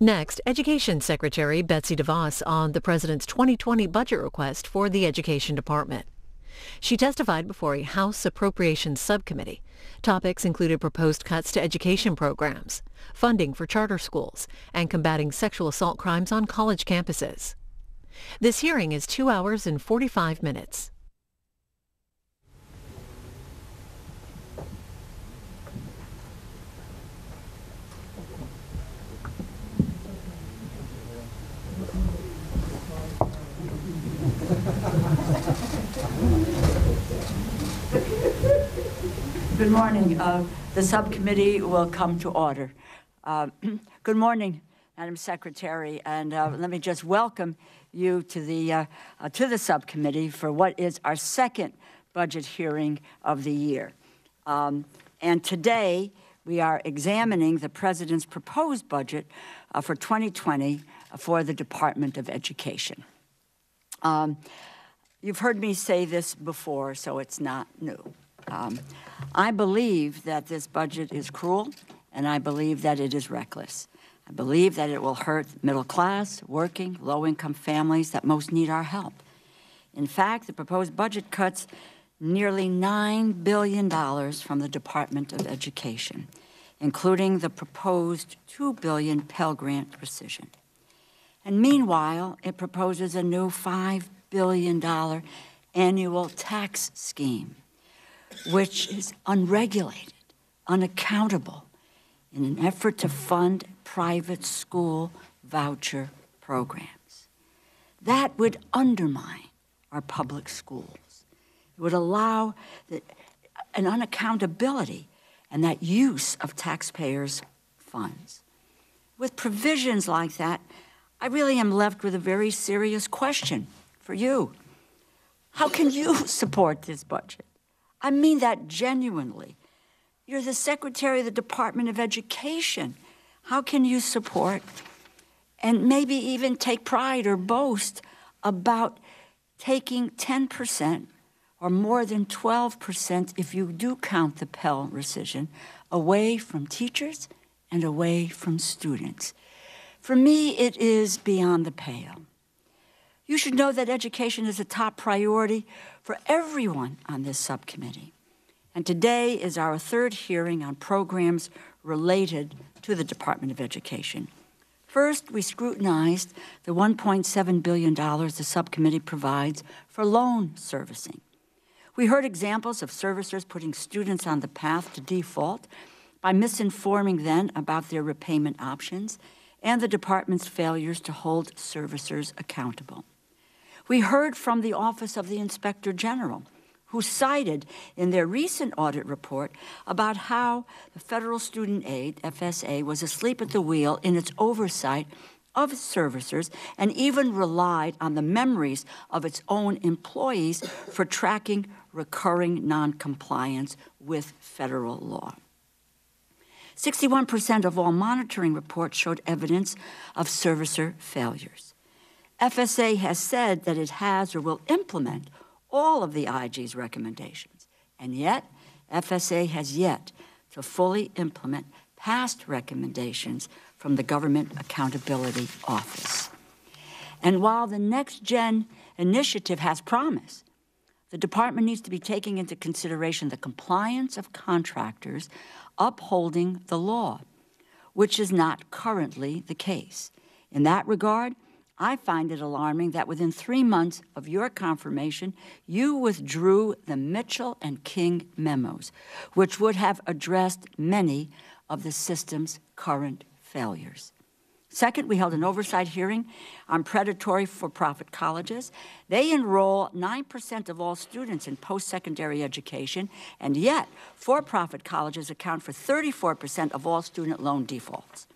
Next, Education Secretary Betsy DeVos on the President's 2020 budget request for the Education Department. She testified before a House Appropriations Subcommittee. Topics included proposed cuts to education programs, funding for charter schools, and combating sexual assault crimes on college campuses. This hearing is 2 hours and 45 minutes. Good morning. The subcommittee will come to order. Good morning, Madam Secretary, and let me just welcome you to the subcommittee for what is our second budget hearing of the year. And today we are examining the President's proposed budget for 2020 for the Department of Education. You've heard me say this before, so it's not new. I believe that this budget is cruel, and I believe that it is reckless. I believe that it will hurt middle-class, working, low-income families that most need our help. In fact, the proposed budget cuts nearly $9 billion from the Department of Education, including the proposed $2 billion Pell Grant rescission. And meanwhile, it proposes a new $5 billion annual tax scheme, which is unregulated, unaccountable, in an effort to fund private school voucher programs. That would undermine our public schools. It would allow an unaccountability and that use of taxpayers' funds. With provisions like that, I really am left with a very serious question for you. How can you support this budget? I mean that genuinely. You're the Secretary of the Department of Education. How can you support and maybe even take pride or boast about taking 10% or more than 12%, if you do count the Pell rescission, away from teachers and away from students? For me, it is beyond the pale. You should know that education is a top priority for everyone on this subcommittee. And today is our third hearing on programs related to the Department of Education. First, we scrutinized the $1.7 billion the subcommittee provides for loan servicing. We heard examples of servicers putting students on the path to default by misinforming them about their repayment options and the department's failures to hold servicers accountable. We heard from the Office of the Inspector General, who cited in their recent audit report about how the Federal Student Aid, FSA, was asleep at the wheel in its oversight of servicers and even relied on the memories of its own employees for tracking recurring noncompliance with federal law. 61% of all monitoring reports showed evidence of servicer failures. FSA has said that it has or will implement all of the IG's recommendations, and yet FSA has yet to fully implement past recommendations from the Government Accountability Office. And while the Next Gen initiative has promise, the department needs to be taking into consideration the compliance of contractors upholding the law, which is not currently the case. In that regard, I find it alarming that within 3 months of your confirmation, you withdrew the Mitchell and King memos, which would have addressed many of the system's current failures. Second, we held an oversight hearing on predatory for-profit colleges. They enroll 9% of all students in post-secondary education, and yet for-profit colleges account for 34% of all student loan defaults.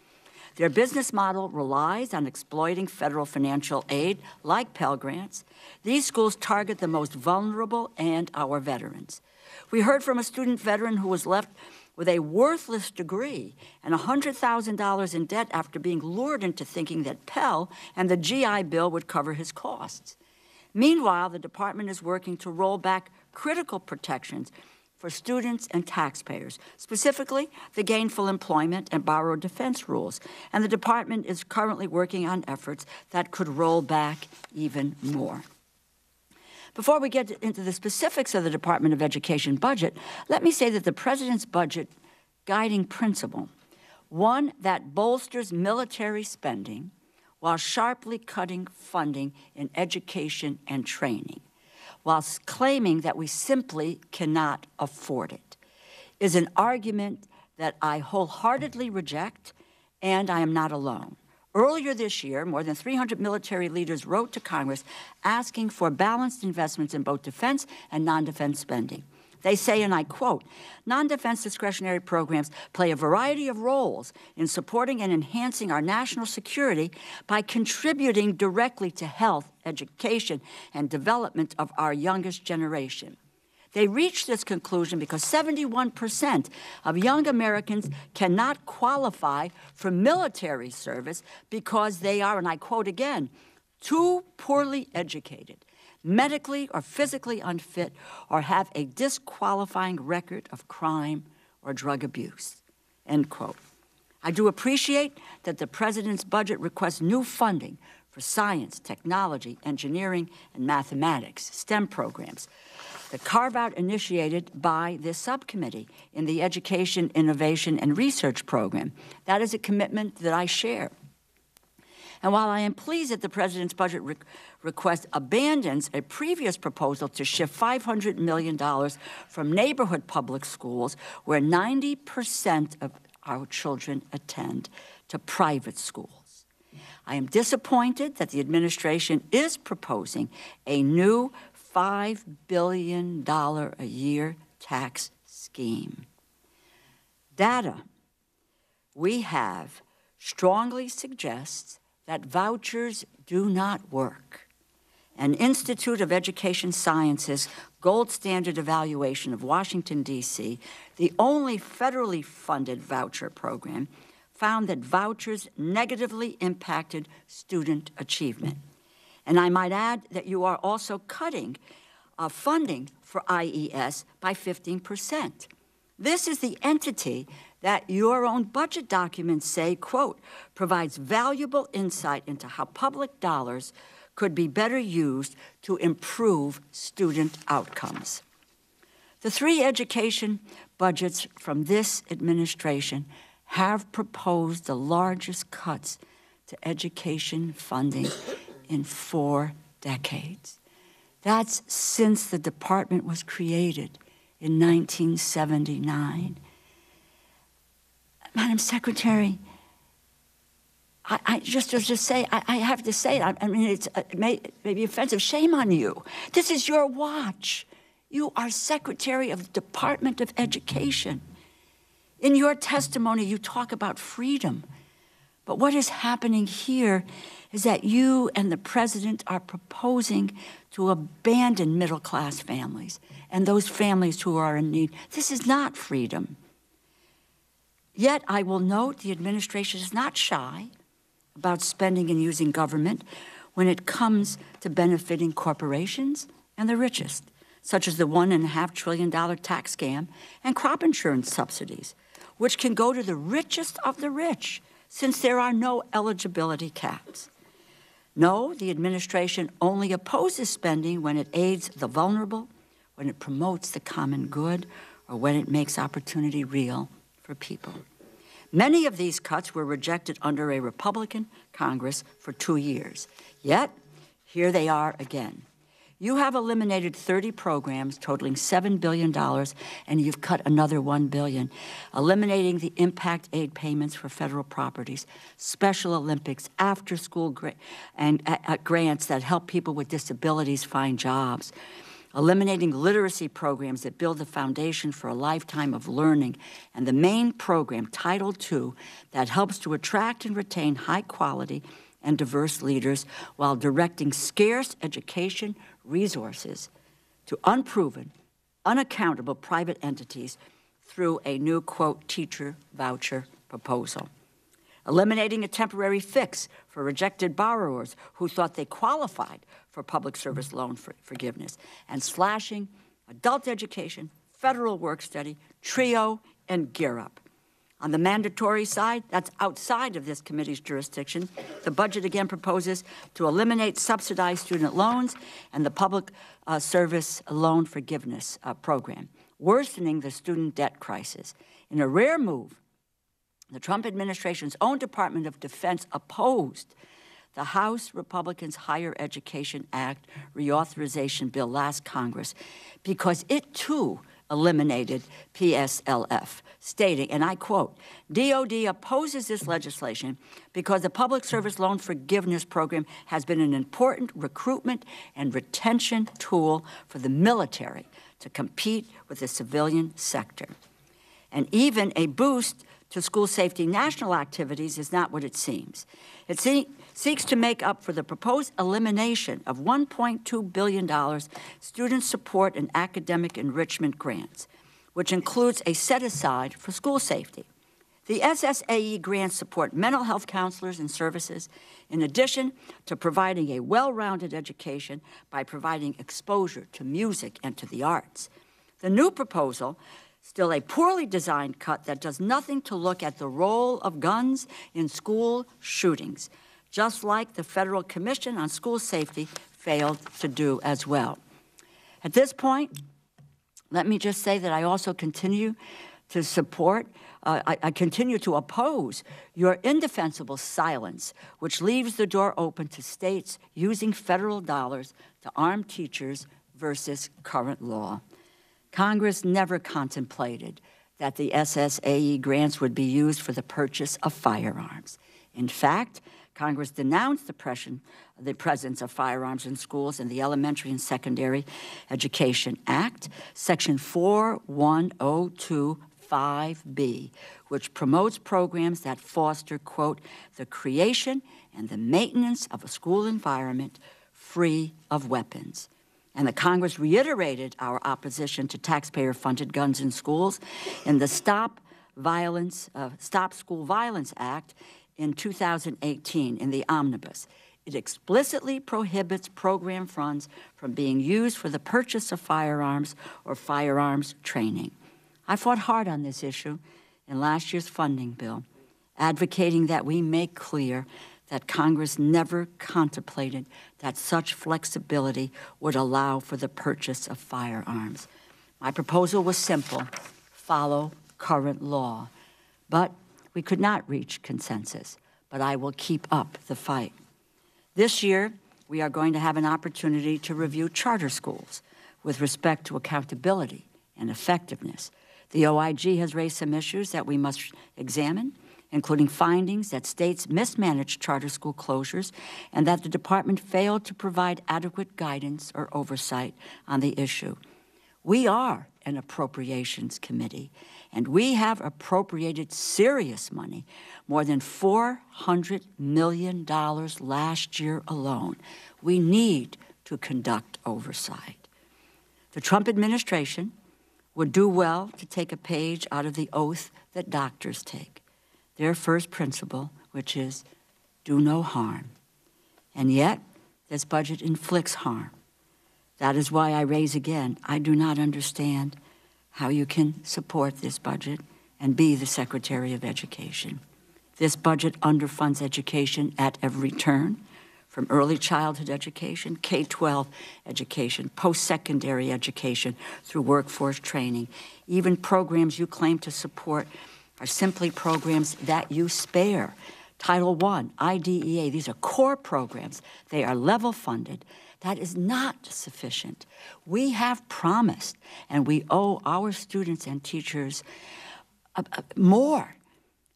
Their business model relies on exploiting federal financial aid, like Pell Grants. These schools target the most vulnerable and our veterans. We heard from a student veteran who was left with a worthless degree and $100,000 in debt after being lured into thinking that Pell and the GI Bill would cover his costs. Meanwhile, the department is working to roll back critical protections for students and taxpayers, specifically the gainful employment and borrower defense rules. And the department is currently working on efforts that could roll back even more. Before we get into the specifics of the Department of Education budget, let me say that the President's budget guiding principle, one that bolsters military spending while sharply cutting funding in education and training, whilst claiming that we simply cannot afford it, is an argument that I wholeheartedly reject, and I am not alone. Earlier this year, more than 300 military leaders wrote to Congress asking for balanced investments in both defense and non-defense spending. They say, and I quote, "Non-defense discretionary programs play a variety of roles in supporting and enhancing our national security by contributing directly to health, education, and development of our youngest generation." They reached this conclusion because 71% of young Americans cannot qualify for military service because they are, and I quote again, too poorly educated, medically or physically unfit, or have a disqualifying record of crime or drug abuse, end quote. I do appreciate that the President's budget requests new funding for science, technology, engineering, and mathematics, STEM programs. The carve-out initiated by this subcommittee in the Education, Innovation, and Research program. That is a commitment that I share. And while I am pleased that the President's budget request abandons a previous proposal to shift $500 million from neighborhood public schools, where 90% of our children attend, to private schools, I am disappointed that the administration is proposing a new $5 billion a year tax scheme. Data we have strongly suggests that vouchers do not work. An Institute of Education Sciences gold standard evaluation of Washington, D.C., the only federally funded voucher program, found that vouchers negatively impacted student achievement. And I might add that you are also cutting funding for IES by 15%. This is the entity that your own budget documents say, quote, provides valuable insight into how public dollars could be better used to improve student outcomes. The three education budgets from this administration have proposed the largest cuts to education funding in 4 decades. That's since the department was created in 1979. Madam Secretary, I have to say, I mean, it may be offensive. Shame on you. This is your watch. You are Secretary of the Department of Education. In your testimony, you talk about freedom. But what is happening here is that you and the President are proposing to abandon middle-class families and those families who are in need. This is not freedom. Yet, I will note the administration is not shy about spending and using government when it comes to benefiting corporations and the richest, such as the $1.5 trillion tax scam and crop insurance subsidies, which can go to the richest of the rich, since there are no eligibility caps. No, the administration only opposes spending when it aids the vulnerable, when it promotes the common good, or when it makes opportunity real for people. Many of these cuts were rejected under a Republican Congress for 2 years. Yet, here they are again. You have eliminated 30 programs totaling $7 billion, and you've cut another $1 billion, eliminating the impact aid payments for federal properties, Special Olympics, after-school grants that help people with disabilities find jobs, eliminating literacy programs that build the foundation for a lifetime of learning, and the main program, Title II, that helps to attract and retain high-quality and diverse leaders while directing scarce education resources to unproven, unaccountable private entities through a new, quote, teacher voucher proposal. Eliminating a temporary fix for rejected borrowers who thought they qualified for public service loan forgiveness, and slashing adult education, federal work study, TRIO, and Gear Up. On the mandatory side, that's outside of this committee's jurisdiction. The budget again proposes to eliminate subsidized student loans and the public service loan forgiveness program, worsening the student debt crisis. In a rare move, the Trump administration's own Department of Defense opposed the House Republicans' Higher Education Act reauthorization bill last Congress because it too eliminated PSLF, stating, and I quote, DOD opposes this legislation because the Public Service Loan Forgiveness Program has been an important recruitment and retention tool for the military to compete with the civilian sector. And even a boost to school safety national activities is not what it seems. It seeks to make up for the proposed elimination of $1.2 billion student support and academic enrichment grants, which includes a set-aside for school safety. The SSAE grants support mental health counselors and services, in addition to providing a well-rounded education by providing exposure to music and to the arts. The new proposal, still a poorly designed cut that does nothing to look at the role of guns in school shootings, just like the Federal Commission on School Safety failed to do as well. At this point, let me just say that I also continue to support, I continue to oppose your indefensible silence, which leaves the door open to states using federal dollars to arm teachers versus current law. Congress never contemplated that the SSAE grants would be used for the purchase of firearms. In fact, Congress denounced the presence of firearms in schools in the Elementary and Secondary Education Act, Section 41025B, which promotes programs that foster, quote, the creation and the maintenance of a school environment free of weapons. And the Congress reiterated our opposition to taxpayer-funded guns in schools in the Stop School Violence Act in 2018 in the omnibus. It explicitly prohibits program funds from being used for the purchase of firearms or firearms training. I fought hard on this issue in last year's funding bill, advocating that we make clear that Congress never contemplated that such flexibility would allow for the purchase of firearms. My proposal was simple: follow current law. But we could not reach consensus, but I will keep up the fight. This year, we are going to have an opportunity to review charter schools with respect to accountability and effectiveness. The OIG has raised some issues that we must examine, including findings that states mismanaged charter school closures and that the department failed to provide adequate guidance or oversight on the issue. We are an appropriations committee, and we have appropriated serious money, more than $400 million last year alone. We need to conduct oversight. The Trump administration would do well to take a page out of the oath that doctors take. Their first principle, which is do no harm. And yet, this budget inflicts harm. That is why I raise again, I do not understand how you can support this budget and be the Secretary of Education. This budget underfunds education at every turn, from early childhood education, K-12 education, post-secondary education, through workforce training. Even programs you claim to support are simply programs that you spare. Title I, IDEA, these are core programs. They are level funded. That is not sufficient. We have promised, and we owe our students and teachers more.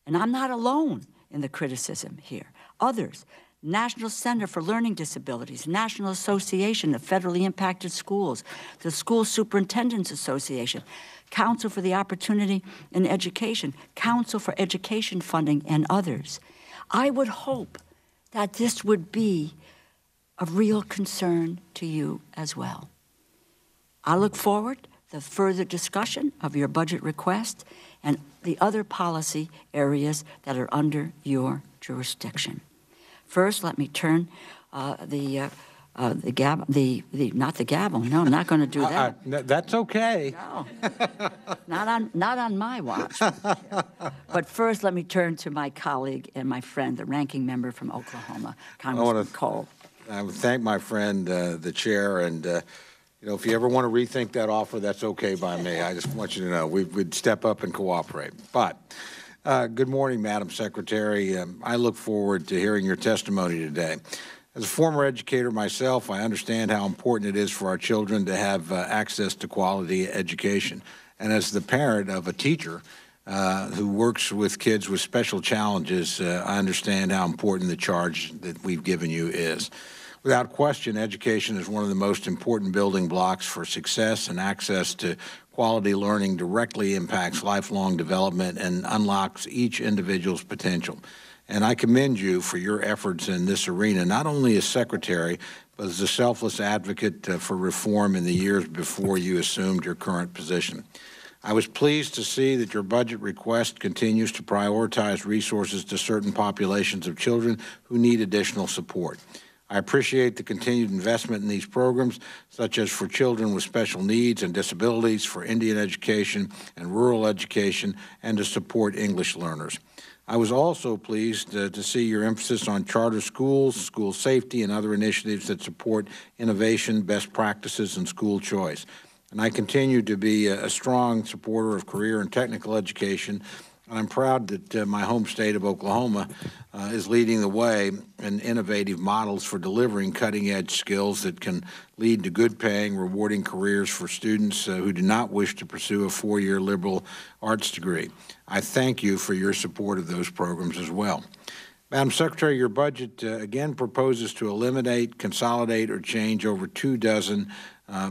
And I'm not alone in the criticism here. Others, National Center for Learning Disabilities, National Association of Federally Impacted Schools, the School Superintendents Association, Council for the Opportunity in Education, Council for Education Funding, and others. I would hope that this would be of real concern to you as well. I look forward to the further discussion of your budget request and the other policy areas that are under your jurisdiction. First, let me turn the not the gavel. No, I'm not going to do that. That's okay. No, not on my watch. Mr. Chair. But first, let me turn to my colleague and my friend, the ranking member from Oklahoma, Congressman Cole. I would thank my friend, the chair, and you know, if you ever want to rethink that offer, that's okay by me. I just want you to know we'd step up and cooperate. But good morning, Madam Secretary. I look forward to hearing your testimony today. As a former educator myself, I understand how important it is for our children to have access to quality education. And as the parent of a teacher who works with kids with special challenges, I understand how important the charge that we've given you is. Without question, education is one of the most important building blocks for success, and access to quality learning directly impacts lifelong development and unlocks each individual's potential. And I commend you for your efforts in this arena, not only as Secretary, but as a selfless advocate for reform in the years before you assumed your current position. I was pleased to see that your budget request continues to prioritize resources to certain populations of children who need additional support. I appreciate the continued investment in these programs, such as for children with special needs and disabilities, for Indian education and rural education, and to support English learners. I was also pleased to see your emphasis on charter schools, school safety, and other initiatives that support innovation, best practices, and school choice. And I continue to be a strong supporter of career and technical education. And I'm proud that my home state of Oklahoma is leading the way in innovative models for delivering cutting-edge skills that can lead to good-paying, rewarding careers for students who do not wish to pursue a four-year liberal arts degree. I thank you for your support of those programs as well. Madam Secretary, your budget again proposes to eliminate, consolidate, or change over 24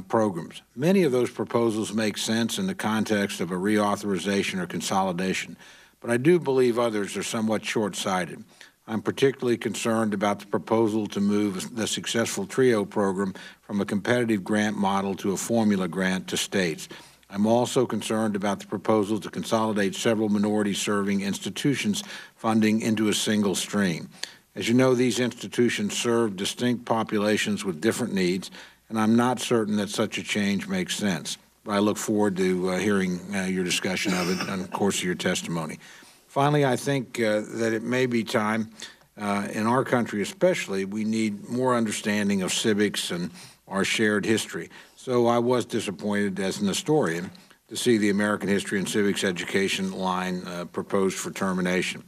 programs. Many of those proposals make sense in the context of a reauthorization or consolidation, but I do believe others are somewhat short-sighted. I'm particularly concerned about the proposal to move the successful TRIO program from a competitive grant model to a formula grant to states. I'm also concerned about the proposal to consolidate several minority-serving institutions' funding into a single stream. As you know, these institutions serve distinct populations with different needs, and I'm not certain that such a change makes sense. But I look forward to hearing your discussion of it in the course of your testimony. Finally, I think that it may be time, in our country especially, we need more understanding of civics and our shared history. So I was disappointed as an historian to see the American History and Civics Education line proposed for termination.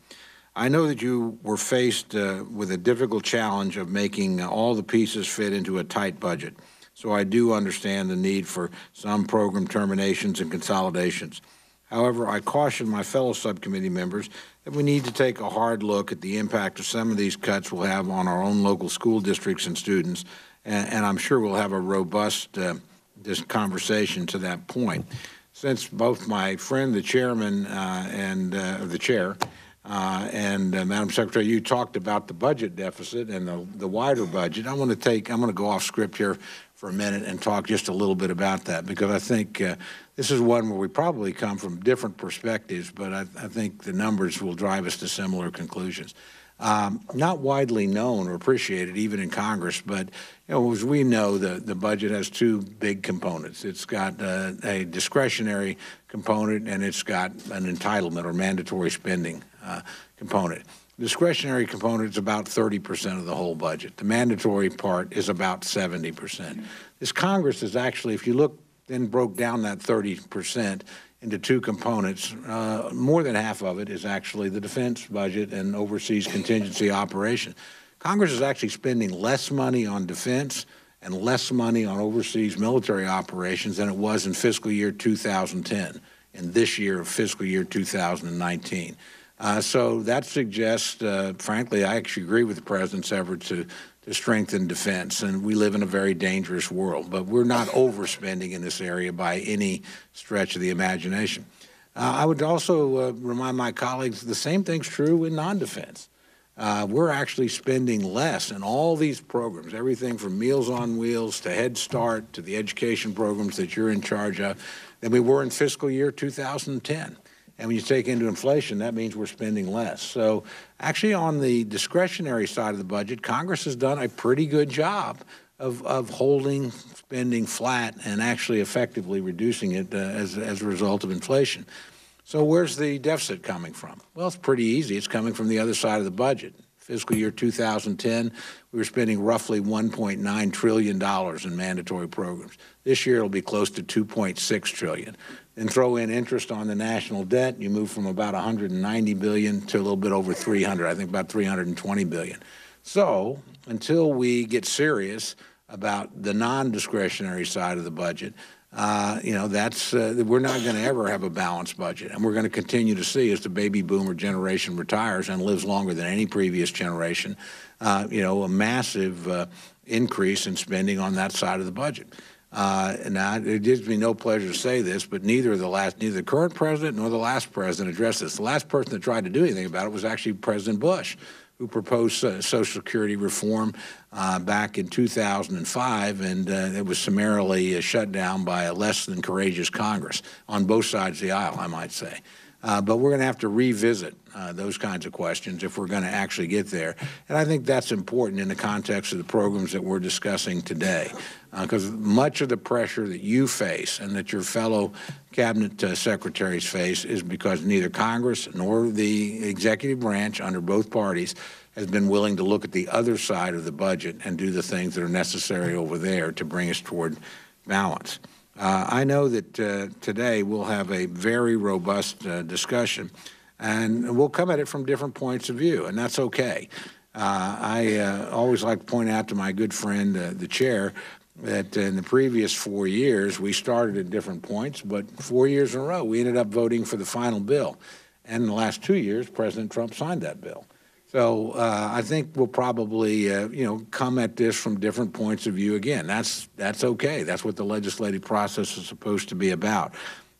I know that you were faced with a difficult challenge of making all the pieces fit into a tight budget. So I do understand the need for some program terminations and consolidations. However, I caution my fellow subcommittee members that we need to take a hard look at the impact of some of these cuts will have on our own local school districts and students, and I'm sure we'll have a robust this conversation to that point. Since both my friend, the chairman and the chair, and Madam Secretary, you talked about the budget deficit and the wider budget. I'm going to go off script here for a minute and talk just a little bit about that, because I think this is one where we probably come from different perspectives, but I think the numbers will drive us to similar conclusions. Not widely known or appreciated even in Congress, but you know, as we know, the budget has two big components. It's got a discretionary component, and it's got an entitlement or mandatory spending component. The discretionary component is about 30% of the whole budget. The mandatory part is about 70%. This Congress is actually, if you look, then broke down that 30% into two components. More than half of it is actually the defense budget and overseas contingency operation. Congress is actually spending less money on defense and less money on overseas military operations than it was in fiscal year 2010, in this year of fiscal year 2019. So that suggests, frankly, I actually agree with the President's effort to strengthen defense, and we live in a very dangerous world, but we're not overspending in this area by any stretch of the imagination. I would also remind my colleagues the same thing's true in non-defense. We're actually spending less in all these programs, everything from Meals on Wheels to Head Start to the education programs that you're in charge of, than we were in fiscal year 2010. And when you take into inflation, that means we're spending less. So actually on the discretionary side of the budget, Congress has done a pretty good job of holding spending flat and actually effectively reducing it as a result of inflation. So where's the deficit coming from? Well, it's pretty easy. It's coming from the other side of the budget. Fiscal year 2010, we were spending roughly $1.9 trillion in mandatory programs. This year, it'll be close to $2.6 trillion. Then throw in interest on the national debt, you move from about $190 billion to a little bit over 300, I think about $320 billion. So until we get serious about the non-discretionary side of the budget, we're not going to ever have a balanced budget, and we're going to continue to see as the baby boomer generation retires and lives longer than any previous generation, a massive increase in spending on that side of the budget. Now, it gives me no pleasure to say this, but neither the current president nor the last president addressed this. The last person that tried to do anything about it was actually President Bush, who proposed Social Security reform back in 2005, and it was summarily shut down by a less than courageous Congress on both sides of the aisle, I might say. But we're going to have to revisit those kinds of questions if we're going to actually get there. And I think that's important in the context of the programs that we're discussing today, because much of the pressure that you face and that your fellow cabinet secretaries face is because neither Congress nor the executive branch under both parties has been willing to look at the other side of the budget and do the things that are necessary over there to bring us toward balance. I know that today we'll have a very robust discussion, and we'll come at it from different points of view, and that's okay. I always like to point out to my good friend, the chair, that in the previous 4 years, we started at different points, but 4 years in a row, we ended up voting for the final bill. And in the last 2 years, President Trump signed that bill. So I think we'll probably, come at this from different points of view again. That's okay. That's what the legislative process is supposed to be about.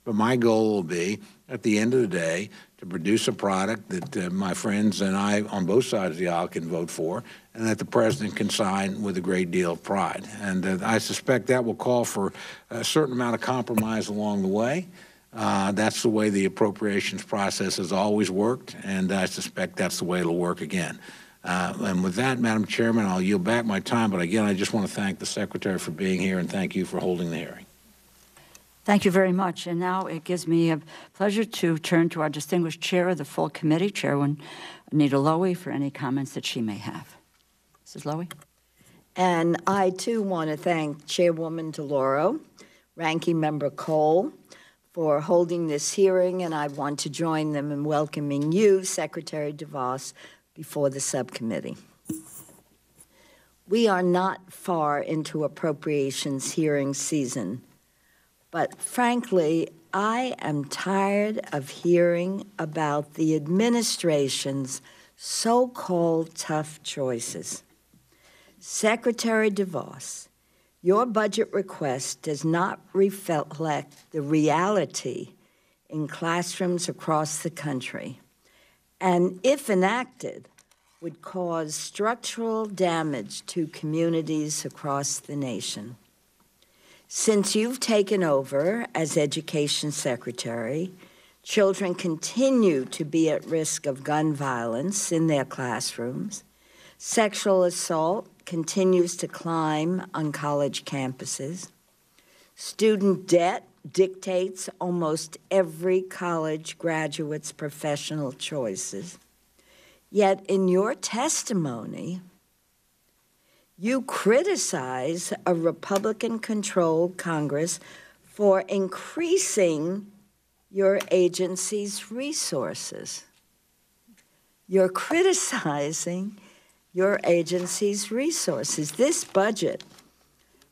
But my goal will be, at the end of the day, to produce a product that my friends and I on both sides of the aisle can vote for, and that the president can sign with a great deal of pride. And I suspect that will call for a certain amount of compromise along the way. That's the way the appropriations process has always worked, and I suspect that's the way it'll work again. And with that, Madam Chairman, I'll yield back my time. But again, I just want to thank the Secretary for being here, and thank you for holding the hearing. Thank you very much. And now it gives me a pleasure to turn to our distinguished chair of the full committee, Chairwoman Anita Lowy, for any comments that she may have. Mrs. Lowy. And I, too, want to thank Chairwoman DeLauro, Ranking Member Cole, for holding this hearing, and I want to join them in welcoming you, Secretary DeVos, before the subcommittee. We are not far into appropriations hearing season, but frankly, I am tired of hearing about the administration's so-called tough choices. Secretary DeVos, your budget request does not reflect the reality in classrooms across the country, and if enacted, would cause structural damage to communities across the nation. Since you've taken over as Education Secretary, children continue to be at risk of gun violence in their classrooms. Sexual assault continues to climb on college campuses. Student debt dictates almost every college graduate's professional choices. Yet in your testimony, you criticize a Republican-controlled Congress for increasing your agency's resources. You're criticizing your agency's resources. This budget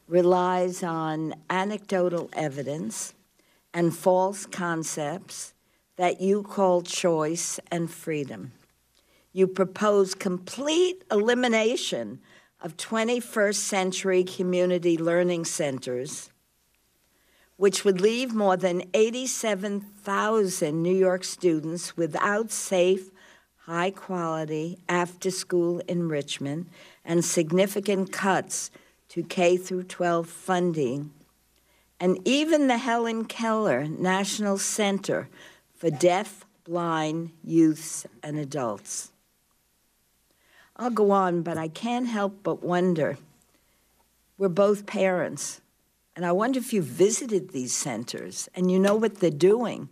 relies on anecdotal evidence and false concepts that you call choice and freedom. You propose complete elimination of 21st century community learning centers, which would leave more than 87,000 New York students without safe, high-quality after-school enrichment, and significant cuts to K-12 funding, and even the Helen Keller National Center for Deaf, Blind Youths and Adults. I'll go on, but I can't help but wonder, We're both parents, and I wonder if you visited these centers and you know what they're doing.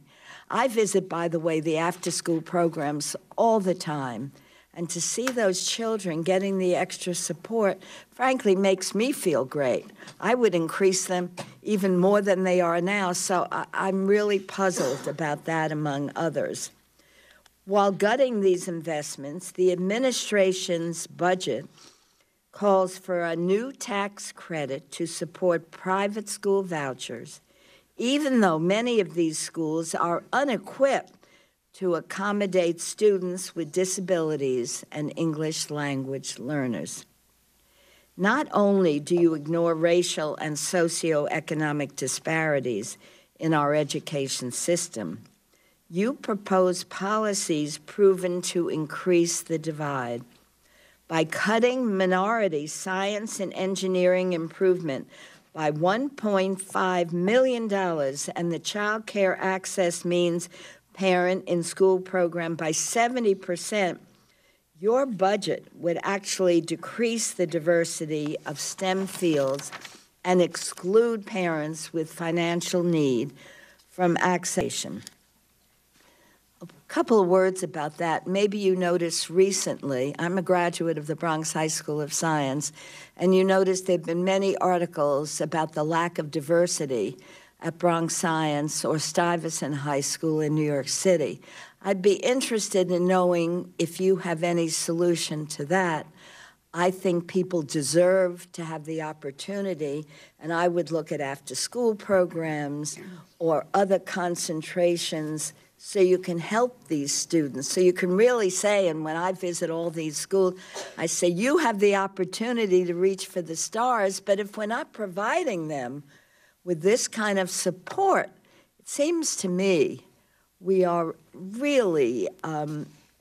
I visit, by the way, the after-school programs all the time, and to see those children getting the extra support, frankly, makes me feel great. I would increase them even more than they are now, so I'm really puzzled about that, among others. While gutting these investments, the administration's budget calls for a new tax credit to support private school vouchers, even though many of these schools are unequipped to accommodate students with disabilities and English language learners. Not only do you ignore racial and socioeconomic disparities in our education system, you propose policies proven to increase the divide. By cutting minority science and engineering improvement by $1.5 million and the Child Care Access Means Parent in School program by 70%, your budget would actually decrease the diversity of STEM fields and exclude parents with financial need from accession. A couple of words about that. Maybe you noticed recently, I'm a graduate of the Bronx High School of Science, and you noticed there have been many articles about the lack of diversity at Bronx Science or Stuyvesant High School in New York City. I'd be interested in knowing if you have any solution to that. I think people deserve to have the opportunity, and I would look at after-school programs or other concentrations so you can help these students, so you can really say, and when I visit all these schools, I say, you have the opportunity to reach for the stars, but if we're not providing them with this kind of support, it seems to me we are really,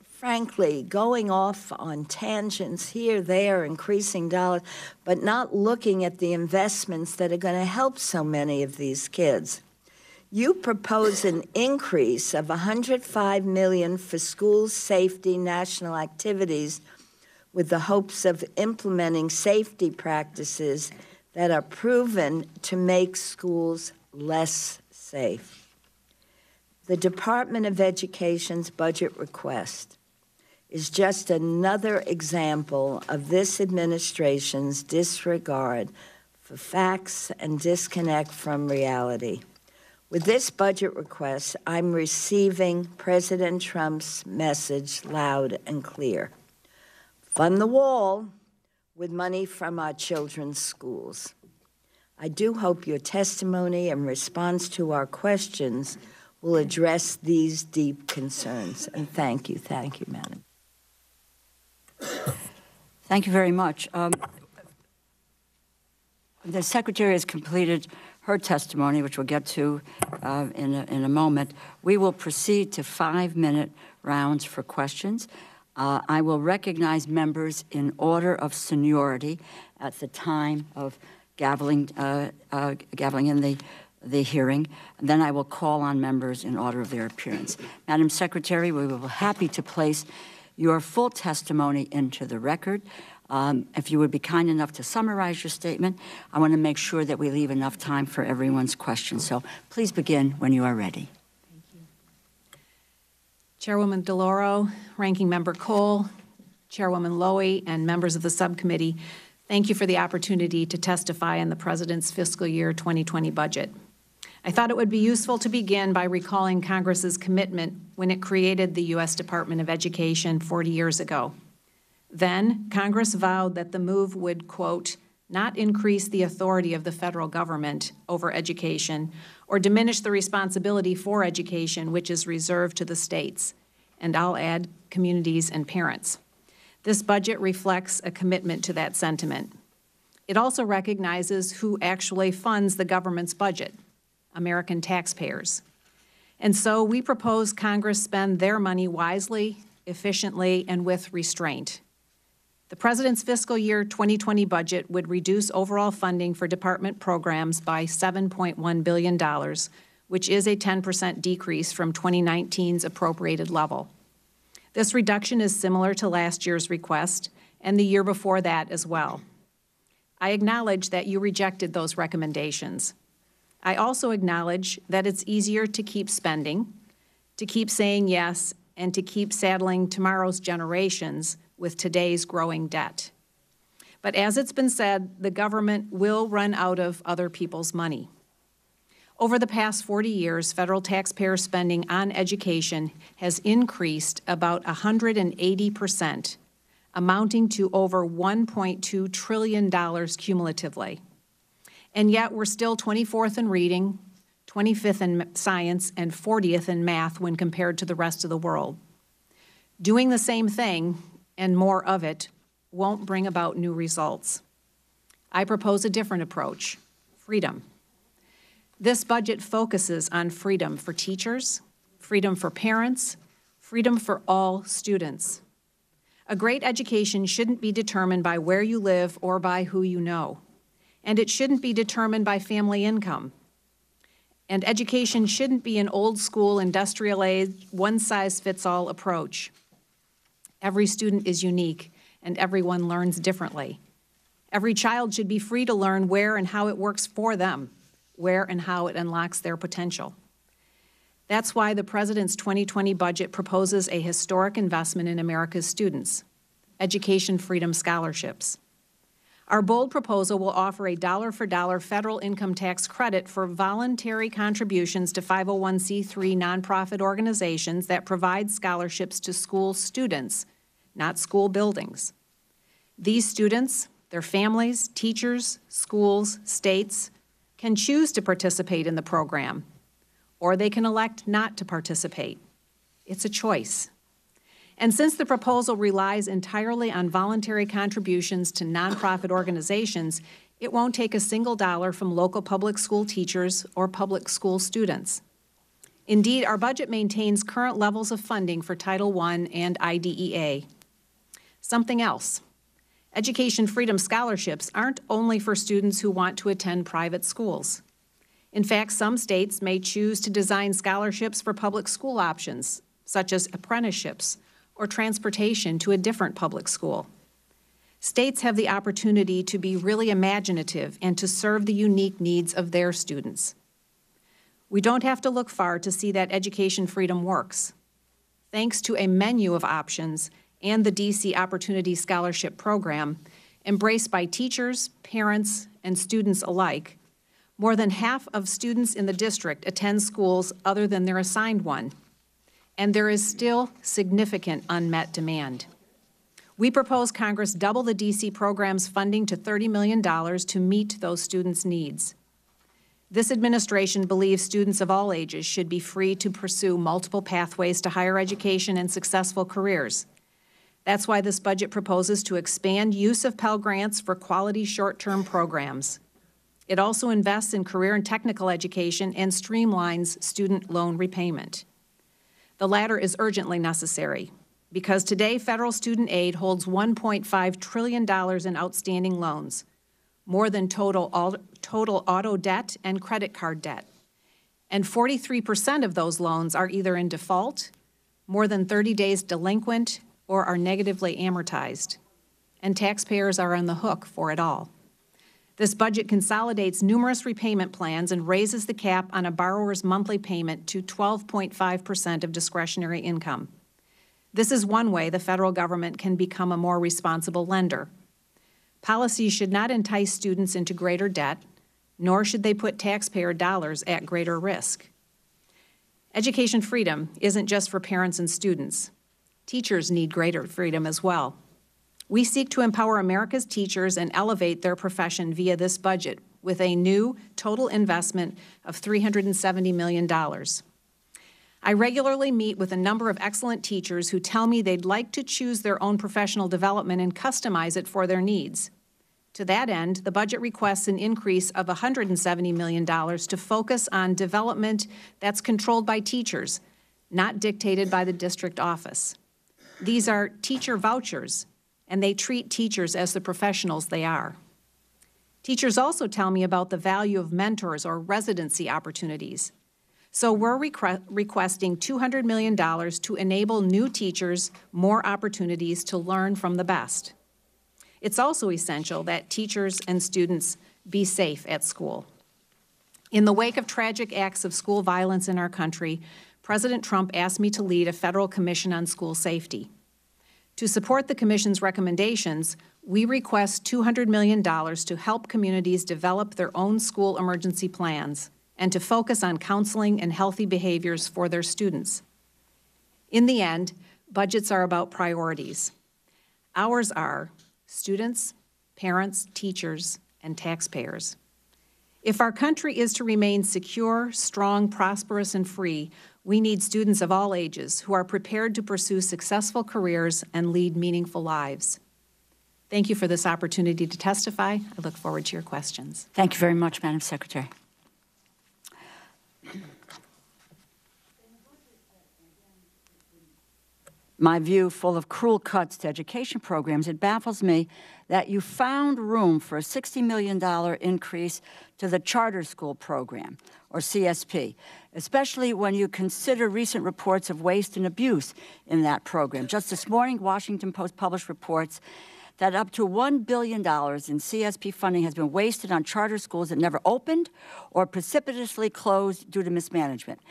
frankly, going off on tangents here, there, increasing dollars, but not looking at the investments that are going to help so many of these kids. You propose an increase of $105 million for school safety national activities with the hopes of implementing safety practices that are proven to make schools less safe. The Department of Education's budget request is just another example of this administration's disregard for facts and disconnect from reality. With this budget request, I'm receiving President Trump's message loud and clear. Fund the wall with money from our children's schools. I do hope your testimony and response to our questions will address these deep concerns. And thank you, Madam. Thank you very much. The Secretary has completed her testimony, which we'll get to in a moment. We will proceed to 5-minute rounds for questions. I will recognize members in order of seniority at the time of gaveling in the hearing. And then I will call on members in order of their appearance. Madam Secretary, we will be happy to place your full testimony into the record. If you would be kind enough to summarize your statement, I want to make sure that we leave enough time for everyone's questions. So please begin when you are ready. Thank you. Chairwoman DeLauro, Ranking Member Cole, Chairwoman Lowy, and members of the subcommittee, thank you for the opportunity to testify on the President's fiscal year 2020 budget. I thought it would be useful to begin by recalling Congress's commitment when it created the U.S. Department of Education 40 years ago. Then, Congress vowed that the move would, quote, not increase the authority of the federal government over education or diminish the responsibility for education, which is reserved to the states, and I'll add communities and parents. This budget reflects a commitment to that sentiment. It also recognizes who actually funds the government's budget, American taxpayers. And so we propose Congress spend their money wisely, efficiently, and with restraint. The President's fiscal year 2020 budget would reduce overall funding for department programs by $7.1 billion, which is a 10% decrease from 2019's appropriated level. This reduction is similar to last year's request and the year before that as well. I acknowledge that you rejected those recommendations. I also acknowledge that it's easier to keep spending, to keep saying yes, and to keep saddling tomorrow's generations with today's growing debt. But as it's been said, the government will run out of other people's money. Over the past 40 years, federal taxpayer spending on education has increased about 180%, amounting to over $1.2 trillion cumulatively. And yet we're still 24th in reading, 25th in science, and 40th in math when compared to the rest of the world. Doing the same thing, and more of it, won't bring about new results. I propose a different approach: freedom. This budget focuses on freedom for teachers, freedom for parents, freedom for all students. A great education shouldn't be determined by where you live or by who you know, and it shouldn't be determined by family income. And education shouldn't be an old-school, industrial-age, one-size-fits-all approach. Every student is unique, and everyone learns differently. Every child should be free to learn where and how it works for them, where and how it unlocks their potential. That's why the President's 2020 budget proposes a historic investment in America's students: education freedom scholarships. Our bold proposal will offer a dollar-for-dollar federal income tax credit for voluntary contributions to 501c3 nonprofit organizations that provide scholarships to school students, not school buildings. These students, their families, teachers, schools, states, can choose to participate in the program, or they can elect not to participate. It's a choice. And since the proposal relies entirely on voluntary contributions to nonprofit organizations, it won't take a single dollar from local public school teachers or public school students. Indeed, our budget maintains current levels of funding for Title I and IDEA. Something else: education freedom scholarships aren't only for students who want to attend private schools. In fact, some states may choose to design scholarships for public school options, such as apprenticeships or transportation to a different public school. States have the opportunity to be really imaginative and to serve the unique needs of their students. We don't have to look far to see that education freedom works. Thanks to a menu of options and the DC Opportunity Scholarship Program, embraced by teachers, parents, and students alike, more than half of students in the district attend schools other than their assigned one, and there is still significant unmet demand. We propose Congress double the DC program's funding to $30 million to meet those students' needs. This administration believes students of all ages should be free to pursue multiple pathways to higher education and successful careers. That's why this budget proposes to expand use of Pell grants for quality short-term programs. It also invests in career and technical education and streamlines student loan repayment. The latter is urgently necessary because today federal student aid holds $1.5 trillion in outstanding loans, more than total auto debt and credit card debt. And 43% of those loans are either in default, more than 30 days delinquent, or are negatively amortized. And taxpayers are on the hook for it all. This budget consolidates numerous repayment plans and raises the cap on a borrower's monthly payment to 12.5% of discretionary income. This is one way the federal government can become a more responsible lender. Policies should not entice students into greater debt, nor should they put taxpayer dollars at greater risk. Education freedom isn't just for parents and students. Teachers need greater freedom as well. We seek to empower America's teachers and elevate their profession via this budget with a new total investment of $370 million. I regularly meet with a number of excellent teachers who tell me they'd like to choose their own professional development and customize it for their needs. To that end, the budget requests an increase of $170 million to focus on development that's controlled by teachers, not dictated by the district office. These are teacher vouchers, and they treat teachers as the professionals they are. Teachers also tell me about the value of mentors or residency opportunities. So we're requesting $200 million to enable new teachers more opportunities to learn from the best. It's also essential that teachers and students be safe at school. In the wake of tragic acts of school violence in our country, President Trump asked me to lead a federal commission on school safety. To support the commission's recommendations, we request $200 million to help communities develop their own school emergency plans and to focus on counseling and healthy behaviors for their students. In the end, budgets are about priorities. Ours are students, parents, teachers, and taxpayers. If our country is to remain secure, strong, prosperous, and free, we need students of all ages who are prepared to pursue successful careers and lead meaningful lives. Thank you for this opportunity to testify. I look forward to your questions. Thank you very much, Madam Secretary. My view full of cruel cuts to education programs, it baffles me that you found room for a $60 million increase to the charter school program, or CSP, especially when you consider recent reports of waste and abuse in that program. Just this morning, Washington Post published reports that up to $1 billion in CSP funding has been wasted on charter schools that never opened or precipitously closed due to mismanagement.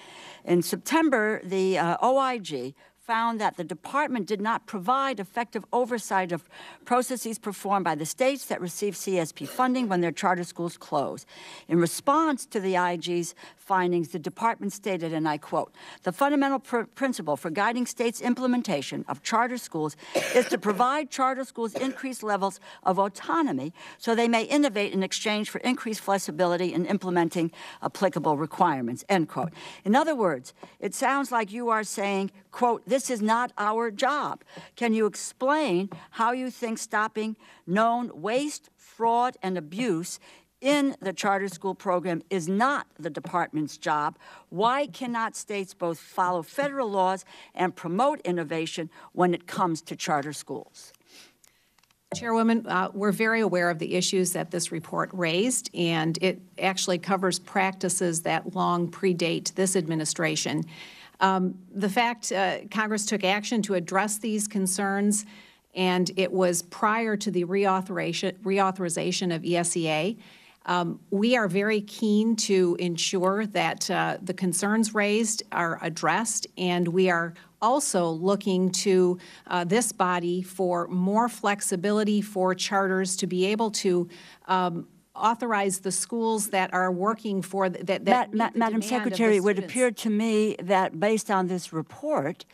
In September, the OIG found that the department did not provide effective oversight of processes performed by the states that receive CSP funding when their charter schools close. In response to the IG's findings, the department stated, and I quote, "The fundamental principle for guiding states' implementation of charter schools is to provide charter schools increased levels of autonomy so they may innovate in exchange for increased flexibility in implementing applicable requirements," end quote. In other words, it sounds like you are saying, quote, "This is not our job." Can you explain how you think stopping known waste, fraud, and abuse in the charter school program is not the department's job? Why cannot states both follow federal laws and promote innovation when it comes to charter schools? Chairwoman, we're very aware of the issues that this report raised, and it actually covers practices that long predate this administration. The fact Congress took action to address these concerns, and it was prior to the reauthorization of ESEA. We are very keen to ensure that the concerns raised are addressed, and we are also looking to this body for more flexibility for charters to be able to authorize the schools that are working for Madam Secretary, it would appear to me that based on this report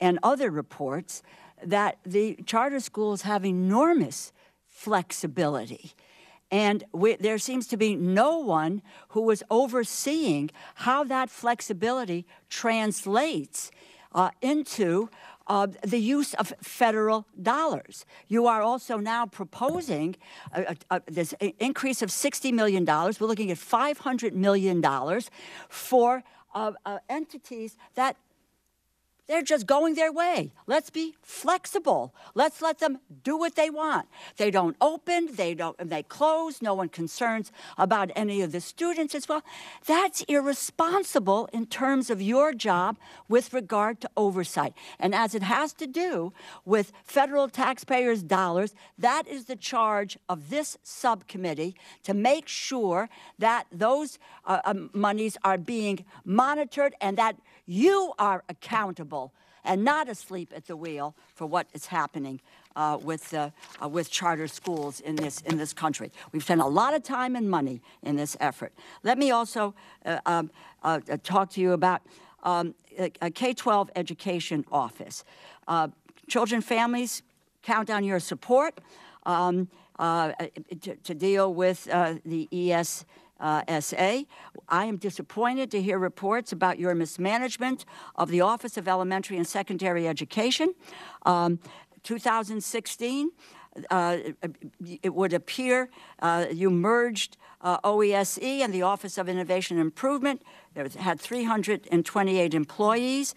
and other reports that the charter schools have enormous flexibility. And there seems to be no one who is overseeing how that flexibility translates into the use of federal dollars. You are also now proposing this increase of $60 million. We're looking at $500 million for entities that they're just going their way. Let's be flexible. Let's let them do what they want. They don't open, they close, no one concerns about any of the students as well. That's irresponsible in terms of your job with regard to oversight. And as it has to do with federal taxpayers' dollars, that is the charge of this subcommittee, to make sure that those monies are being monitored and that you are accountable and not asleep at the wheel for what is happening with charter schools in this country. We've spent a lot of time and money in this effort. Let me also talk to you about a K-12 education office. Children, families, count on your support to deal with the ESSA. I am disappointed to hear reports about your mismanagement of the Office of Elementary and Secondary Education. 2016, it would appear you merged OESE and the Office of Innovation and Improvement. It had 328 employees.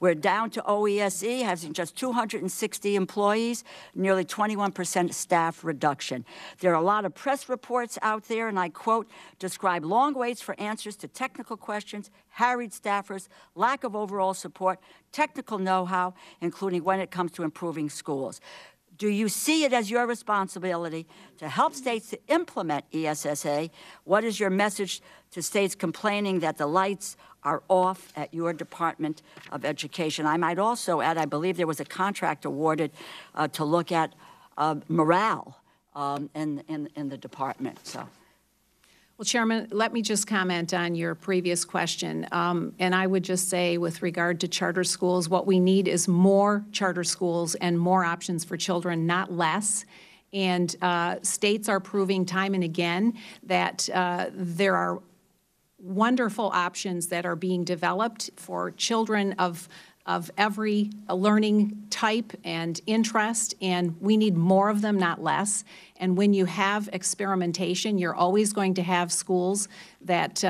We're down to OESE, has just 260 employees, nearly 21% staff reduction. There are a lot of press reports out there, and I quote, describe long waits for answers to technical questions, harried staffers, lack of overall support, technical know-how, including when it comes to improving schools. Do you see it as your responsibility to help states to implement ESSA? What is your message to states complaining that the lights are off at your Department of Education? I might also add, I believe there was a contract awarded to look at morale in the department. So. Well, Chairman, let me just comment on your previous question. And I would just say, with regard to charter schools, what we need is more charter schools and more options for children, not less. And states are proving time and again that there are wonderful options that are being developed for children of every learning type and interest, and we need more of them, not less. And when you have experimentation, you're always going to have schools that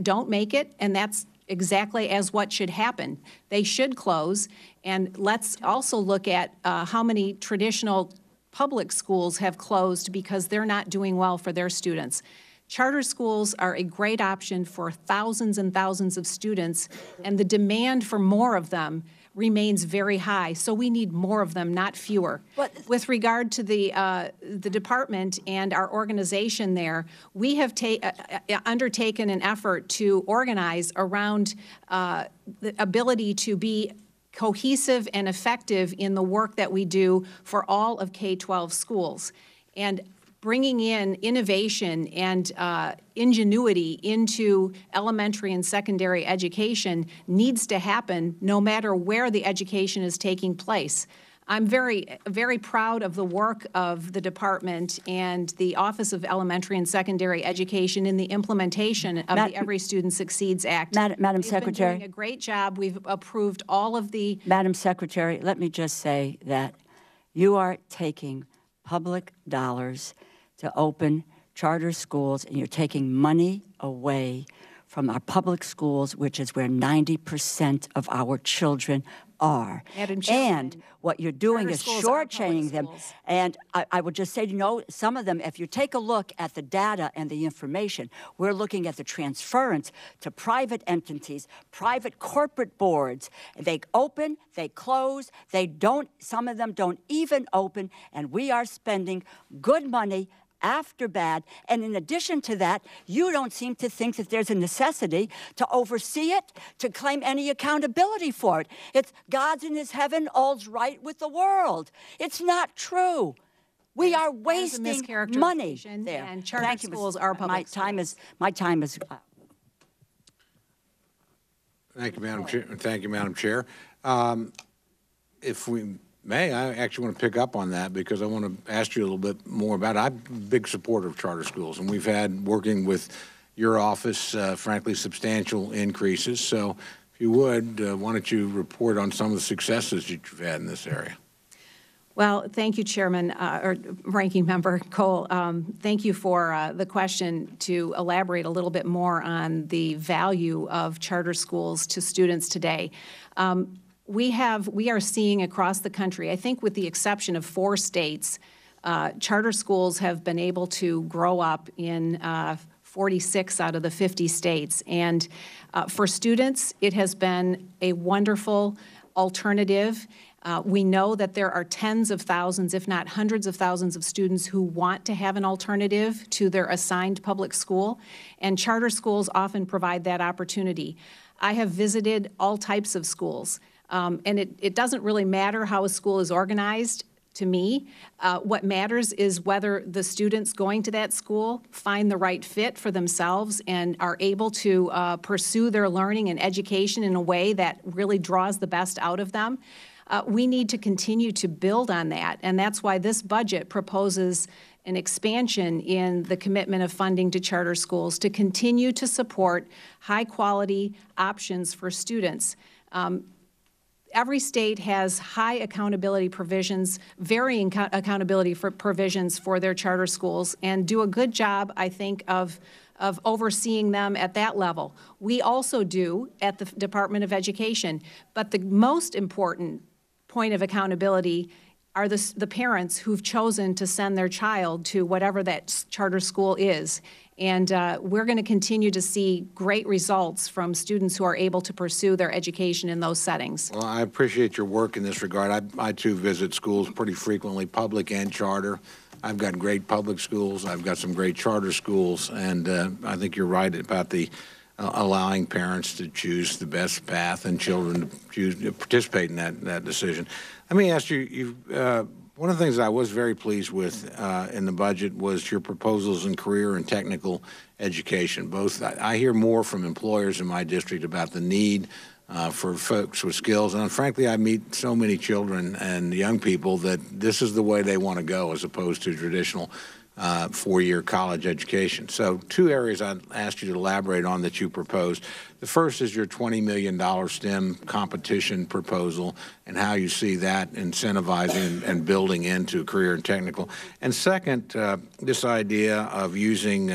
don't make it, and that's exactly as what should happen. They should close, and let's also look at how many traditional public schools have closed because they're not doing well for their students. Charter schools are a great option for thousands and thousands of students, and the demand for more of them remains very high. So we need more of them, not fewer. But with regard to the department and our organization there, we have undertaken an effort to organize around the ability to be cohesive and effective in the work that we do for all of K-12 schools. And bringing in innovation and ingenuity into elementary and secondary education needs to happen no matter where the education is taking place. I'm very, very proud of the work of the department and the Office of Elementary and Secondary Education in the implementation of the Every Student Succeeds Act. Madam Secretary. We've been doing a great job. We've approved all of the... Madam Secretary, let me just say that you are taking public dollars to open charter schools, and you're taking money away from our public schools, which is where 90% of our children are. And what you're doing is shortchanging them. And I would just say, some of them, if you take a look at the data and the information, we're looking at the transference to private entities, private corporate boards. They open, they close, they don't, some of them don't even open, and we are spending good money after bad, and in addition to that, you don't seem to think that there's a necessity to oversee it, to claim any accountability for it. It's God's in his heaven, all's right with the world. It's not true. We are wasting money there. And charter schools are public schools. My time is. Thank you, Madam Chair. Thank you, Madam Chair. If we may, I actually want to pick up on that because I want to ask you a little bit more about it. I'm a big supporter of charter schools, and we've had, working with your office, frankly, substantial increases. So if you would, why don't you report on some of the successes that you've had in this area? Well, thank you, Chairman, or Ranking Member Cole. Thank you for the question to elaborate a little bit more on the value of charter schools to students today. We are seeing across the country, I think with the exception of 4 states, charter schools have been able to grow up in 46 out of the 50 states. And for students, it has been a wonderful alternative. We know that there are tens of thousands, if not hundreds of thousands of students who want to have an alternative to their assigned public school, and charter schools often provide that opportunity. I have visited all types of schools. And it doesn't really matter how a school is organized to me. What matters is whether the students going to that school find the right fit for themselves and are able to pursue their learning and education in a way that really draws the best out of them. We need to continue to build on that, and that's why this budget proposes an expansion in the commitment of funding to charter schools to continue to support high-quality options for students. Every state has high accountability provisions, varying accountability provisions for their charter schools, and do a good job, I think, of overseeing them at that level. We also do at the Department of Education, but the most important point of accountability are the parents who've chosen to send their child to whatever that charter school is. And we're going to continue to see great results from students who are able to pursue their education in those settings. Well, I appreciate your work in this regard. I too visit schools pretty frequently, public and charter. I've got great public schools. I've got some great charter schools. And I think you're right about the allowing parents to choose the best path and children to choose to participate in that decision. Let me ask you, one of the things I was very pleased with in the budget was your proposals in career and technical education. Both, I hear more from employers in my district about the need for folks with skills, and frankly, I meet so many children and young people that this is the way they want to go as opposed to traditional four-year college education. So 2 areas I'd asked you to elaborate on that you proposed. The first is your $20 million STEM competition proposal and how you see that incentivizing and building into career and technical. And second, this idea of using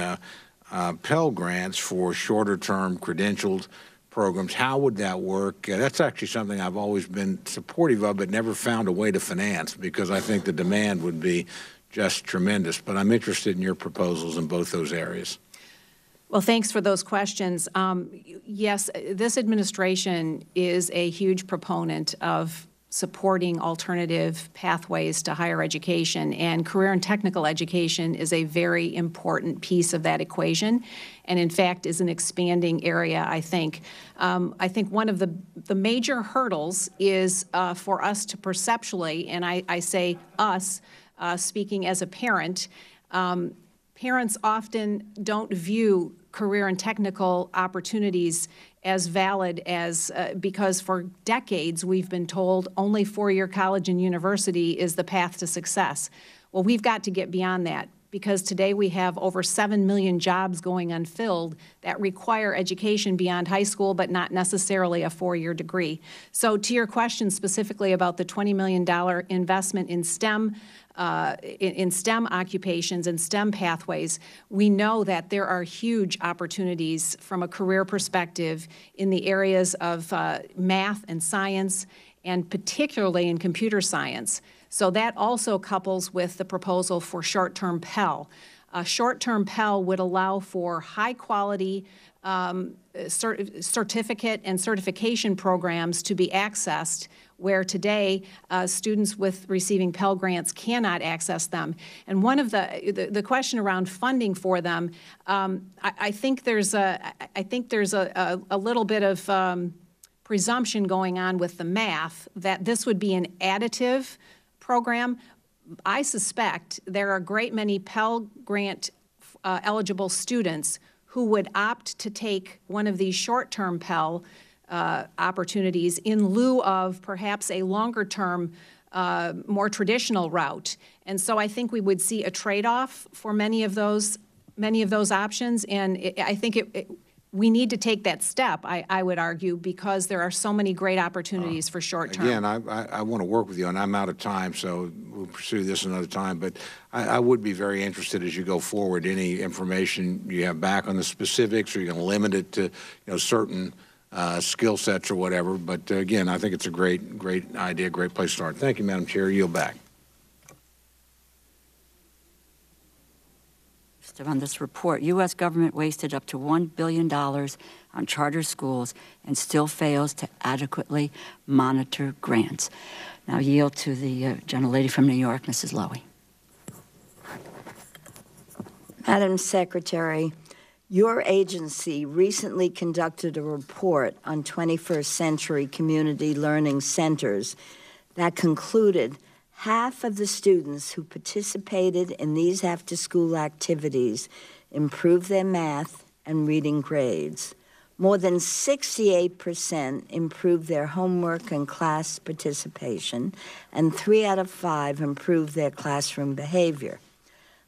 Pell grants for shorter-term credentialed programs. How would that work? That's actually something I've always been supportive of, but never found a way to finance because I think the demand would be just tremendous. But I'm interested in your proposals in both those areas. Well, thanks for those questions. Yes, this administration is a huge proponent of supporting alternative pathways to higher education, and career and technical education is a very important piece of that equation, and in fact is an expanding area, I think. I think one of the major hurdles is for us to perceptually, and I say us, speaking as a parent, parents often don't view career and technical opportunities as valid as because for decades we've been told only four-year college and university is the path to success. Well, we've got to get beyond that because today we have over 7 million jobs going unfilled that require education beyond high school but not necessarily a four-year degree. So to your question specifically about the $20 million investment in STEM occupations and STEM pathways, we know that there are huge opportunities from a career perspective in the areas of math and science, and particularly in computer science. So that also couples with the proposal for short-term Pell. Short-term Pell would allow for high-quality certificate and certification programs to be accessed where today students with receiving Pell grants cannot access them. And one of the question around funding for them, I think there's a little bit of presumption going on with the math that this would be an additive program. I suspect there are a great many Pell grant eligible students who would opt to take one of these short-term Pell opportunities in lieu of perhaps a longer-term, more traditional route. And so I think we would see a trade-off for many of those options. And I think we need to take that step, I would argue, because there are so many great opportunities for short-term. Again, I want to work with you, and I'm out of time, so we'll pursue this another time. But I would be very interested as you go forward, any information you have back on the specifics, or you're going to limit it to certain skill sets or whatever. But again, I think it's a great idea, great place to start. Thank you, Madam Chair. Yield back. On this report, U.S. government wasted up to $1 billion on charter schools and still fails to adequately monitor grants. Now yield to the gentlelady from New York, Mrs. Lowy. Madam Secretary, your agency recently conducted a report on 21st century community learning centers that concluded half of the students who participated in these after-school activities improved their math and reading grades. More than 68% improved their homework and class participation, and 3 out of 5 improved their classroom behavior.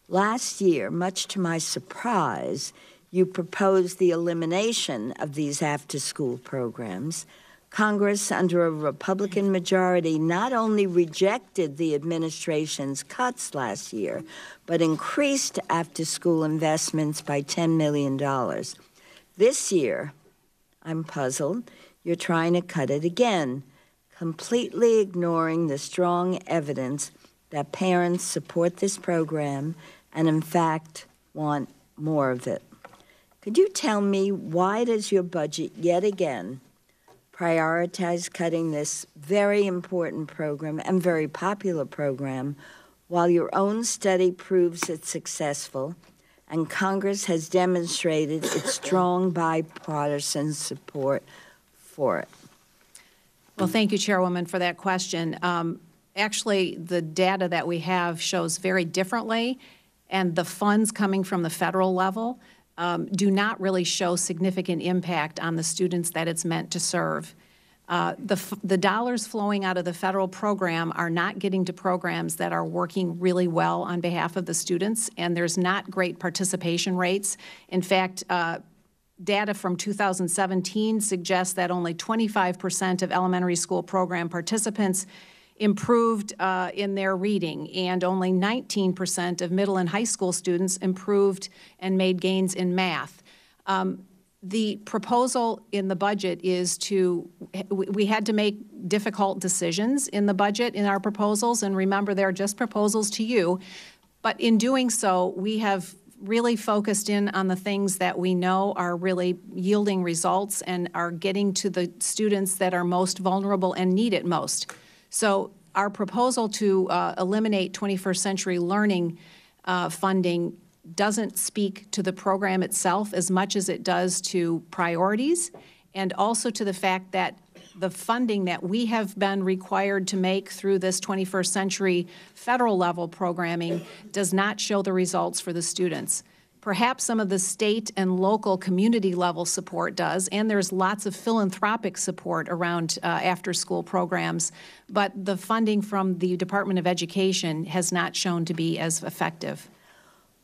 Last year, much to my surprise, you proposed the elimination of these after-school programs. Congress, under a Republican majority, not only rejected the administration's cuts last year, but increased after-school investments by $10 million. This year, I'm puzzled, you're trying to cut it again, completely ignoring the strong evidence that parents support this program and, in fact, want more of it. Could you tell me, why does your budget yet again prioritize cutting this very important program and very popular program, while your own study proves it's successful and Congress has demonstrated its strong bipartisan support for it? Well, thank you, Chairwoman, for that question. Actually, the data that we have shows very differently, and the funds coming from the federal level do not really show significant impact on the students that it's meant to serve. The dollars flowing out of the federal program are not getting to programs that are working really well on behalf of the students, and there's not great participation rates. In fact, data from 2017 suggests that only 25% of elementary school program participants improved in their reading, and only 19% of middle and high school students improved and made gains in math. The proposal in the budget is we had to make difficult decisions in the budget in our proposals, and remember, they're just proposals to you. But in doing so, we have really focused in on the things that we know are really yielding results and are getting to the students that are most vulnerable and need it most. So our proposal to eliminate 21st century learning funding doesn't speak to the program itself as much as it does to priorities, and also to the fact that the funding that we have been required to make through this 21st century federal level programming does not show the results for the students. Perhaps some of the state and local community level support does, and there's lots of philanthropic support around after-school programs, but the funding from the Department of Education has not shown to be as effective.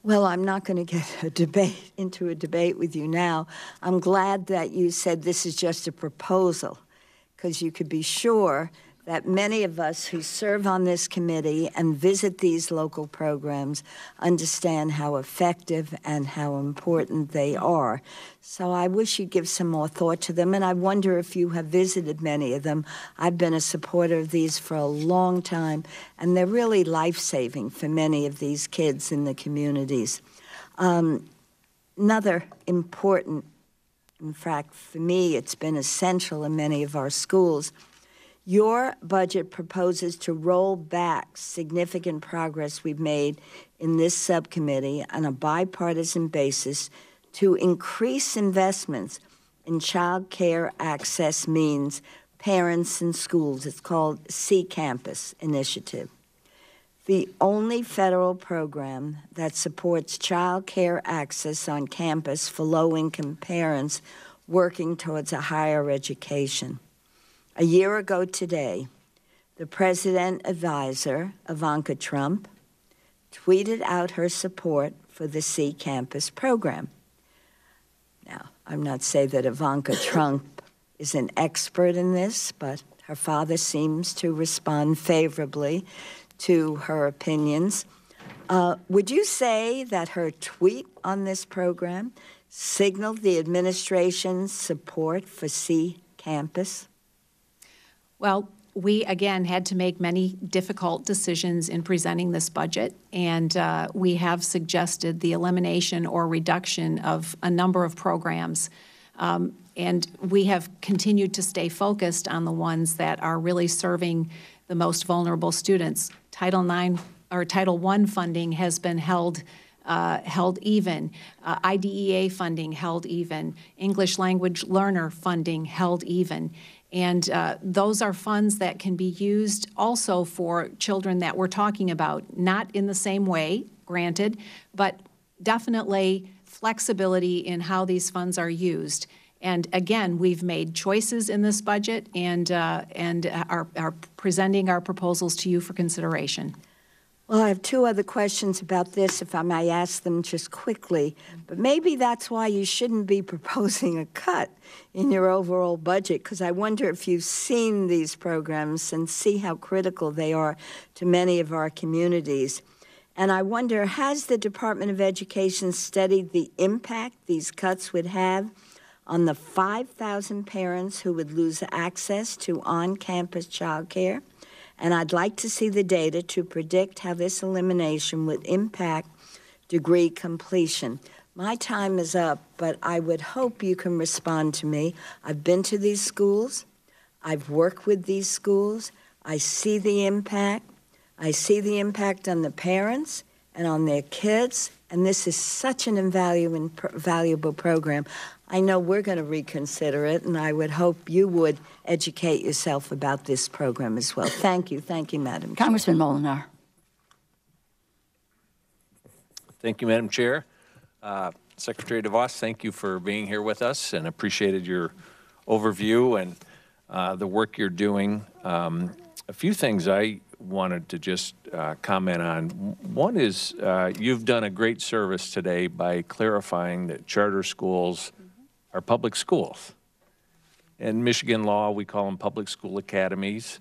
Well, I'm not going to get into a debate with you now. I'm glad that you said this is just a proposal, because you could be sure that many of us who serve on this committee and visit these local programs understand how effective and how important they are. So I wish you'd give some more thought to them, and I wonder if you have visited many of them. I've been a supporter of these for a long time, and they're really life-saving for many of these kids in the communities. Another important, in fact, for me, it's been essential in many of our schools. Your budget proposes to roll back significant progress we've made in this subcommittee on a bipartisan basis to increase investments in child care access means parents and schools. It's called C-Campus Initiative. The only federal program that supports child care access on campus for low-income parents working towards a higher education. A year ago today, the President advisor, Ivanka Trump, tweeted out her support for the C-Campus program. Now, I'm not saying that Ivanka Trump is an expert in this, but her father seems to respond favorably to her opinions. Would you say that her tweet on this program signaled the administration's support for C-Campus? Well, we, again, had to make many difficult decisions in presenting this budget, and we have suggested the elimination or reduction of a number of programs. And we have continued to stay focused on the ones that are really serving the most vulnerable students. Title I funding has been held even. IDEA funding held even. English language learner funding held even. And those are funds that can be used also for children that we're talking about, not in the same way, granted, but definitely flexibility in how these funds are used. And again, we've made choices in this budget and are presenting our proposals to you for consideration. Well, I have two other questions about this, if I may ask them just quickly. But maybe that's why you shouldn't be proposing a cut in your overall budget, because I wonder if you've seen these programs and see how critical they are to many of our communities. And I wonder, has the Department of Education studied the impact these cuts would have on the 5,000 parents who would lose access to on-campus child care? and I'd like to see the data to predict how this elimination would impact degree completion. My time is up, but I would hope you can respond to me. I've been to these schools. I've worked with these schools. I see the impact. I see the impact on the parents and on their kids, and this is such an valuable program. I know we're going to reconsider it, and I would hope you would educate yourself about this program as well. Thank you, Madam Chair. Congressman Molinar. Thank you, Madam Chair. Secretary DeVos, thank you for being here with us and appreciated your overview and the work you're doing. A few things I wanted to just comment on. One is you've done a great service today by clarifying that charter schools are public schools. In Michigan law, we call them public school academies.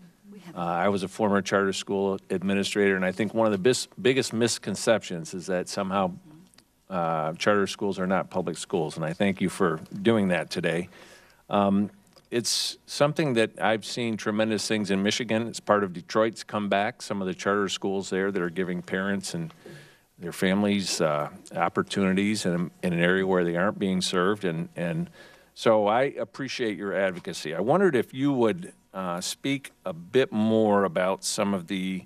I was a former charter school administrator, and I think one of the biggest misconceptions is that somehow charter schools are not public schools, and I thank you for doing that today. It's something that I've seen tremendous things in Michigan. It's part of Detroit's comeback, some of the charter schools there that are giving parents and their families opportunities in an area where they aren't being served. And so I appreciate your advocacy. I wondered if you would speak a bit more about some of the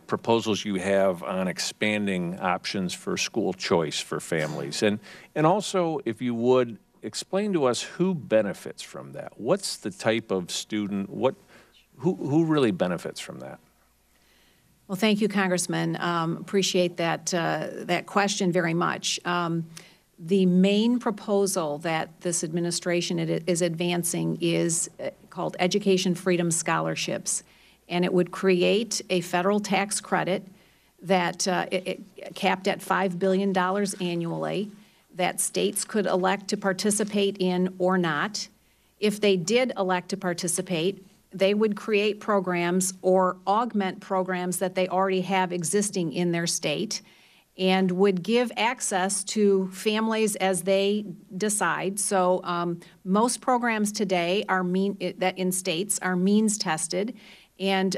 proposals you have on expanding options for school choice for families. And also, if you would, explain to us who benefits from that. What's the type of student, who really benefits from that? Well, thank you, Congressman. Appreciate that question very much. The main proposal that this administration is advancing is called Education Freedom Scholarships, and it would create a federal tax credit that capped at $5 billion annually that states could elect to participate in or not. If they did elect to participate, they would create programs or augment programs that they already have existing in their state and would give access to families as they decide. So most programs today are that in states are means tested, and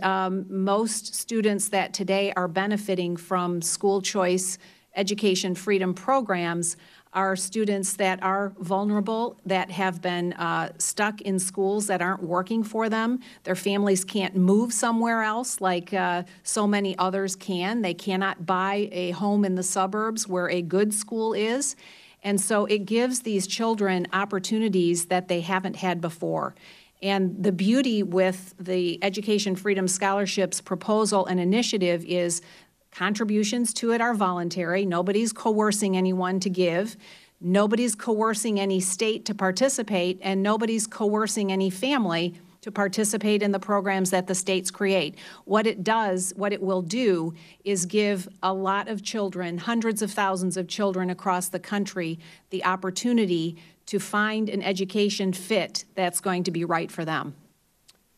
most students that today are benefiting from school choice education freedom programs are students that are vulnerable, that have been stuck in schools that aren't working for them. Their families can't move somewhere else like so many others can. They cannot buy a home in the suburbs where a good school is. And so it gives these children opportunities that they haven't had before. And the beauty with the Education Freedom Scholarships proposal and initiative is contributions to it are voluntary. Nobody's coercing anyone to give. Nobody's coercing any state to participate, and nobody's coercing any family to participate in the programs that the states create. What it will do is give a lot of children, hundreds of thousands of children across the country, the opportunity to find an education fit that's going to be right for them.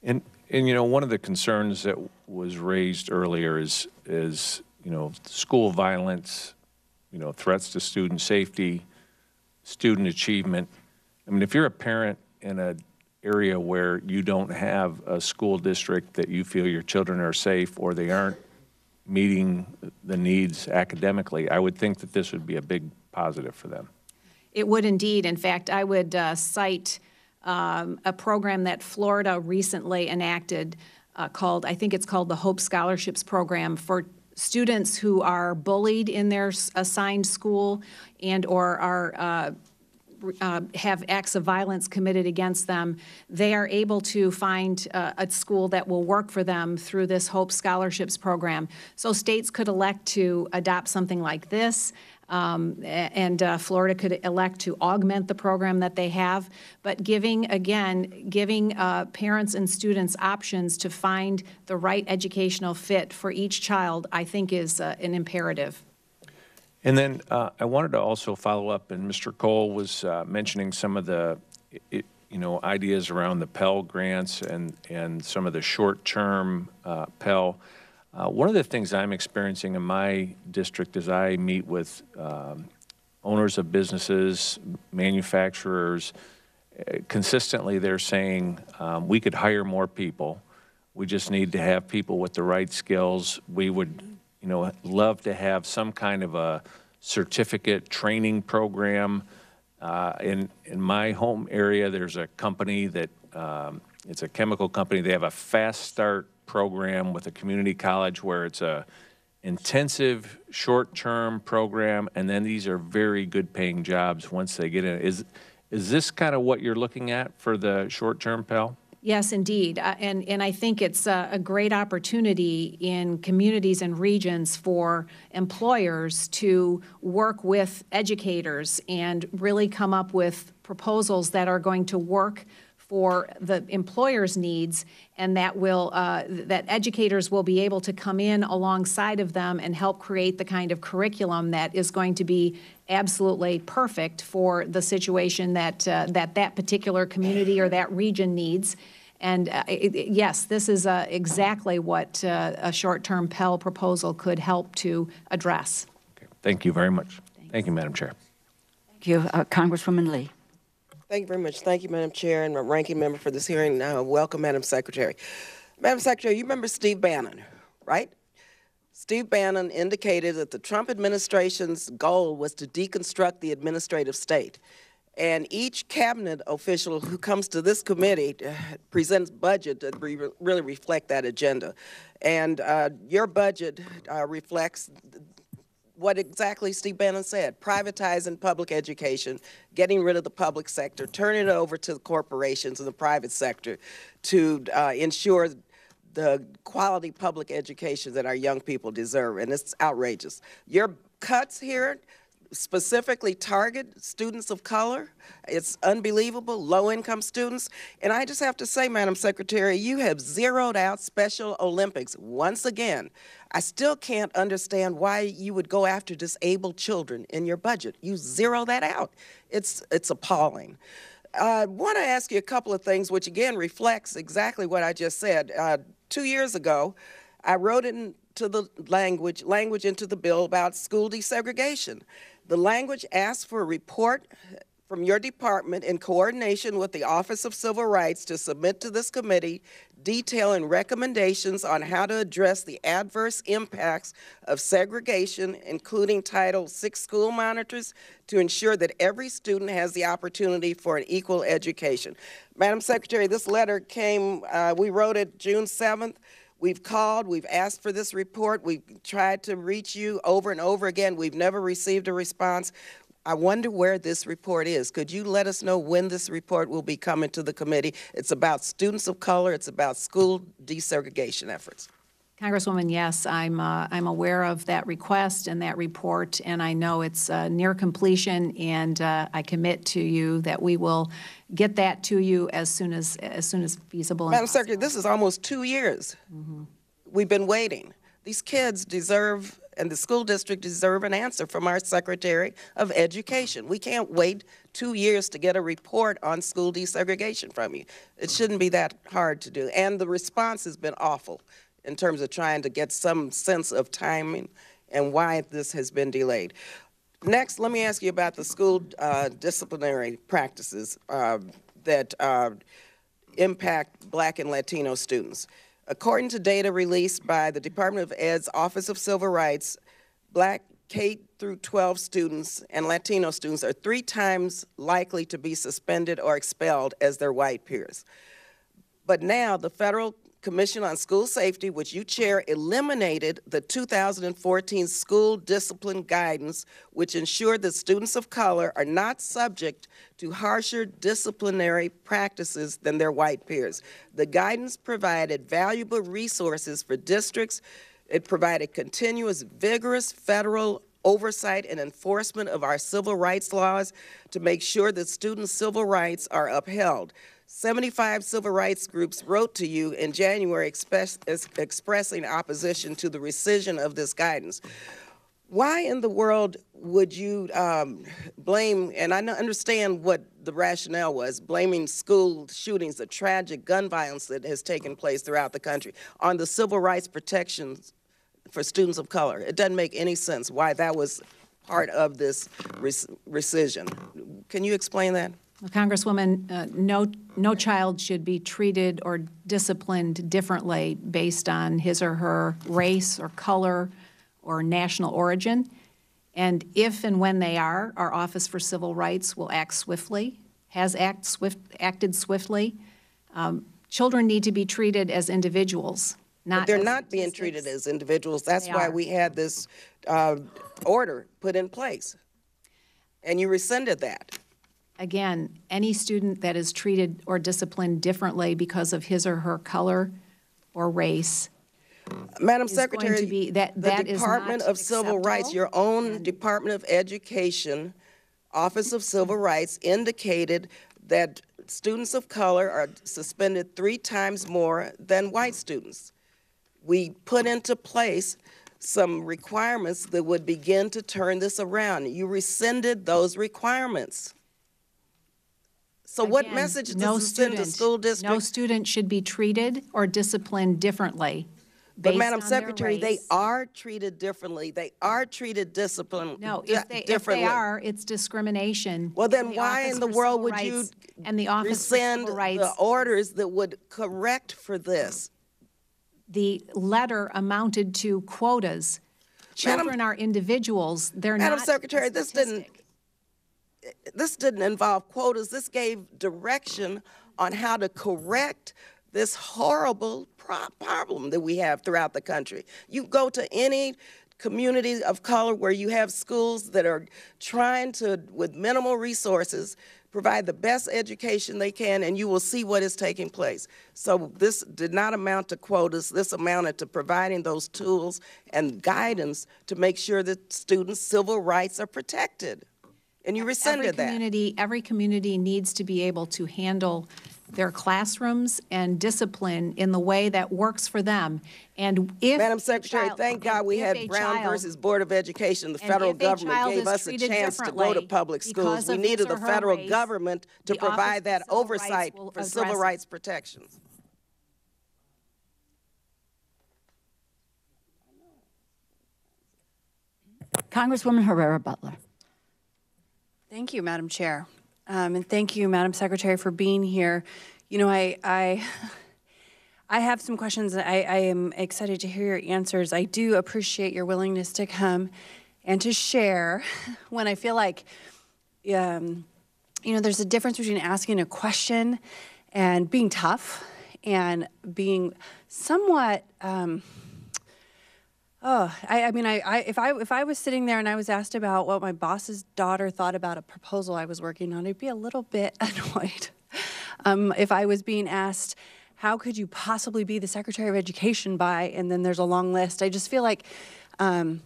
And you know, one of the concerns that was raised earlier is you know, school violence, you know, threats to student safety, student achievement. I mean, if you're a parent in an area where you don't have a school district that you feel your children are safe or they aren't meeting the needs academically, I would think that this would be a big positive for them. It would indeed. In fact, I would cite a program that Florida recently enacted I think it's called the Hope Scholarships Program for students who are bullied in their assigned school and or are have acts of violence committed against them. They are able to find a school that will work for them through this Hope Scholarships Program. So states could elect to adopt something like this, and Florida could elect to augment the program that they have. But giving parents and students options to find the right educational fit for each child, I think is an imperative. And then I wanted to also follow up, and Mr. Cole was mentioning some of the ideas around the Pell grants and some of the short-term Pell. One of the things I'm experiencing in my district as I meet with owners of businesses, manufacturers, consistently they're saying we could hire more people, We just need to have people with the right skills. We would, love to have some kind of a certificate training program. In my home area, there's a company that, it's a chemical company. They have a fast start program with a community college where it's a intensive short-term program, and then these are very good paying jobs once they get in. Is this kind of what you're looking at for the short-term Pell? Yes, indeed. And I think it's a great opportunity in communities and regions for employers to work with educators and really come up with proposals that are going to work for the employer's needs, and that will that educators will be able to come in alongside of them and help create the kind of curriculum that is going to be absolutely perfect for the situation that that particular community or that region needs. And yes, this is exactly what a short-term Pell proposal could help to address. Okay. Thank you very much. Thank you, Madam Chair. Thank you, Congresswoman Lee. Thank you very much. Thank you, Madam Chair, and my ranking member for this hearing. Welcome, Madam Secretary. Madam Secretary, you remember Steve Bannon, right? Steve Bannon indicated that the Trump administration's goal was to deconstruct the administrative state. And each cabinet official who comes to this committee presents budget that really reflect that agenda. And your budget reflects what exactly Steve Bannon said: privatizing public education, getting rid of the public sector, turning it over to the corporations and the private sector to ensure the quality public education that our young people deserve. And it's outrageous. Your cuts here specifically target students of color. It's unbelievable, low-income students. And I just have to say, Madam Secretary, you have zeroed out Special Olympics once again. I still can't understand why you would go after disabled children in your budget. You zero that out. It's appalling. I want to ask you a couple of things, which again reflects exactly what I just said. 2 years ago, I wrote into the language into the bill about school desegregation. The language asks for a report from your department in coordination with the Office of Civil Rights to submit to this committee detailing recommendations on how to address the adverse impacts of segregation, including Title VI school monitors, to ensure that every student has the opportunity for an equal education. Madam Secretary, this letter came, we wrote it June 7th. We've called, we've asked for this report, we've tried to reach you over and over again. We've never received a response. I wonder where this report is. Could you let us know when this report will be coming to the committee? It's about students of color, it's about school desegregation efforts. Congresswoman, yes, I'm aware of that request and that report, and I know it's near completion, and I commit to you that we will get that to you as soon as feasible. Madam Secretary, this is almost 2 years. We've been waiting. These kids deserve, and the school district deserve, an answer from our Secretary of Education. We can't wait 2 years to get a report on school desegregation from you. It shouldn't be that hard to do, and the response has been awful in terms of trying to get some sense of timing and why this has been delayed. Next, let me ask you about the school disciplinary practices that impact Black and Latino students. According to data released by the Department of Ed's Office of Civil Rights, Black K-12 students and Latino students are 3 times likely to be suspended or expelled as their white peers. But now the Federal Commission on School Safety, which you chair, eliminated the 2014 school discipline guidance, which ensured that students of color are not subject to harsher disciplinary practices than their white peers. The guidance provided valuable resources for districts. It provided continuous, vigorous federal oversight and enforcement of our civil rights laws to make sure that students' civil rights are upheld. 75 civil rights groups wrote to you in January expressing opposition to the rescission of this guidance. Why in the world would you blame, and I understand what the rationale was, blaming school shootings, the tragic gun violence that has taken place throughout the country, on the civil rights protections for students of color? It doesn't make any sense why that was part of this rescission. Can you explain that? Well, Congresswoman, no child should be treated or disciplined differently based on his or her race or color or national origin. And if and when they are, our Office for Civil Rights will act swiftly, acted swiftly. Children need to be treated as individuals, not But they're as not being statistics. treated as individuals. That's They why are. we had this order put in place. And you rescinded that. Again, any student that is treated or disciplined differently because of his or her color or race Madam is going Secretary, to be, that the is Department not of Civil Rights, your own Department of Education, Office of Civil Rights indicated that students of color are suspended 3 times more than white students. We put into place some requirements that would begin to turn this around. You rescinded those requirements. So what Again, message does this send to school districts? No student should be treated or disciplined differently But based Madam on Secretary, their they race. are treated differently. They are treated disciplined No, differently. if they are, it's discrimination. Well, then The why Office in the for world Civil would you Rights and the Office for rescind Civil Rights, the orders that would correct for this? the letter amounted to quotas. Children are individuals. They're Madam not Secretary, a statistic. this didn't involve quotas. This gave direction on how to correct this horrible problem that we have throughout the country. You go to any community of color where you have schools that are trying to, with minimal resources, provide the best education they can, and you will see what is taking place. So this did not amount to quotas. This amounted to providing those tools and guidance to make sure that students' civil rights are protected. And you rescinded that. Every community needs to be able to handle their classrooms and discipline in the way that works for them. And if Madam Secretary, thank God we had Brown versus Board of Education. The federal government gave us a chance to go to public schools. We needed the federal government to provide that oversight for civil rights protections. Congresswoman Herrera Butler. Thank you, Madam Chair. And thank you, Madam Secretary, for being here. You know, I have some questions. I am excited to hear your answers. I do appreciate your willingness to come and to share when I feel like, you know, there's a difference between asking a question and being tough and being somewhat, if I was sitting there and I was asked about what my boss's daughter thought about a proposal I was working on, I'd be a little bit annoyed. If I was being asked, how could you possibly be the Secretary of Education by, and then there's a long list. I just feel like I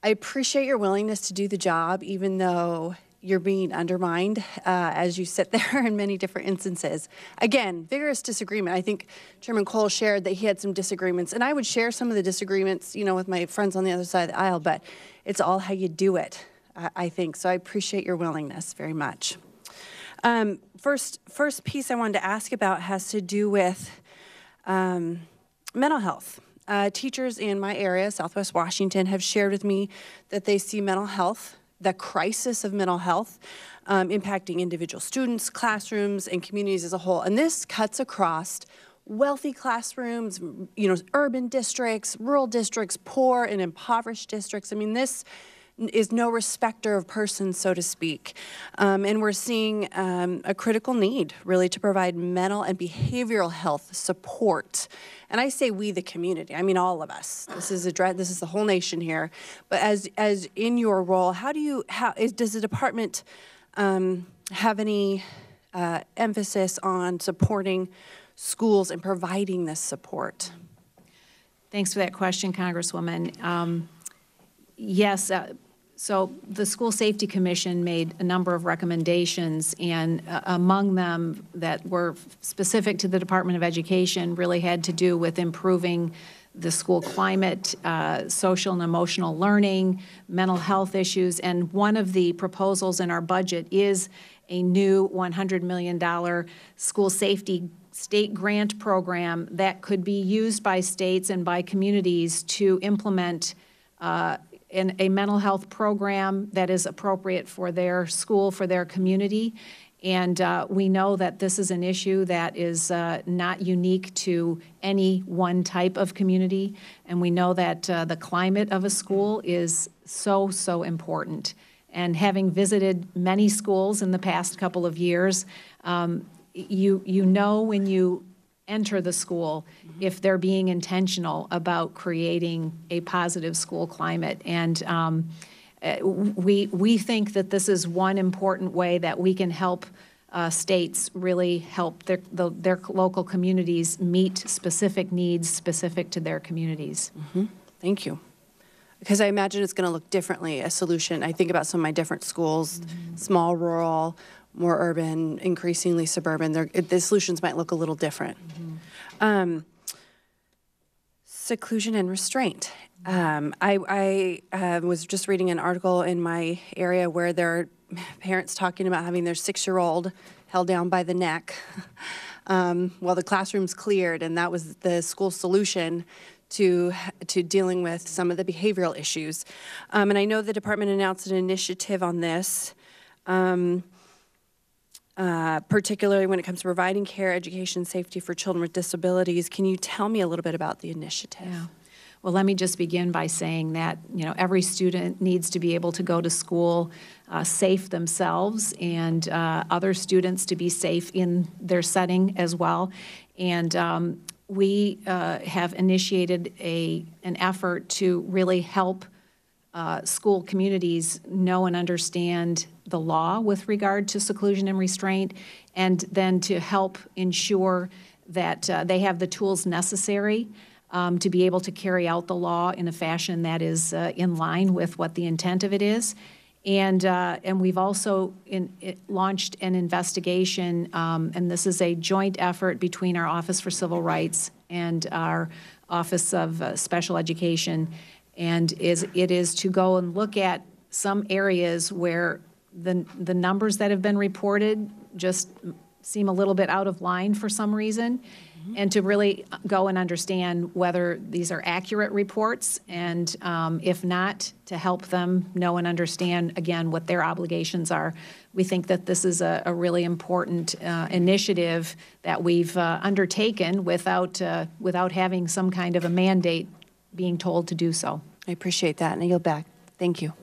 appreciate your willingness to do the job, even though you're being undermined as you sit there in many different instances. Again, vigorous disagreement. I think Chairman Cole shared that he had some disagreements, and I would share some of the disagreements, you know, with my friends on the other side of the aisle, but it's all how you do it, I think. So I appreciate your willingness very much. First piece I wanted to ask about has to do with mental health. Teachers in my area, Southwest Washington, have shared with me that they see mental health, the crisis of mental health, impacting individual students, classrooms, and communities as a whole. And this cuts across wealthy classrooms, you know, urban districts, rural districts, poor and impoverished districts. I mean, this is no respecter of persons, so to speak. And we're seeing a critical need, really, to provide mental and behavioral health support. And I say we, the community, I mean all of us. This is the whole nation here. But as in your role, does the department have any emphasis on supporting schools and providing this support? Thanks for that question, Congresswoman. Yes, so the School Safety Commission made a number of recommendations, and among them that were specific to the Department of Education really had to do with improving the school climate, social and emotional learning, mental health issues, and one of the proposals in our budget is a new $100 million school safety state grant program that could be used by states and by communities to implement a mental health program that is appropriate for their school, for their community. And we know that this is an issue that is not unique to any one type of community. And we know that the climate of a school is so, so important. And having visited many schools in the past couple of years, you know when you enter the school if they're being intentional about creating a positive school climate. And we think that this is one important way that we can help states really help their local communities meet specific needs specific to their communities. Thank you. Because I imagine it's going to look differently, a solution. I think about some of my different schools, small, rural, more urban, increasingly suburban. The solutions might look a little different. Seclusion and restraint. I was just reading an article in my area where there are parents talking about having their 6-year-old held down by the neck while the classroom's cleared, and that was the school solution to dealing with some of the behavioral issues. And I know the department announced an initiative on this, particularly when it comes to providing care, education, safety for children with disabilities. Can you tell me a little bit about the initiative? Yeah. Well, let me just begin by saying that, every student needs to be able to go to school safe themselves, and other students to be safe in their setting as well. And we have initiated an effort to really help school communities know and understand the law with regard to seclusion and restraint, and then to help ensure that they have the tools necessary to be able to carry out the law in a fashion that is in line with what the intent of it is. And we've also launched an investigation, and this is a joint effort between our Office for Civil Rights and our Office of Special Education, and it is to go and look at some areas where the numbers that have been reported just seem a little bit out of line for some reason, and to really go and understand whether these are accurate reports, and if not, to help them know and understand, again, what their obligations are. We think that this is a really important initiative that we've undertaken without having some kind of a mandate being told to do so. I appreciate that, and I yield back. Thank you.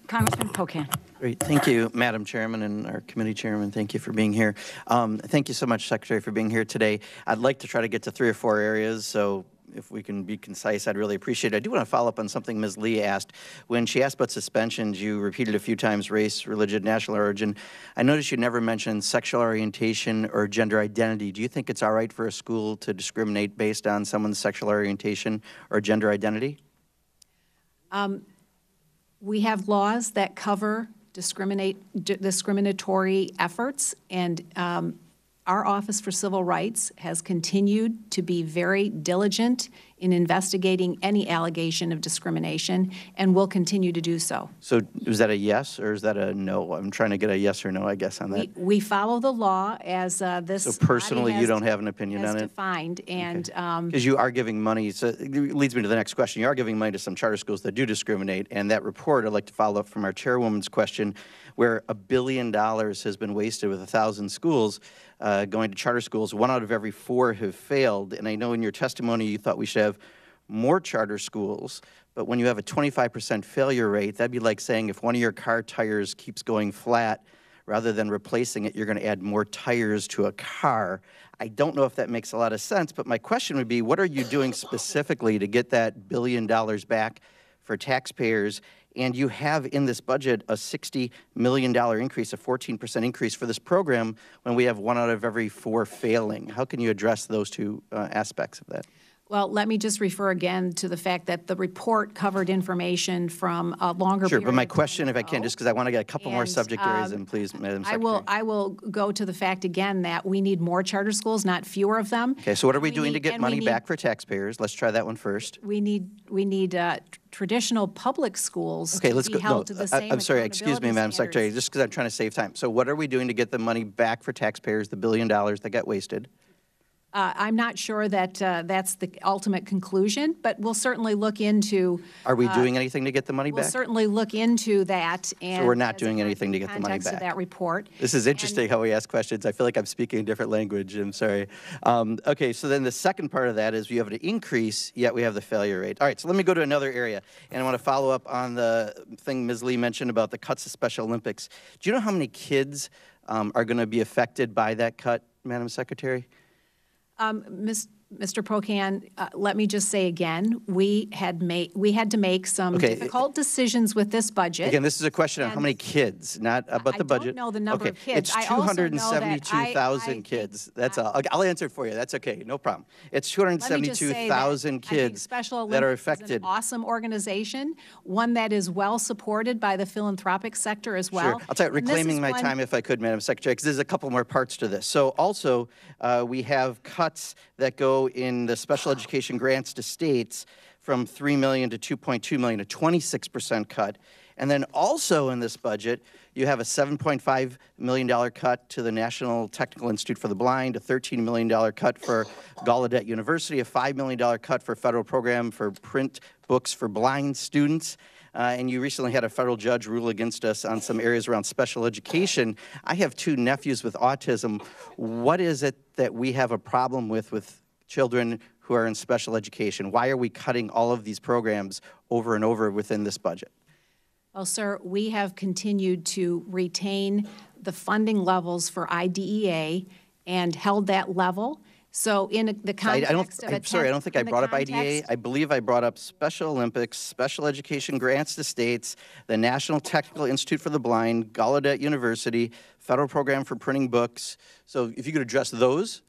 Congressman Pocan. Great. Thank you, Madam Chairman and our committee chairman. Thank you for being here. Thank you so much, Secretary, for being here today. I'd like to try to get to 3 or 4 areas, so if we can be concise, I'd really appreciate it. I do want to follow up on something Ms. Lee asked. When she asked about suspensions, you repeated a few times race, religion, national origin. I noticed you never mentioned sexual orientation or gender identity. Do you think it's all right for a school to discriminate based on someone's sexual orientation or gender identity? We have laws that cover discriminatory efforts, and our Office for Civil Rights has continued to be very diligent in investigating any allegation of discrimination, and will continue to do so. So is that a yes or is that a no? I'm trying to get a yes or no, I guess, on that. We follow the law as this. So personally, you don't have an opinion on it? Defined, and because you are giving money, so it leads me to the next question. You are giving money to some charter schools that do discriminate, and that report, I'd like to follow up from our chairwoman's question, where $1 billion has been wasted with 1,000 schools going to charter schools. 1 out of every 4 have failed, and I know in your testimony you thought we should have more charter schools, but when you have a 25% failure rate, that'd be like saying if one of your car tires keeps going flat, rather than replacing it, you're going to add more tires to a car. I don't know if that makes a lot of sense, but my question would be, what are you doing specifically to get that $1 billion back for taxpayers? And you have in this budget a $60 million increase, a 14% increase for this program when we have 1 out of every 4 failing. How can you address those 2 aspects of that? Well, let me just refer again to the fact that the report covered information from a longer Sure, period but my of question, if I can, just because I want to get a couple more And, subject areas in, please, Madam Secretary. I will go to the fact again that we need more charter schools, not fewer of them. Okay, so what are we doing to get and money back for taxpayers? Let's try that one first. We need traditional public schools Okay, to let's be go. held to the same I'm sorry, excuse me, accountability Madam Secretary, standards. just because I'm trying to save time. So what are we doing to get the money back for taxpayers, the $1 billion that got wasted? I'm not sure that that's the ultimate conclusion, but we'll certainly look into. Are we doing anything to get the money We'll back? certainly look into that. And so we're not as doing a anything to get the money context back. of that report. This is interesting how we ask questions. I feel like I'm speaking a different language. I'm sorry. Okay, so then the second part of that is we have an increase, yet we have the failure rate. All right, so let me go to another area, and I want to follow up on the thing Ms. Lee mentioned about the cuts to Special Olympics. Do you know how many kids are going to be affected by that cut, Madam Secretary? Mr. Pocan, let me just say again, we had to make some difficult decisions with this budget. Again, this is a question of how many kids, not about the budget. I don't know the number of kids. It's 272,000 kids. That's all. I'll answer it for you. That's okay. No problem. It's 272,000 kids that are affected. Is an awesome organization, one that is well supported by the philanthropic sector as well. Sure. I'll tell you, reclaiming my time if I could, Madam Secretary, because there's a couple more parts to this. So also, we have cuts that go in the special education grants to states from $3 million to $2.2 million, a 26% cut. And then also in this budget, you have a $7.5 million cut to the National Technical Institute for the Blind, a $13 million cut for Gallaudet University, a $5 million cut for federal program for print books for blind students. And you recently had a federal judge rule against us on some areas around special education. I have two nephews with autism. What is it that we have a problem with children who are in special education? Why are we cutting all of these programs over and over within this budget? Well, sir, we have continued to retain the funding levels for IDEA and held that level. So in the context of I'm sorry, I don't think I brought up IDEA. I believe I brought up Special Olympics, special education grants to states, the National Technical Institute for the Blind, Gallaudet University, federal program for printing books. So if you could address those,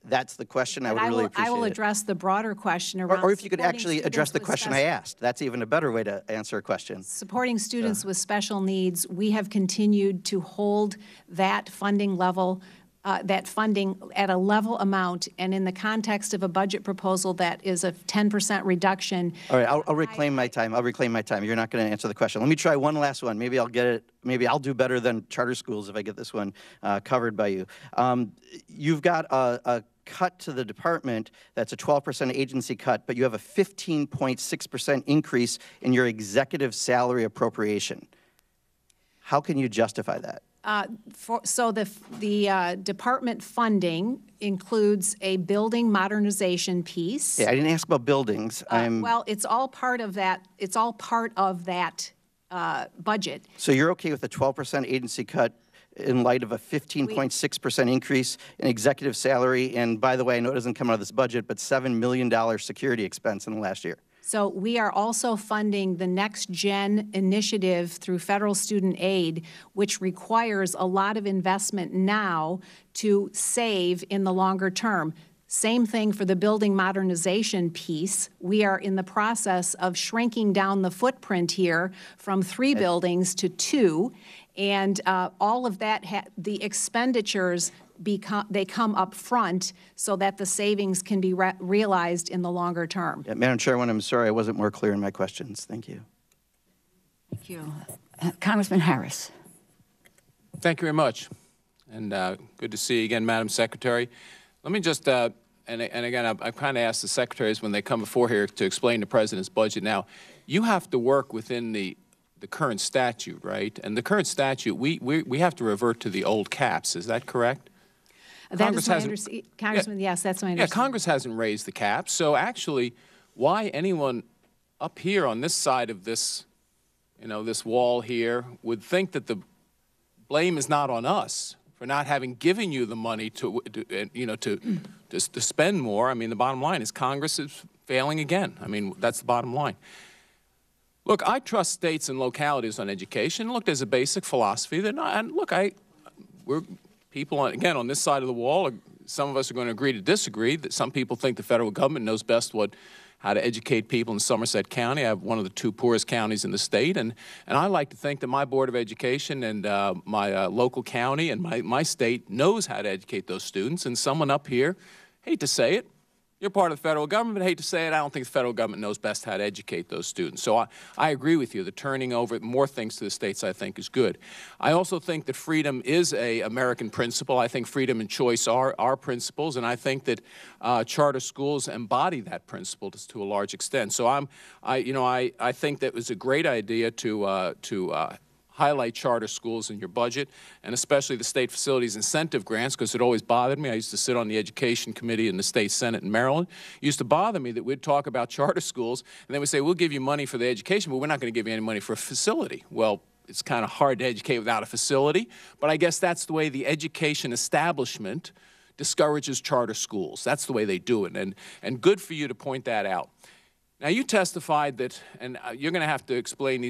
that's the question. I would really appreciate it. I will address the broader question around or if you could actually address the question I asked. That's even a better way to answer a question. Supporting students with special needs, we have continued to hold that funding level, that funding at a level amount, and in the context of a budget proposal that is a 10% reduction. All right, I'll reclaim my time. I'll reclaim my time. You're not going to answer the question. Let me try one last one. Maybe I'll get it. Maybe I'll do better than charter schools if I get this one covered by you. You've got a cut to the department that's a 12% agency cut, but you have a 15.6% increase in your executive salary appropriation. How can you justify that? So the department funding includes a building modernization piece. Yeah, I didn't ask about buildings. Well, it's all part of that. It's all part of that budget. So you're okay with a 12% agency cut in light of a 15.6% increase in executive salary, and by the way, I know it doesn't come out of this budget, but $7 million security expense in the last year. So we are also funding the Next Gen initiative through federal student aid, which requires a lot of investment now to save in the longer term. Same thing for the building modernization piece. We are in the process of shrinking down the footprint here from 3 buildings to 2, and all of that, the expenditures they come up front so that the savings can be realized in the longer term. Yeah, Madam Chairwoman, I'm sorry I wasn't more clear in my questions. Thank you. Thank you. Congressman Harris. Thank you very much. And good to see you again, Madam Secretary. Let me just, and again, I've kind of asked the secretaries when they come before here to explain the President's budget. Now, you have to work within the current statute, right? And the current statute, we have to revert to the old caps. Is that correct? That is my understanding. Congressman, yes, that's my understanding. Yeah, Congress hasn't raised the cap. So actually, why anyone up here on this side of this, this wall here would think that the blame is not on us for not having given you the money to spend more. I mean, the bottom line is Congress is failing again. I mean, that's the bottom line. Look, I trust states and localities on education. Look, there's a basic philosophy that, and look, we're people, again, on this side of the wall, some of us are going to agree to disagree, that some people think the federal government knows best how to educate people in Somerset County. I have one of the 2 poorest counties in the state, and I like to think that my Board of Education and my local county and my state knows how to educate those students, and someone up here, hate to say it, You're part of the federal government, but I hate to say it, I don't think the federal government knows best how to educate those students. So I agree with you. The turning over more things to the states, I think, is good. I also think that freedom is an American principle. I think freedom and choice are principles, and I think that charter schools embody that principle to a large extent. So I think that was a great idea to highlight charter schools in your budget, and especially the state facilities incentive grants, because it always bothered me. I used to sit on the Education Committee in the state Senate in Maryland. It used to bother me that we'd talk about charter schools, and they would say, we'll give you money for the education, but we're not going to give you any money for a facility. Well, it's kind of hard to educate without a facility, but I guess that's the way the education establishment discourages charter schools. That's the way they do it, and good for you to point that out. Now, you testified that, and you're going to have to explain,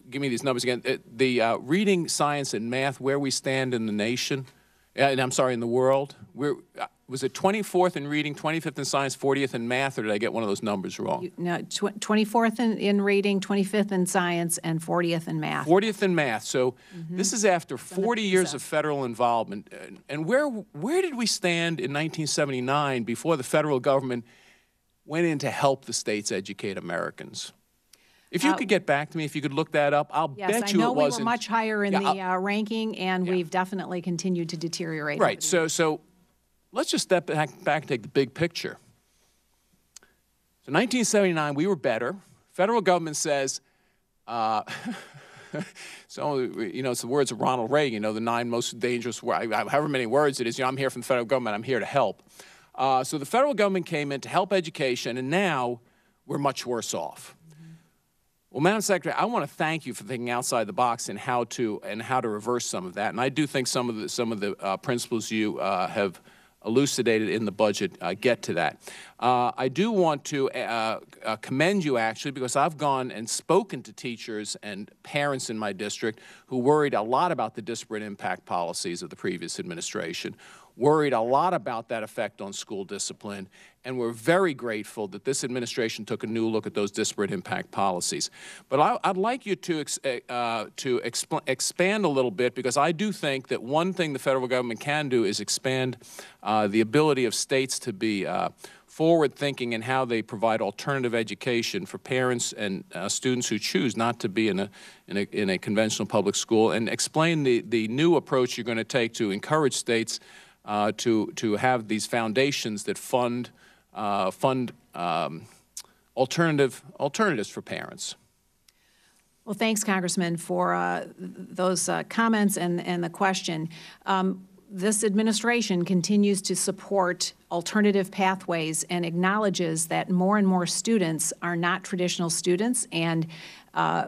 give me these numbers again, the reading, science, and math, where we stand in the nation, and I'm sorry, in the world. Was it 24th in reading, 25th in science, 40th in math, or did I get one of those numbers wrong? No, 24th in reading, 25th in science, and 40th in math. 40th in math. So this is after 40 years of federal involvement. And where did we stand in 1979 before the federal government went in to help the states educate Americans? If you could get back to me, if you could look that up, I'll bet you it wasn't. Yes, I know we were much higher in the ranking, and we've definitely continued to deteriorate. Right. So let's just step back and take the big picture. So 1979, we were better. Federal government says, so, it's the words of Ronald Reagan, the 9 most dangerous words, however many words it is, I'm here from the federal government, I'm here to help. So the federal government came in to help education, and now we're much worse off. Well, Madam Secretary, I want to thank you for thinking outside the box and how to reverse some of that. And I do think some of the principles you have elucidated in the budget get to that. I do want to commend you, actually, because I've gone and spoken to teachers and parents in my district who worried a lot about the disparate impact policies of the previous administration, worried a lot about that effect on school discipline, and we're very grateful that this administration took a new look at those disparate impact policies. But I'd like you to expand a little bit, because I do think that one thing the federal government can do is expand the ability of states to be forward-thinking in how they provide alternative education for parents and students who choose not to be in a conventional public school, and explain the new approach you're going to take to encourage states to have these foundations that fund alternatives for parents. Well, thanks, Congressman, for those comments and the question. This administration continues to support alternative pathways and acknowledges that more and more students are not traditional students, and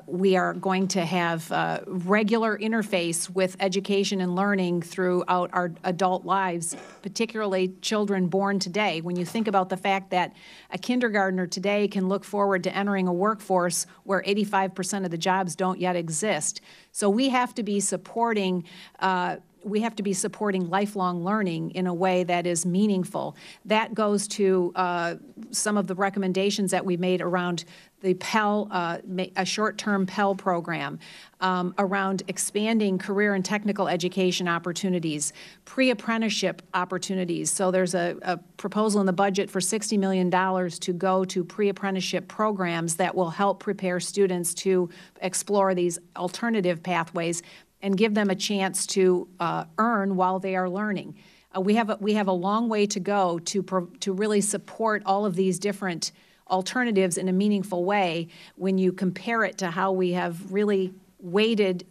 we are going to have regular interface with education and learning throughout our adult lives, particularly children born today. When you think about the fact that a kindergartner today can look forward to entering a workforce where 85% of the jobs don't yet exist. So we have to be supporting lifelong learning in a way that is meaningful. That goes to some of the recommendations that we made around the Pell, a short-term Pell program, around expanding career and technical education opportunities, pre-apprenticeship opportunities. So there's a proposal in the budget for $60 million to go to pre-apprenticeship programs that will help prepare students to explore these alternative pathways and give them a chance to earn while they are learning. We have a long way to go to really support all of these different alternatives in a meaningful way when you compare it to how we have really weighted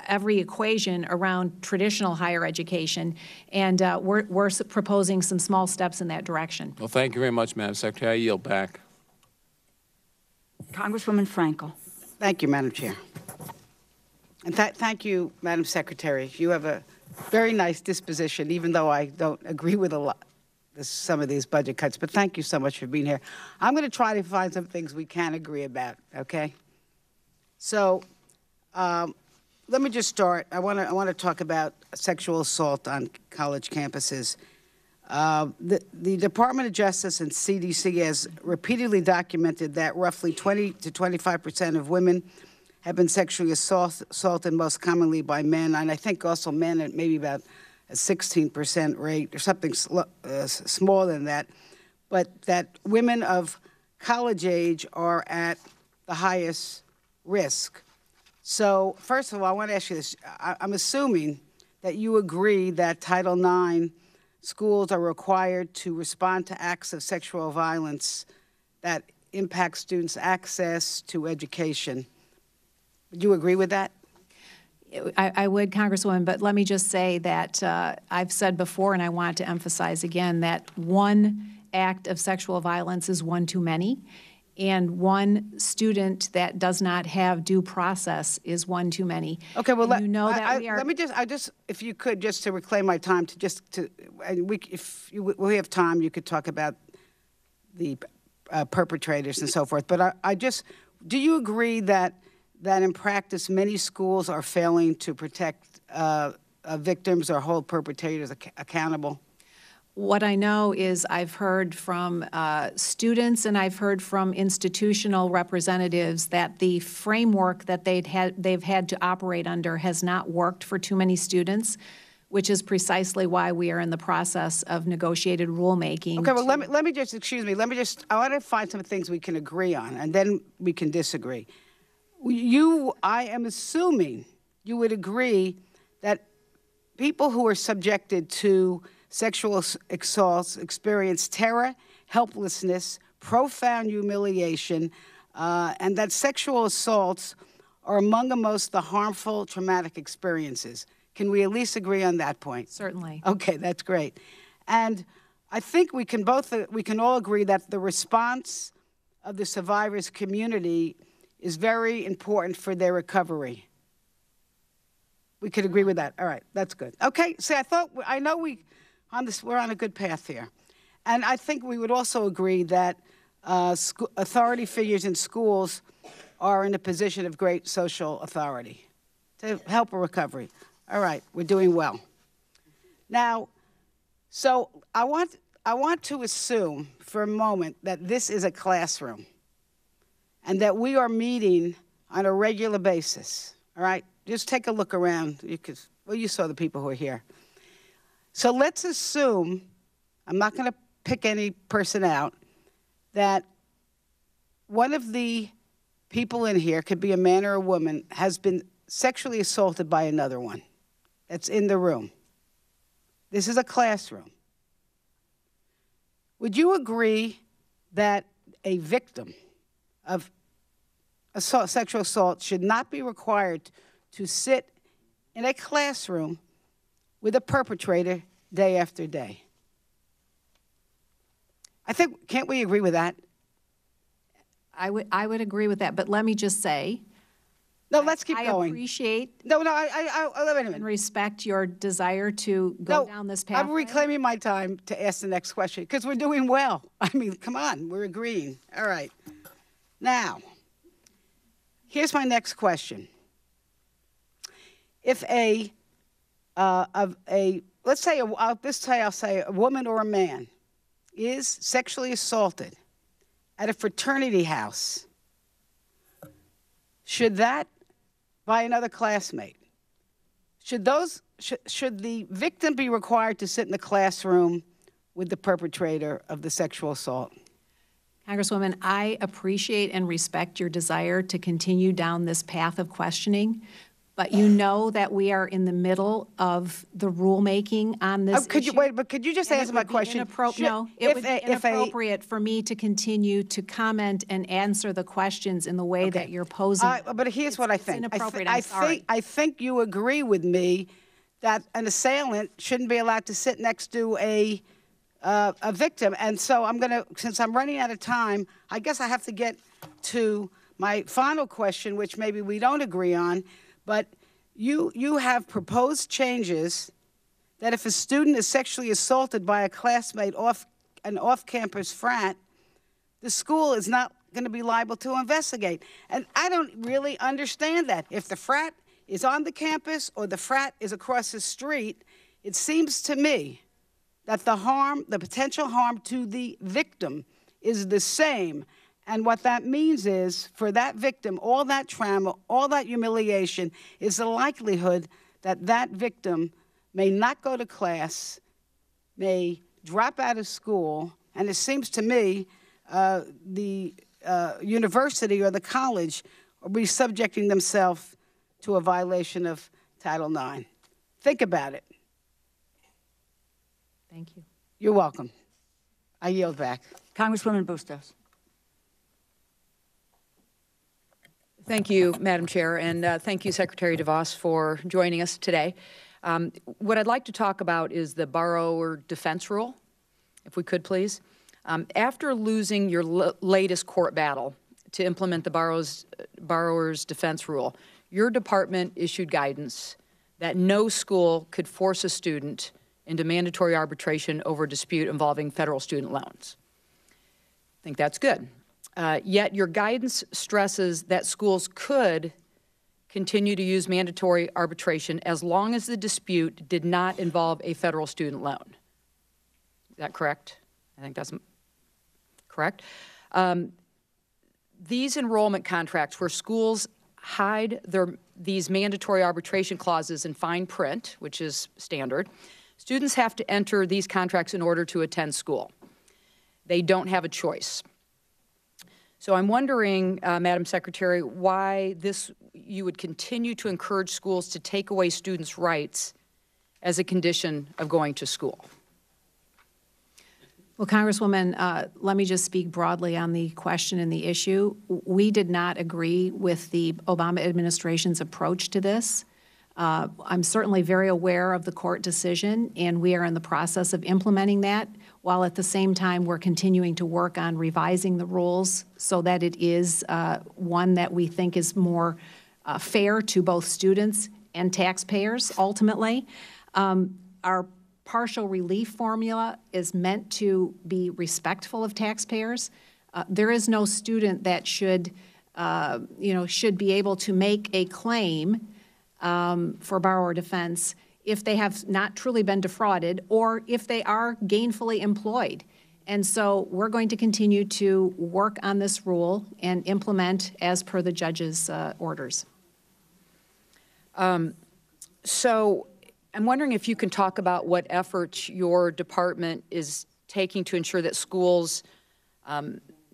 every equation around traditional higher education, and we're proposing some small steps in that direction. Well, thank you very much, Madam Secretary. I yield back. Congresswoman Frankel. Thank you, Madam Chair. And thank you, Madam Secretary. You have a very nice disposition, even though I don't agree with some of these budget cuts. But thank you so much for being here. I'm going to try to find some things we can agree about, okay? So let me just start. I want to talk about sexual assault on college campuses. The Department of Justice and CDC has repeatedly documented that roughly 20 to 25% of women have been sexually assaulted, most commonly by men, and I think also men at maybe about a 16% rate or something smaller than that. but that women of college age are at the highest risk. So first of all, I want to ask you this. I'm assuming that you agree that Title IX schools are required to respond to acts of sexual violence that impact students' access to education. Would you agree with that? I would, Congresswoman, but let me just say that I've said before, and I want to emphasize again, that one act of sexual violence is one too many, and one student that does not have due process is one too many. Okay, well, you know that we are. Let me just, if you could, just to reclaim my time, and we have time, you could talk about the perpetrators and so forth. But do you agree that in practice many schools are failing to protect victims or hold perpetrators accountable? What I know is I've heard from students and I've heard from institutional representatives that the framework that they've had to operate under has not worked for too many students, which is precisely why we are in the process of negotiated rulemaking. Okay, well, let me just, excuse me, I want to find some things we can agree on, and then we can disagree. I am assuming you would agree that people who are subjected to sexual assaults experience terror, helplessness, profound humiliation, and that sexual assaults are among the most harmful, traumatic experiences. Can we at least agree on that point? Certainly. Okay, that's great. And I think we can all agree that the response of the survivors' community is very important for their recovery. We could agree with that. All right, that's good. Okay, see, I know we're on a good path here. And I think we would also agree that authority figures in schools are in a position of great social authority to help a recovery. All right, we're doing well. Now, so I want to assume for a moment that this is a classroom and that we are meeting on a regular basis. All right, just take a look around. You saw the people who are here. So let's assume, I'm not going to pick any person out, that one of the people in here, could be a man or a woman, has been sexually assaulted by another one that's in the room. This is a classroom. Would you agree that a victim of sexual assault should not be required to sit in a classroom with a perpetrator day after day? Can't we agree with that? I would agree with that, but let me just say. No, let's keep going. I appreciate. No, wait a minute. And respect your desire to go down this path. I'm reclaiming my time to ask the next question because we're doing well. I mean, come on, we're agreeing. All right. Now, here's my next question. If let's say, I'll say a woman or a man is sexually assaulted at a fraternity house, should that, by another classmate, should the victim be required to sit in the classroom with the perpetrator of the sexual assault? Congresswoman, I appreciate and respect your desire to continue down this path of questioning, but you know that we are in the middle of the rulemaking on this issue. Could you just answer my question? No, it would be inappropriate for me to continue to comment and answer the questions in the way that you're posing. But here's what I think. Inappropriate. I'm sorry. I think you agree with me that an assailant shouldn't be allowed to sit next to a victim. And so since I'm running out of time, I guess I have to get to my final question, which maybe we don't agree on. But you have proposed changes that if a student is sexually assaulted by a classmate an off-campus frat, the school is not going to be liable to investigate. And I don't really understand that. If the frat is on the campus or the frat is across the street, it seems to me that the potential harm to the victim is the same. And what that means is, for that victim, all that trauma, all that humiliation, is the likelihood that that victim may not go to class, may drop out of school, And it seems to me the university or the college will be subjecting themselves to a violation of Title IX. Think about it. Thank you. You're welcome. I yield back. Congresswoman Bustos. Thank you, Madam Chair, and thank you, Secretary DeVos, for joining us today. What I'd like to talk about is the borrower defense rule, if we could, please. After losing your latest court battle to implement the borrower's defense rule, your department issued guidance that no school could force a student into mandatory arbitration over a dispute involving federal student loans. I think that's good. Yet your guidance stresses that schools could continue to use mandatory arbitration as long as the dispute did not involve a federal student loan. Is that correct? I think that's correct. These enrollment contracts where schools hide these mandatory arbitration clauses in fine print, which is standard, students have to enter these contracts in order to attend school. They don't have a choice. So I'm wondering, Madam Secretary, why you would continue to encourage schools to take away students' rights as a condition of going to school. Well, Congresswoman, let me just speak broadly on the question and the issue. We did not agree with the Obama administration's approach to this. I'm certainly very aware of the court decision, and we are in the process of implementing that, while at the same time we're continuing to work on revising the rules so that it is one that we think is more fair to both students and taxpayers, ultimately. Our partial relief formula is meant to be respectful of taxpayers. There is no student that should be able to make a claim for borrower defense if they have not truly been defrauded or if they are gainfully employed. And so we're going to continue to work on this rule and implement as per the judge's orders. So I'm wondering if you can talk about what efforts your department is taking to ensure that schools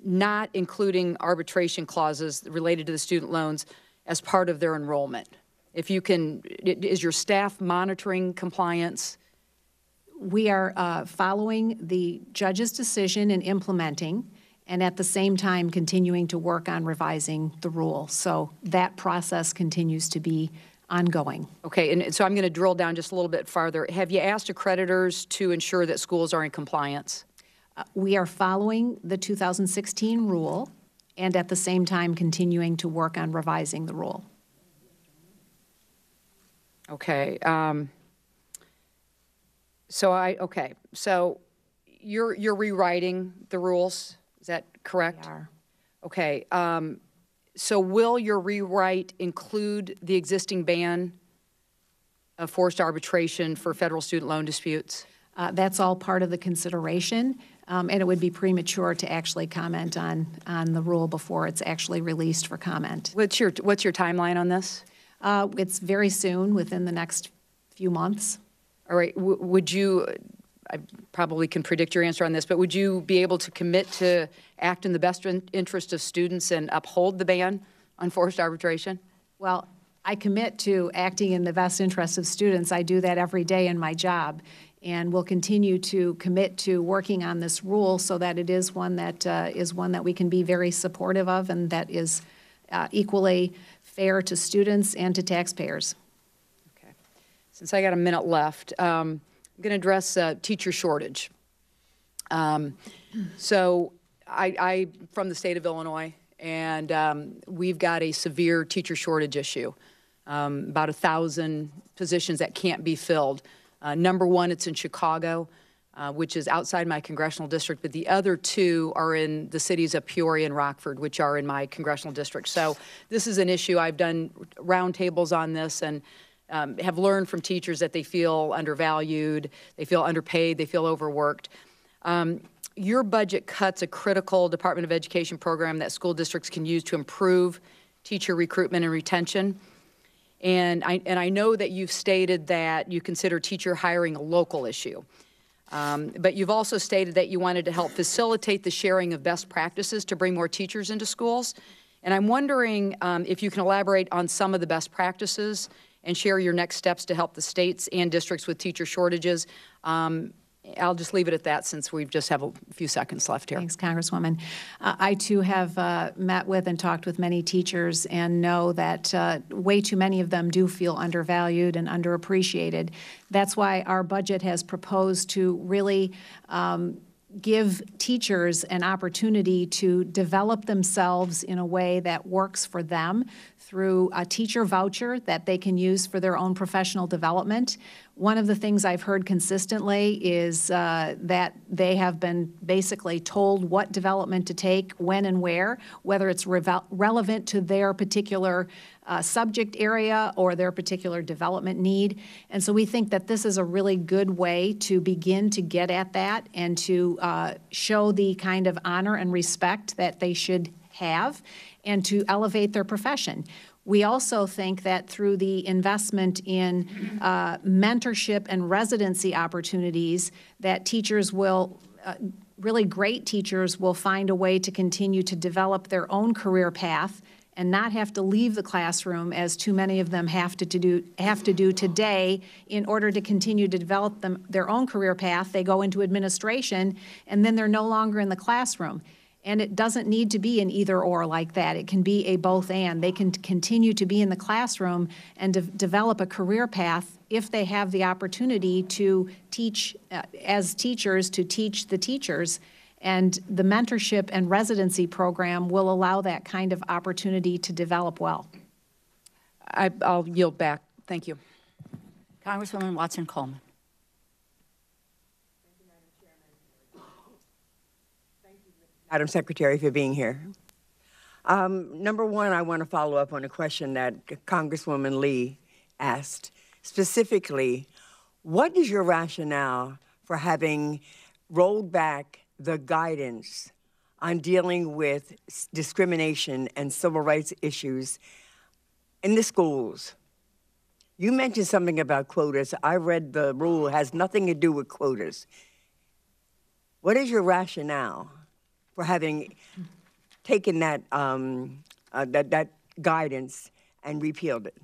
not including arbitration clauses related to the student loans as part of their enrollment. If you can, is your staff monitoring compliance? We are following the judge's decision and implementing, and at the same time continuing to work on revising the rule. So that process continues to be ongoing. Okay, and so I'm going to drill down just a little bit farther. Have you asked accreditors to ensure that schools are in compliance? We are following the 2016 rule and at the same time continuing to work on revising the rule. Okay. So you're rewriting the rules, is that correct? We are. Okay. So will your rewrite include the existing ban of forced arbitration for federal student loan disputes? That's all part of the consideration, and it would be premature to actually comment on the rule before it's actually released for comment. What's your timeline on this? It's very soon, within the next few months. All right. Would you, I probably can predict your answer on this, but would you be able to commit to act in the best interest of students and uphold the ban on forced arbitration? Well, I commit to acting in the best interest of students. I do that every day in my job, and we'll continue to commit to working on this rule so that it is one that we can be very supportive of and that is equally fair to students and to taxpayers. Okay. Since I got a minute left, I'm going to address teacher shortage. So I'm from the state of Illinois, and we've got a severe teacher shortage issue. About 1,000 positions that can't be filled. Number one, it's in Chicago, which is outside my congressional district, but the other two are in the cities of Peoria and Rockford, which are in my congressional district. So this is an issue. I've done roundtables on this and have learned from teachers that they feel undervalued, they feel underpaid, they feel overworked. Your budget cuts a critical Department of Education program that school districts can use to improve teacher recruitment and retention. And I know that you've stated that you consider teacher hiring a local issue. But you've also stated that you wanted to help facilitate the sharing of best practices to bring more teachers into schools. And I'm wondering if you can elaborate on some of the best practices and share your next steps to help the states and districts with teacher shortages. I'll just leave it at that since we just have a few seconds left here. Thanks, Congresswoman. I, too, have met with and talked with many teachers and know that way too many of them do feel undervalued and underappreciated. That's why our budget has proposed to really give teachers an opportunity to develop themselves in a way that works for them through a teacher voucher that they can use for their own professional development. One of the things I've heard consistently is that they have been basically told what development to take, when and where, whether it's relevant to their particular subject area or their particular development need. And so we think that this is a really good way to begin to get at that and to show the kind of honor and respect that they should have and to elevate their profession. We also think that through the investment in mentorship and residency opportunities, that teachers will, really great teachers will find a way to continue to develop their own career path and not have to leave the classroom, as too many of them have to do today, in order to continue to develop their own career path. They go into administration, and then they're no longer in the classroom. And it doesn't need to be an either-or like that. It can be a both-and. They can continue to be in the classroom and develop a career path if they have the opportunity to teach, as teachers, to teach the teachers. And the mentorship and residency program will allow that kind of opportunity to develop well. I'll yield back. Thank you. Congresswoman Watson-Coleman. Madam Secretary, for being here. Number one, I want to follow up on a question that Congresswoman Lee asked. Specifically, what is your rationale for having rolled back the guidance on dealing with discrimination and civil rights issues in the schools? You mentioned something about quotas. I read the rule has nothing to do with quotas. What is your rationale for having taken that, that guidance and repealed it?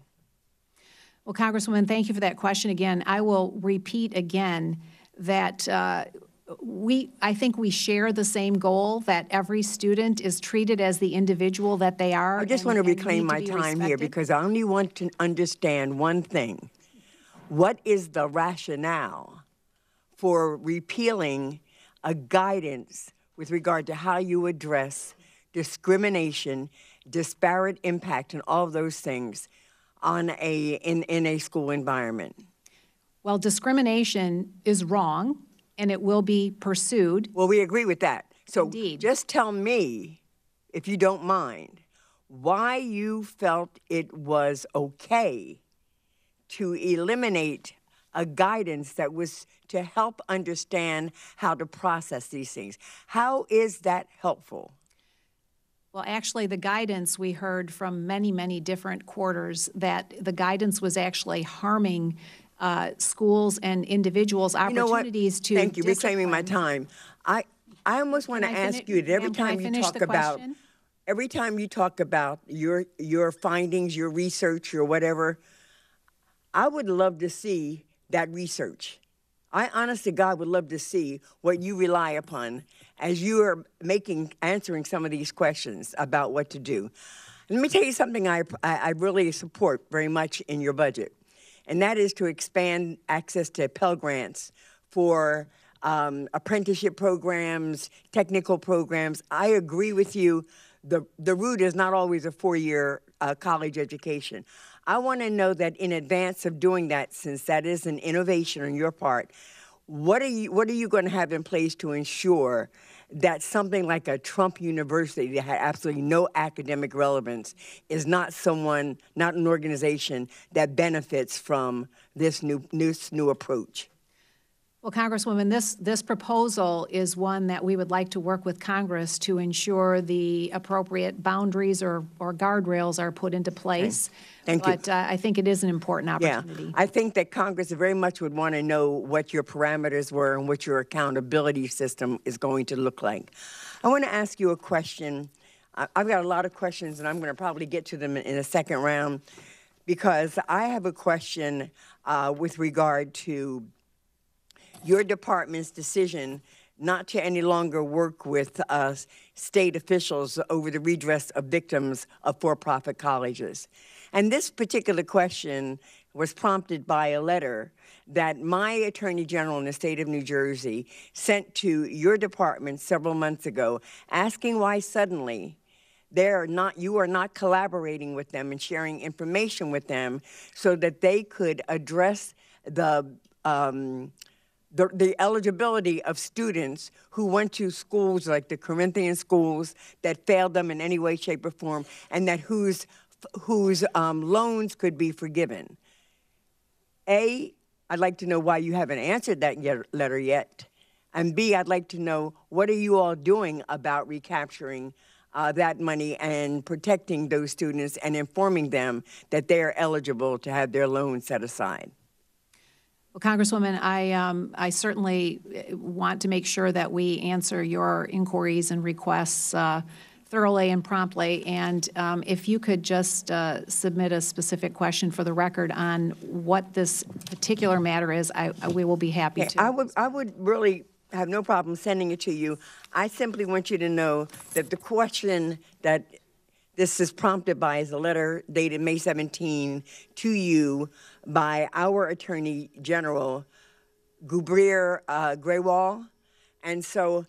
Well, Congresswoman, thank you for that question again. I will repeat again that I think we share the same goal, that every student is treated as the individual that they are. I just want to reclaim my time here because I only want to understand one thing. What is the rationale for repealing a guidance with regard to how you address discrimination, disparate impact, and all of those things on in a school environment? Well, discrimination is wrong, and it will be pursued. Well, we agree with that. So Indeed. Just tell me, if you don't mind, why you felt it was okay to eliminate a guidance that was to help understand how to process these things. How is that helpful? Well, actually, the guidance we heard from many, many different quarters that the guidance was actually harming schools and individuals' opportunities to Thank you. discipline. Reclaiming my time. I almost want to ask you that every time you talk about your findings, your research, or whatever, I would love to see that research. I honest to God would love to see what you rely upon as you are answering some of these questions about what to do. Let me tell you something I really support very much in your budget, and that is to expand access to Pell grants for apprenticeship programs, technical programs. I agree with you. The route is not always a four-year college education. I want to know that in advance of doing that, since that is an innovation on your part, what are you going to have in place to ensure that something like a Trump University that had absolutely no academic relevance is not an organization that benefits from this new approach? Well, Congresswoman, this proposal is one that we would like to work with Congress to ensure the appropriate boundaries or guardrails are put into place. Okay. Thank you. But I think it is an important opportunity. Yeah, I think that Congress very much would want to know what your parameters were and what your accountability system is going to look like. I want to ask you a question. I've got a lot of questions, and I'm going to probably get to them in a second round, because I have a question with regard to your department's decision not to any longer work with state officials over the redress of victims of for-profit colleges. And this particular question was prompted by a letter that my Attorney General in the state of New Jersey sent to your department several months ago, asking why suddenly you are not collaborating with them and sharing information with them so that they could address the eligibility of students who went to schools like the Corinthian schools that failed them in any way, shape, or form, and that whose loans could be forgiven. A, I'd like to know why you haven't answered that letter yet. And B, I'd like to know, what are you all doing about recapturing that money and protecting those students and informing them that they are eligible to have their loans set aside? Well, Congresswoman, I certainly want to make sure that we answer your inquiries and requests thoroughly and promptly. And if you could just submit a specific question for the record on what this particular matter is, we will be happy to. I would really have no problem sending it to you. I simply want you to know that the question that this is prompted by is a letter dated May 17 to you by our Attorney General, Gubrier Grewal. And so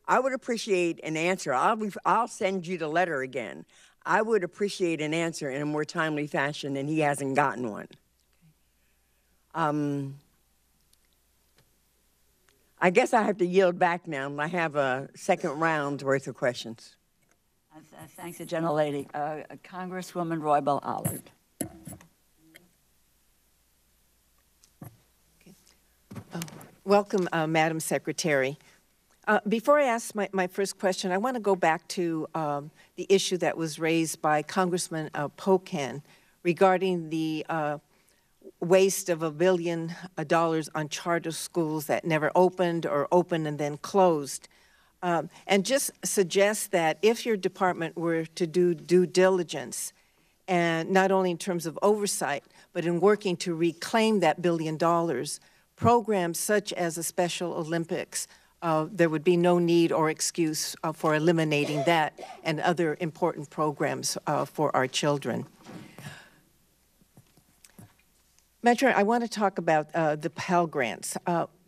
I would appreciate an answer. I'll send you the letter again. I would appreciate an answer in a more timely fashion, and he hasn't gotten one. I guess I have to yield back now. I have a second round worth of questions. Thanks, the gentlelady. Congresswoman Roybal Allard. Welcome, Madam Secretary. Before I ask my first question, I want to go back to the issue that was raised by Congressman Pocan regarding the waste of $1 billion on charter schools that never opened or opened and then closed. And just suggest that if your department were to do due diligence, and not only in terms of oversight, but in working to reclaim that $1 billion, programs such as a Special Olympics, there would be no need or excuse for eliminating that and other important programs for our children. Metro, I want to talk about the Pell Grants.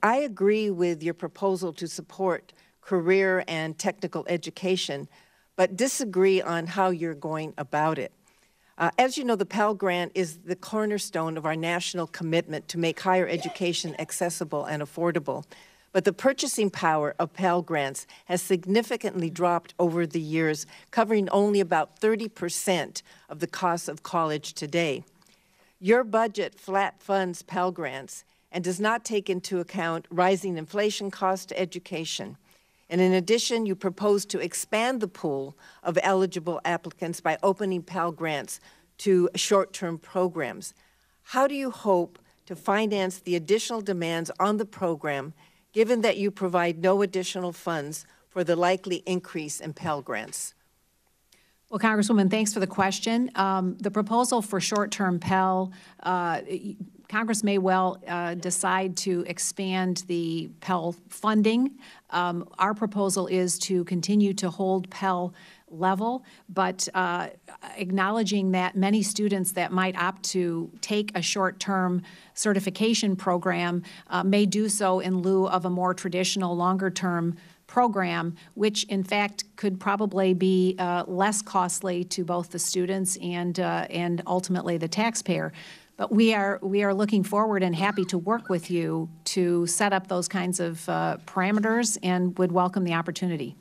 I agree with your proposal to support career and technical education, but disagree on how you're going about it. As you know, the Pell Grant is the cornerstone of our national commitment to make higher education accessible and affordable. But the purchasing power of Pell Grants has significantly dropped over the years, covering only about 30% of the cost of college today. Your budget flat funds Pell Grants and does not take into account rising inflation costs to education. And in addition, you propose to expand the pool of eligible applicants by opening Pell Grants to short-term programs. How do you hope to finance the additional demands on the program, given that you provide no additional funds for the likely increase in Pell Grants? Well, Congresswoman, thanks for the question. The proposal for short-term Pell, Congress may well decide to expand the Pell funding. Our proposal is to continue to hold Pell level, but acknowledging that many students that might opt to take a short-term certification program may do so in lieu of a more traditional, longer-term program, which in fact could probably be less costly to both the students and ultimately the taxpayer. But we are looking forward and happy to work with you to set up those kinds of parameters and would welcome the opportunity.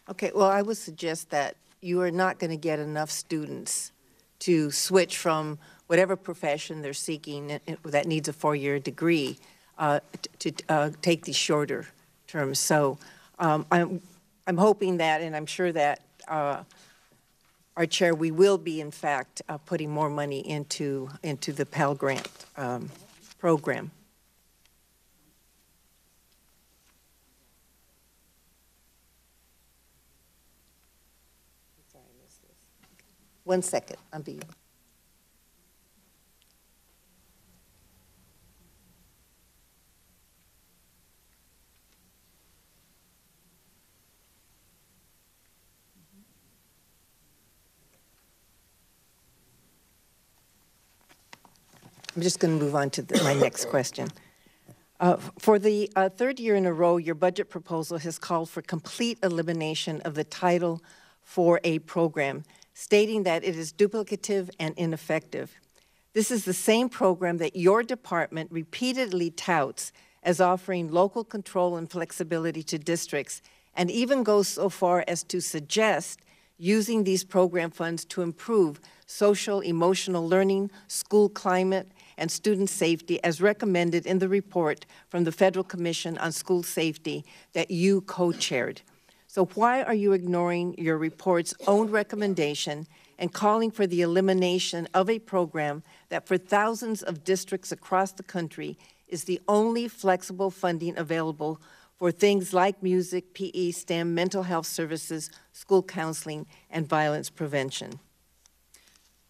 Okay, well, I would suggest that you are not going to get enough students to switch from whatever profession they're seeking that needs a 4-year degree to take these shorter terms. So I'm hoping that, and I'm sure that our chair, we will be in fact putting more money into the Pell Grant program. Sorry, I missed this. 1 second, I'm being. I'm just going to move on to my next question. For the third year in a row, your budget proposal has called for complete elimination of the Title IV program, stating that it is duplicative and ineffective. This is the same program that your department repeatedly touts as offering local control and flexibility to districts, and even goes so far as to suggest using these program funds to improve social, emotional learning, school climate, and student safety as recommended in the report from the Federal Commission on School Safety that you co-chaired. So why are you ignoring your report's own recommendation and calling for the elimination of a program that for thousands of districts across the country is the only flexible funding available for things like music, PE, STEM, mental health services, school counseling, and violence prevention?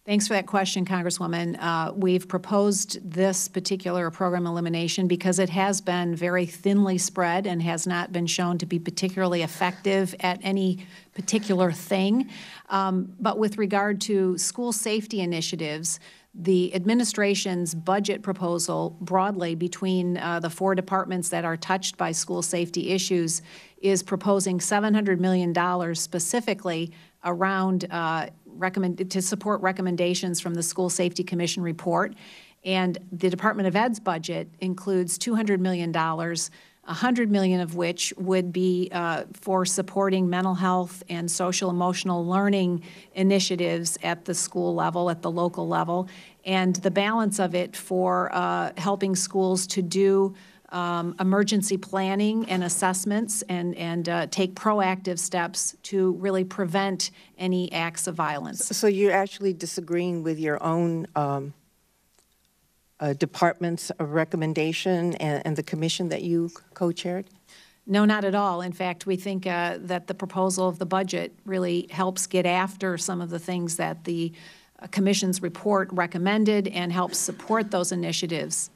Thanks for that question, Congresswoman. We've proposed this particular program elimination because it has been very thinly spread and has not been shown to be particularly effective at any particular thing. But with regard to school safety initiatives, the administration's budget proposal broadly between the 4 departments that are touched by school safety issues is proposing $700 million specifically around to support recommendations from the School Safety Commission report. And the Department of Ed's budget includes $200 million, $100 million of which would be for supporting mental health and social emotional learning initiatives at the school level, at the local level, and the balance of it for helping schools to do emergency planning and assessments and take proactive steps to really prevent any acts of violence. So you're actually disagreeing with your own department's recommendation and the commission that you co-chaired? No, not at all. In fact, we think that the proposal of the budget really helps get after some of the things that the commission's report recommended and helps support those initiatives.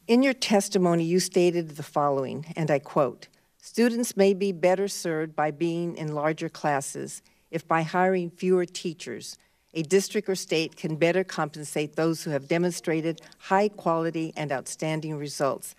In your testimony, you stated the following, and I quote, "Students may be better served by being in larger classes if by hiring fewer teachers, a district or state can better compensate those who have demonstrated high quality and outstanding results."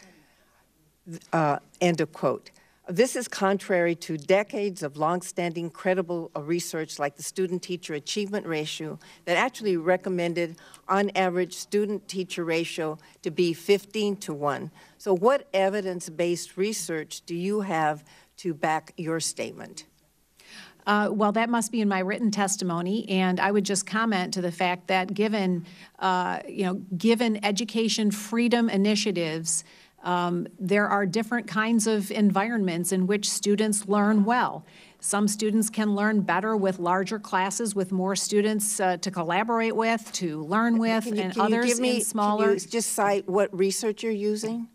End of quote. This is contrary to decades of longstanding credible research like the student-teacher achievement ratio that actually recommended on average student-teacher ratio to be 15:1. So what evidence-based research do you have to back your statement? Well, that must be in my written testimony, and I would just comment to the fact that given, given education freedom initiatives, there are different kinds of environments in which students learn well. Some students can learn better with larger classes, with more students to collaborate with, to learn with, and others in smaller. Can you just cite what research you're using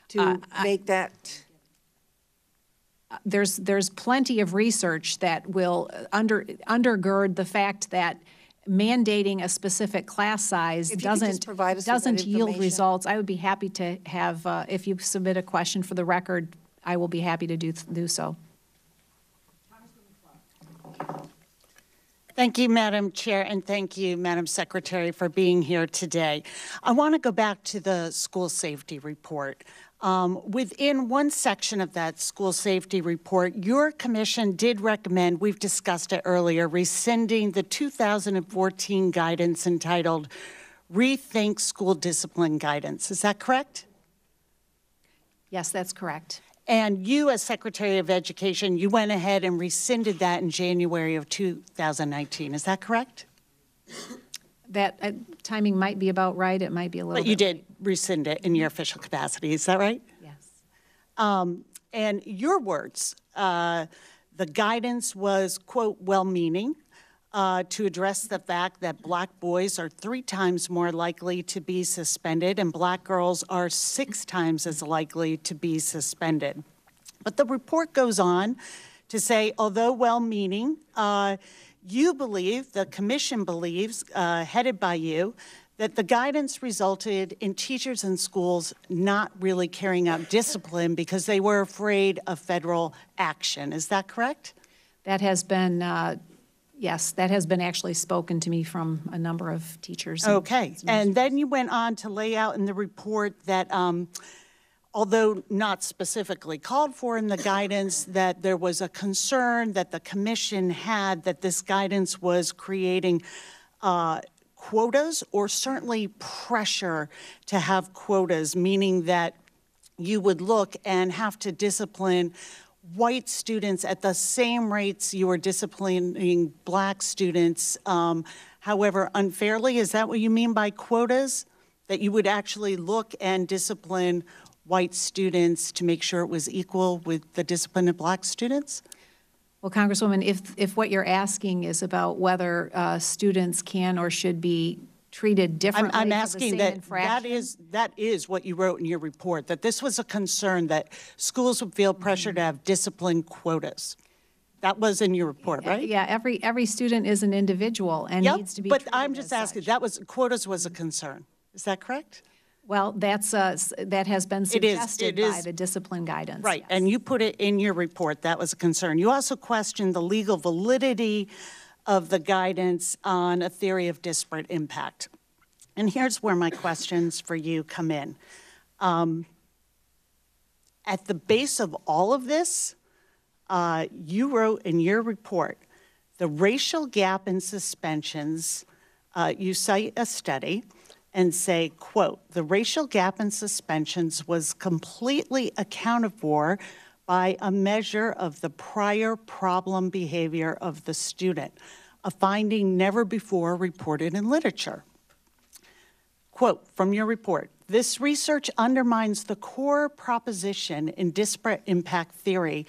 to make that? There's plenty of research that will undergird the fact that mandating a specific class size doesn't yield results. I would be happy to have, if you submit a question for the record, I will be happy to do so. Thank you, Madam Chair, and thank you, Madam Secretary, for being here today. I want to go back to the school safety report. Within one section of that school safety report, your commission did recommend, we've discussed it earlier, rescinding the 2014 guidance entitled Rethink School Discipline Guidance. Is that correct? Yes, that's correct. And you, as Secretary of Education, you went ahead and rescinded that in January of 2019. Is that correct? That timing might be about right. It might be a little bit. But you did rescind it in your official capacity. Is that right? Yes. And your words, the guidance was, quote, well-meaning, to address the fact that black boys are 3 times more likely to be suspended and black girls are 6 times as likely to be suspended. But the report goes on to say, although well-meaning, you believe, the commission believes, headed by you, that the guidance resulted in teachers and schools not really carrying out discipline because they were afraid of federal action. Is that correct? That has been, yes, that has been actually spoken to me from a number of teachers. Okay, and then you went on to lay out in the report that although not specifically called for in the guidance, that there was a concern that the commission had that this guidance was creating quotas or certainly pressure to have quotas, meaning that you would look and have to discipline white students at the same rates you were disciplining black students, however unfairly. Is that what you mean by quotas? That you would actually look and discipline white students to make sure it was equal with the discipline of black students? Well, Congresswoman, if what you're asking is about whether students can or should be treated differently, I'm asking that infraction, that is what you wrote in your report, that this was a concern that schools would feel pressure to have discipline quotas. That was in your report, right? Yeah, every student is an individual and needs to be treated. But I'm just asking, quotas was a concern. Is that correct? Well, that has been suggested by the discipline guidance. Right, yes. and you put it in your report. That was a concern. You also questioned the legal validity of the guidance on a theory of disparate impact. And here's where my questions for you come in. At the base of all of this, you wrote in your report, the racial gap in suspensions, you cite a study and say, quote, the racial gap in suspensions was completely accounted for by a measure of the prior problem behavior of the student, a finding never before reported in literature. Quote from your report, this research undermines the core proposition in disparate impact theory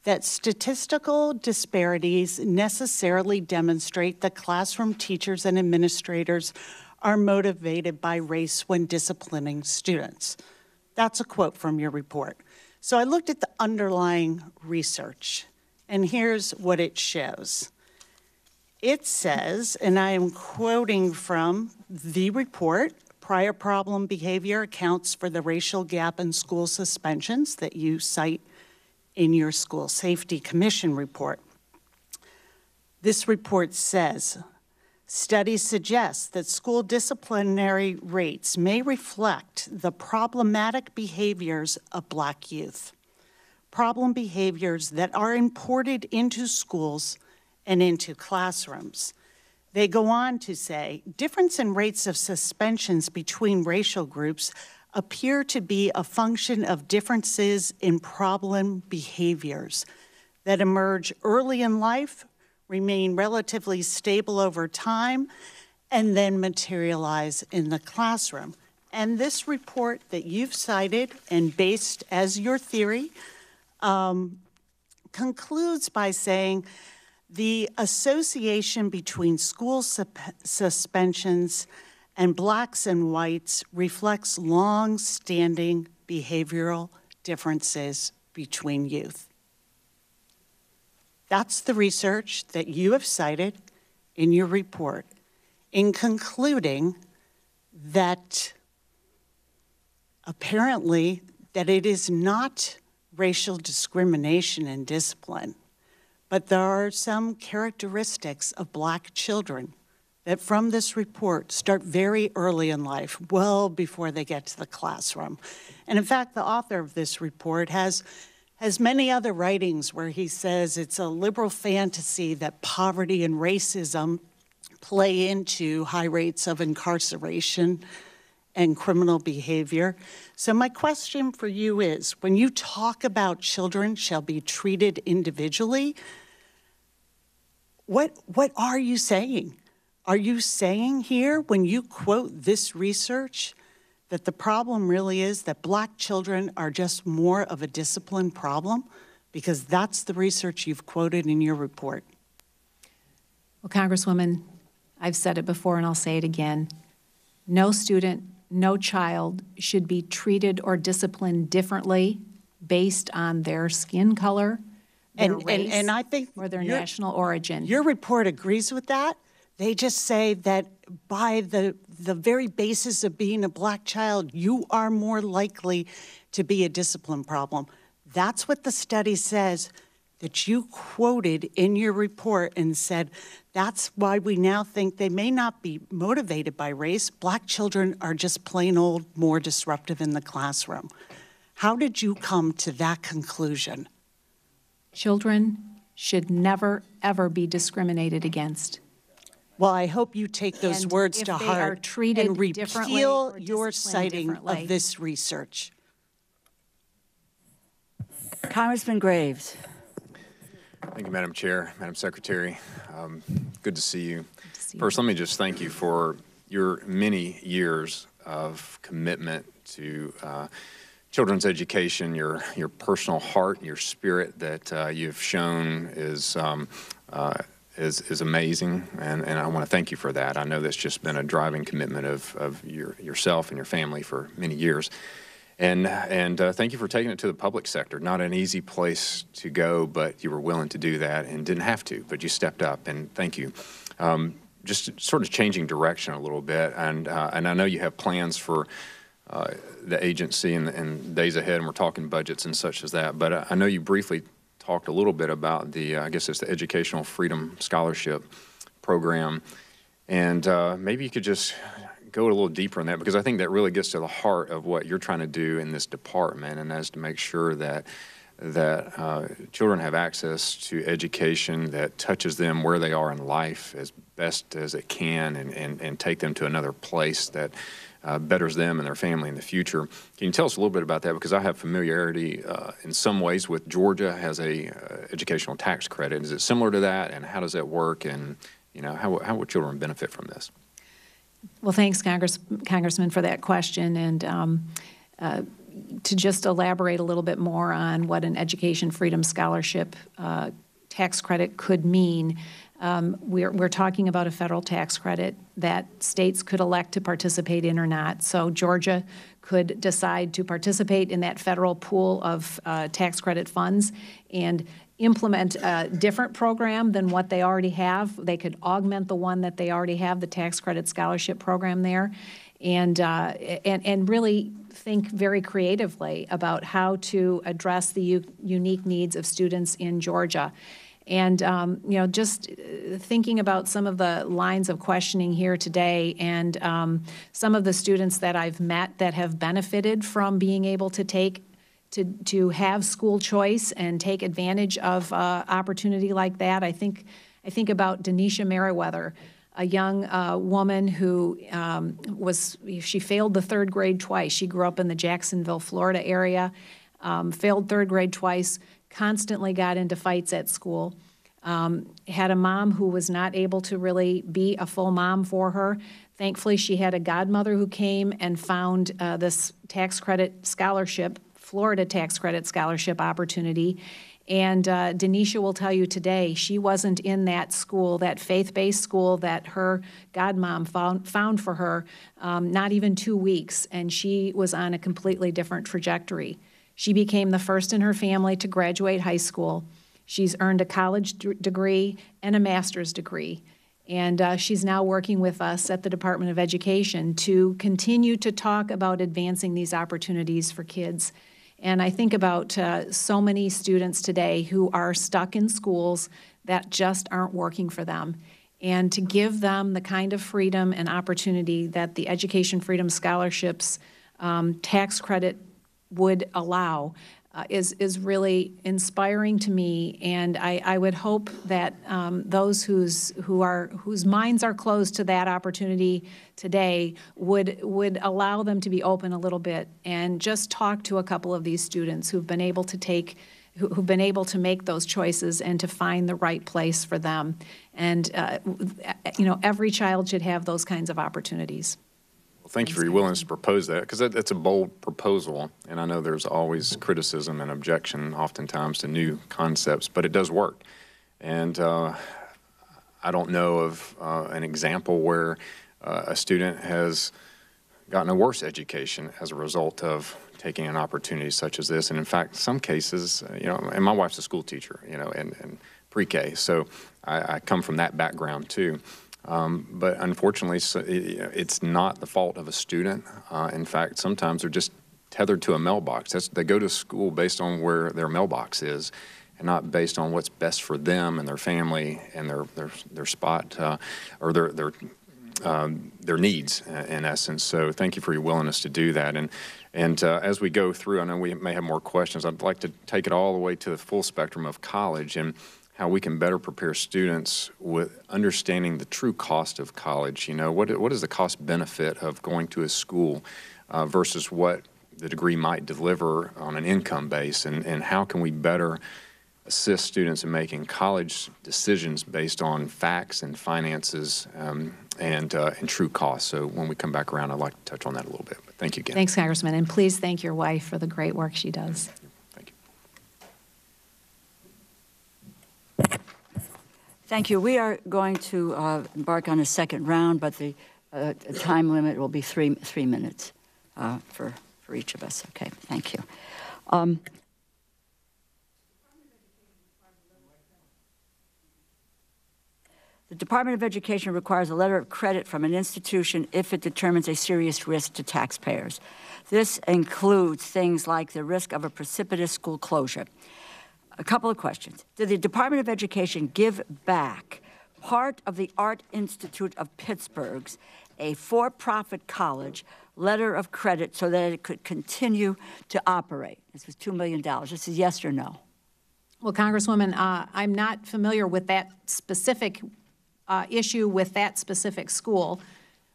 that statistical disparities necessarily demonstrate that classroom teachers and administrators are motivated by race when disciplining students. That's a quote from your report. So I looked at the underlying research, and here's what it shows. It says, and I am quoting from the report, prior problem behavior accounts for the racial gap in school suspensions that you cite in your School Safety Commission report. This report says, studies suggest that school disciplinary rates may reflect the problematic behaviors of black youth, problem behaviors that are imported into schools and into classrooms. They go on to say, difference in rates of suspensions between racial groups appear to be a function of differences in problem behaviors that emerge early in life, remain relatively stable over time, and then materialize in the classroom. And this report that you've cited and based as your theory concludes by saying the association between school suspensions and blacks and whites reflects long-standing behavioral differences between youth. That's the research that you have cited in your report in concluding that apparently that it is not racial discrimination in discipline, but there are some characteristics of black children that from this report start very early in life, well before they get to the classroom. And in fact, the author of this report has many other writings where he says it's a liberal fantasy that poverty and racism play into high rates of incarceration and criminal behavior. So my question for you is, when you talk about children shall be treated individually, what are you saying? Are you saying here, when you quote this research, that the problem really is that black children are just more of a discipline problem? Because that's the research you've quoted in your report. Well, Congresswoman, I've said it before and I'll say it again. No student, no child should be treated or disciplined differently based on their skin color, their race, and I think or their national origin. Your report agrees with that. They just say that by the very basis of being a black child, you are more likely to be a discipline problem. That's what the study says that you quoted in your report and said, that's why we now think they may not be motivated by race. Black children are just plain old more disruptive in the classroom. How did you come to that conclusion? Children should never, ever be discriminated against. Well, I hope you take those words to heart and repeal your citing of this research. Congressman Graves. Thank you, Madam Chair, Madam Secretary. Good to see you. First, let me just thank you for your many years of commitment to children's education. Your personal heart, your spirit that you've shown is amazing, and I want to thank you for that. I know that's just been a driving commitment of yourself and your family for many years. And thank you for taking it to the public sector. Not an easy place to go, but you were willing to do that and didn't have to, but you stepped up, and thank you. Just sort of changing direction a little bit, and I know you have plans for the agency in days ahead, and we're talking budgets and such as that, but I know you briefly talked a little bit about the, I guess it's the Educational Freedom Scholarship Program, and maybe you could just go a little deeper in that, because I think that really gets to the heart of what you're trying to do in this department, and that is to make sure that children have access to education that touches them where they are in life as best as it can, and take them to another place that betters them and their family in the future. Can you tell us a little bit about that? Because I have familiarity in some ways with Georgia has a educational tax credit. Is it similar to that, and how does that work, and how will children benefit from this? Well, thanks, Congressman, for that question. And to just elaborate a little bit more on what an Education Freedom Scholarship tax credit could mean, we're talking about a federal tax credit that states could elect to participate in or not. So Georgia could decide to participate in that federal pool of tax credit funds and implement a different program than what they already have. They could augment the one that they already have, the tax credit scholarship program there, and really think very creatively about how to address the unique needs of students in Georgia. And, just thinking about some of the lines of questioning here today, and some of the students that I've met that have benefited from being able to have school choice and take advantage of opportunity like that. I think about Denisha Merriweather, a young woman who she failed the third grade twice. She grew up in the Jacksonville, Florida area, failed third grade twice, constantly got into fights at school, had a mom who was not able to really be a full mom for her. Thankfully, she had a godmother who came and found this tax credit scholarship, Florida tax credit scholarship opportunity. And Denisha will tell you today, she wasn't in that school, that faith-based school that her godmom found for her, not even 2 weeks, and she was on a completely different trajectory. She became the first in her family to graduate high school. She's earned a college degree and a master's degree. And she's now working with us at the Department of Education to continue to talk about advancing these opportunities for kids. And I think about so many students today who are stuck in schools that just aren't working for them. And to give them the kind of freedom and opportunity that the Education Freedom Scholarships tax credit would allow is really inspiring to me. And I would hope that those whose minds are closed to that opportunity today would allow them to be open a little bit and just talk to a couple of these students who've been able to take who've been able to make those choices and to find the right place for them. And, every child should have those kinds of opportunities. Well, thank you for your willingness to propose that, because that's a bold proposal, and I know there's always criticism and objection oftentimes to new concepts, but it does work. And I don't know of an example where a student has gotten a worse education as a result of taking an opportunity such as this. And in fact, some cases, and my wife's a school teacher, and pre-K, so I come from that background too. But unfortunately, it's not the fault of a student. In fact, sometimes they're just tethered to a mailbox. They go to school based on where their mailbox is, and not based on what's best for them and their family and their spot or their needs, in essence. So thank you for your willingness to do that. And as we go through, I know we may have more questions. I'd like to take it all the way to the full spectrum of college and how we can better prepare students with understanding the true cost of college. What is the cost benefit of going to a school versus what the degree might deliver on an income base, and how can we better assist students in making college decisions based on facts and finances and true costs. So when we come back around, I'd like to touch on that a little bit. But thank you again. Thanks, Congressman, and please thank your wife for the great work she does. Thank you. Thank you. We are going to embark on a second round, but the time limit will be three minutes for each of us. Okay, thank you. The Department of Education requires a letter of credit from an institution if it determines a serious risk to taxpayers. This includes things like the risk of a precipitous school closure. A couple of questions. Did the Department of Education give back part of the Art Institute of Pittsburgh's, a for-profit college, letter of credit so that it could continue to operate? This was $2 million. This is yes or no? Well, Congresswoman, I'm not familiar with that specific issue with that specific school.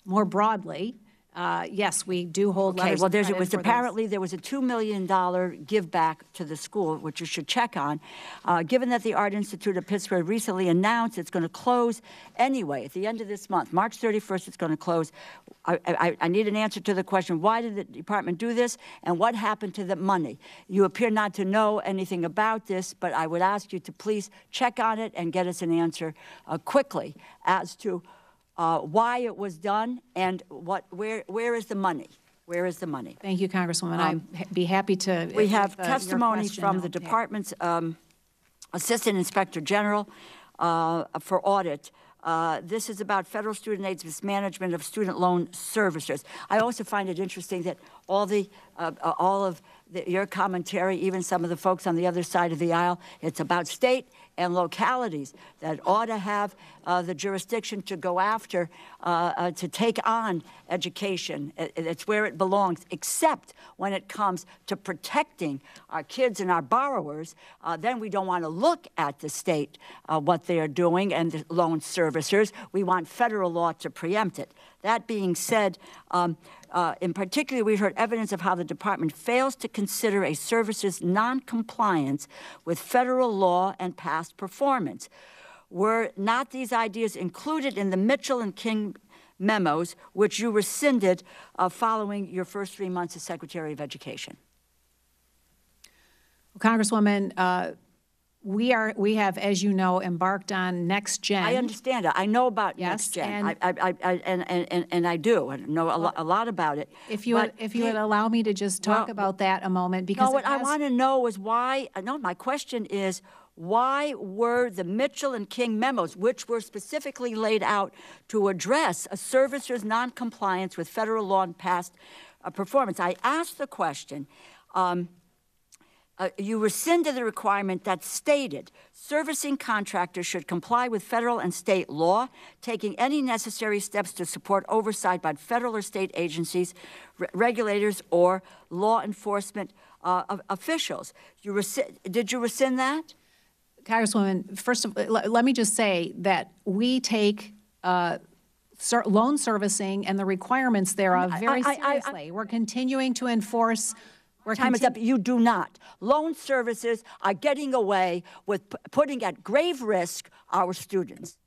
More broadly, yes, we do hold letters of credit. Apparently there was a $2 million give back to the school, which you should check on. Given that the Art Institute of Pittsburgh recently announced it's going to close anyway at the end of this month, March 31st, it's going to close. I need an answer to the question, why did the department do this, and what happened to the money? You appear not to know anything about this, but I would ask you to please check on it and get us an answer quickly as to why it was done and where is the money? Where is the money? Thank you, Congresswoman. I'd be happy to. We have testimony from the department's Assistant Inspector General for audit. This is about federal student aid's mismanagement of student loan servicers. I also find it interesting that all of your commentary, even some of the folks on the other side of the aisle, it's about state and localities that ought to have the jurisdiction to go after, to take on education. It's where it belongs, except when it comes to protecting our kids and our borrowers. Then we don't want to look at the state, what they are doing, and the loan servicers. We want federal law to preempt it. That being said, in particular, we've heard evidence of how the department fails to consider a servicer's noncompliance with federal law and past performance. Were not these ideas included in the Mitchell and King memos, which you rescinded following your first 3 months as Secretary of Education? Well, Congresswoman, we have, as you know, embarked on Next Gen. I understand it. I know about Next Gen. And I do. I know a lot about it. If you would allow me to just talk about that a moment, because no, what I want to know is why. No, my question is, why were the Mitchell and King memos, which were specifically laid out to address a servicer's noncompliance with federal law and past performance? I asked the question. You rescinded the requirement that stated servicing contractors should comply with federal and state law, taking any necessary steps to support oversight by federal or state agencies, regulators, or law enforcement officials. Did you rescind that? Congresswoman, first of all, let me just say that we take loan servicing and the requirements thereof very seriously. We're continuing to enforce Time is up. You do not. Loan services are getting away with putting at grave risk our students.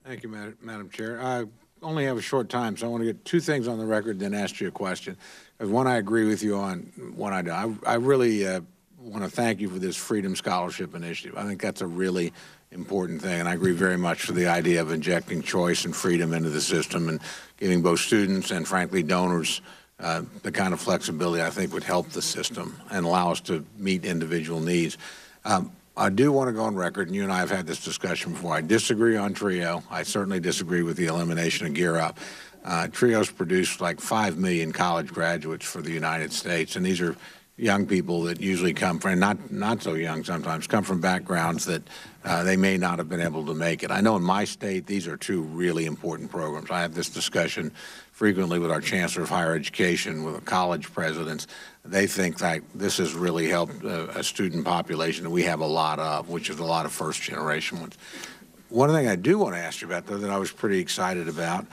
Thank you, Madam Chair. I only have a short time, so I want to get two things on the record, then ask you a question. One, I agree with you on. One, I do. I really want to thank you for this Freedom Scholarship Initiative. I think that's a really important thing, and I agree very much for the idea of injecting choice and freedom into the system and giving both students and, frankly, donors the kind of flexibility I think would help the system and allow us to meet individual needs. I do want to go on record, and you and I have had this discussion before. I disagree on TRIO. I certainly disagree with the elimination of Gear Up. TRIO's produced like 5 million college graduates for the United States, and these are young people that usually come from, not so young sometimes, come from backgrounds that they may not have been able to make it. I know in my state, these are two really important programs. I have this discussion frequently with our Chancellor of Higher Education, with college presidents. They think that this has really helped a student population that we have a lot of, which is a lot of first-generation ones. One thing I do want to ask you about, though, that I was pretty excited about,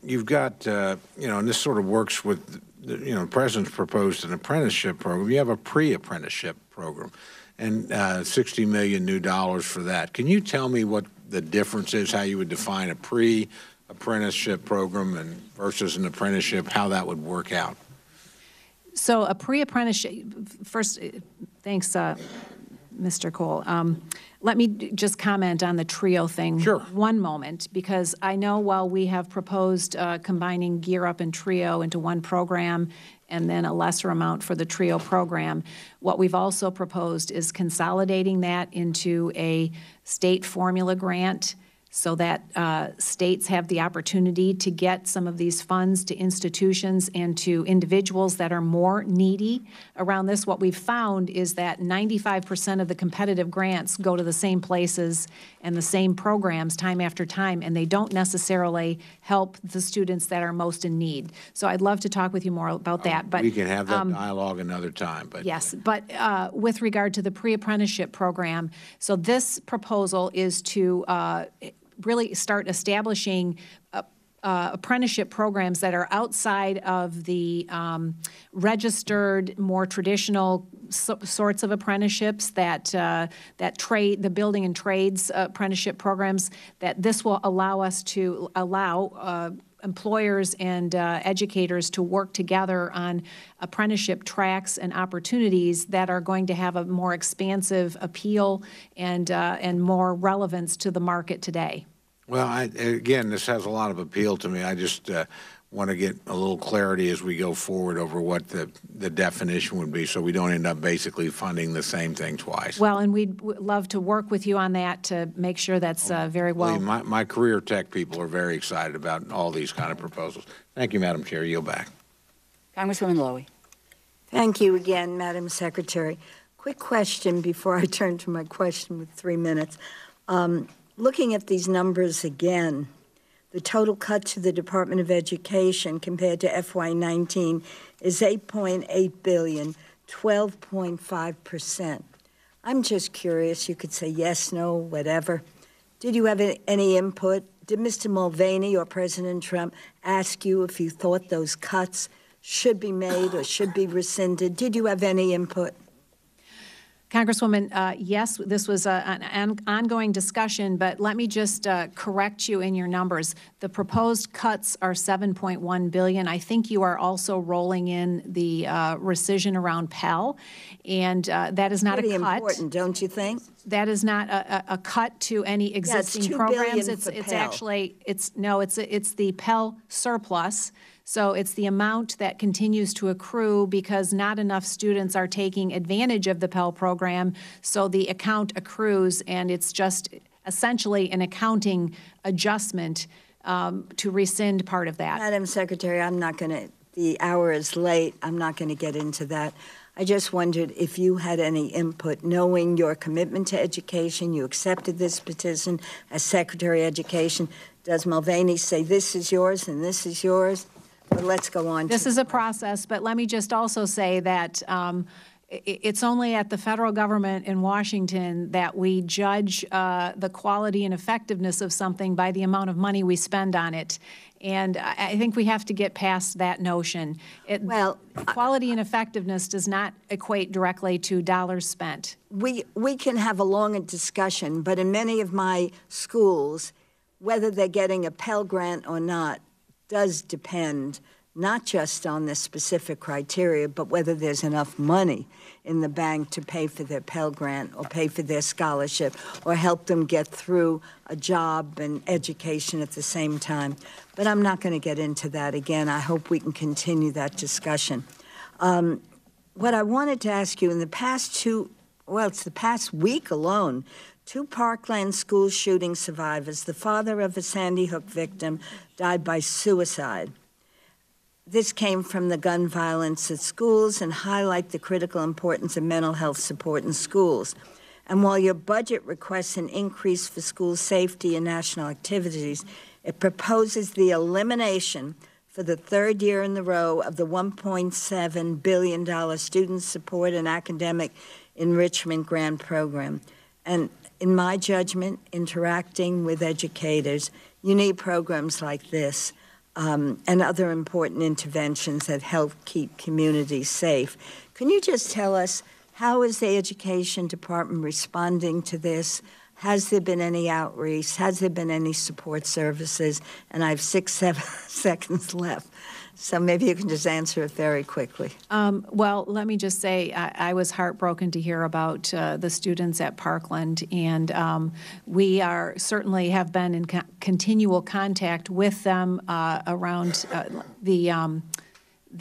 you've got, you know, and this sort of works with, you know, the President's proposed an apprenticeship program. You have a pre-apprenticeship program and $60 million new dollars for that. Can you tell me what the difference is, how you would define a pre-apprenticeship program and versus an apprenticeship, how that would work out? So a pre-apprenticeship, first, thanks, Mr. Cole. Let me just comment on the TRIO thing. Sure. One moment, because I know while we have proposed combining Gear Up and TRIO into one program and then a lesser amount for the TRIO program, what we've also proposed is consolidating that into a state formula grant so that states have the opportunity to get some of these funds to institutions and to individuals that are more needy around this. What we've found is that 95% of the competitive grants go to the same places and the same programs time after time, and they don't necessarily help the students that are most in need. So I'd love to talk with you more about that. But we can have that dialogue another time. But yes, but with regard to the pre-apprenticeship program, so this proposal is to really start establishing apprenticeship programs that are outside of the registered, more traditional sorts of apprenticeships that the building and trades apprenticeship programs. That this will allow us to allow employers and educators to work together on apprenticeship tracks and opportunities that are going to have a more expansive appeal and more relevance to the market today. Well, again, this has a lot of appeal to me. I just want to get a little clarity as we go forward over what the definition would be, so we don't end up basically funding the same thing twice. Well, and we'd love to work with you on that to make sure that's very well. My career tech people are very excited about all these kind of proposals. Thank you, Madam Chair. Yield back. Congresswoman Lowy. Thank you again, Madam Secretary. Quick question before I turn to my question with 3 minutes. Looking at these numbers again, the total cut to the Department of Education compared to FY19 is $8.8 billion, 12.5%. I'm just curious, you could say yes, no, whatever. Did you have any input? Did Mr. Mulvaney or President Trump ask you if you thought those cuts should be made or should be rescinded? Did you have any input? Congresswoman, yes, this was an ongoing discussion, but let me just correct you in your numbers. The proposed cuts are $7.1 billion. I think you are also rolling in the rescission around Pell, and that is not a cut. Pretty important, don't you think? That is not a cut to any existing programs. It's actually it's the Pell surplus. So it's the amount that continues to accrue because not enough students are taking advantage of the Pell program, so the account accrues, and it's just essentially an accounting adjustment to rescind part of that. Madam Secretary, I'm not going to, the hour is late, I'm not going to get into that. I just wondered if you had any input, knowing your commitment to education, you accepted this petition as Secretary of Education. Does Mulvaney say this is yours and this is yours? But let's go on. This is a process, but let me just also say that it's only at the federal government in Washington that we judge the quality and effectiveness of something by the amount of money we spend on it. And I think we have to get past that notion. Quality and effectiveness does not equate directly to dollars spent. We can have a longer discussion, but in many of my schools, whether they're getting a Pell grant or not does depend not just on the specific criteria, but whether there's enough money in the bank to pay for their Pell grant or pay for their scholarship or help them get through a job and education at the same time. But I'm not going to get into that again. I hope we can continue that discussion. What I wanted to ask you, in the past it's the past week alone, 2 Parkland school shooting survivors, the father of a Sandy Hook victim, died by suicide. This came from the gun violence at schools and highlight the critical importance of mental health support in schools. And while your budget requests an increase for school safety and national activities, it proposes the elimination for the 3rd year in a row of the $1.7 billion Student Support and Academic Enrichment Grant Program. And in my judgment, interacting with educators, you need programs like this. And other important interventions that help keep communities safe. Can you just tell us, how is the Education Department responding to this? Has there been any outreach? Has there been any support services? And I have 7 seconds left. So maybe you can just answer it very quickly. Well, let me just say I was heartbroken to hear about the students at Parkland, and we are certainly have been in continual contact with them around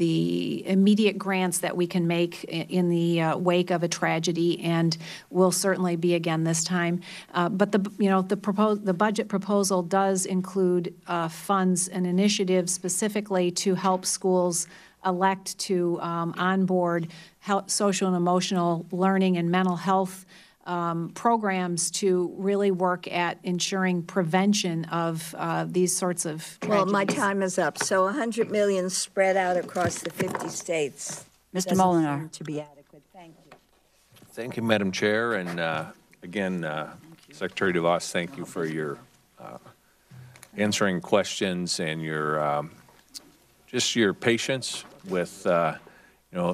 the immediate grants that we can make in the wake of a tragedy, and will certainly be again this time. But the budget proposal does include funds and initiatives specifically to help schools elect to onboard social and emotional learning and mental health programs to really work at ensuring prevention of these sorts of tragedies. Well, my time is up. So $100 million spread out across the 50 states. Mr. Molinar. Seem to be adequate. Thank you. Thank you, Madam Chair. And again, Secretary DeVos, thank you for your answering questions and your just your patience with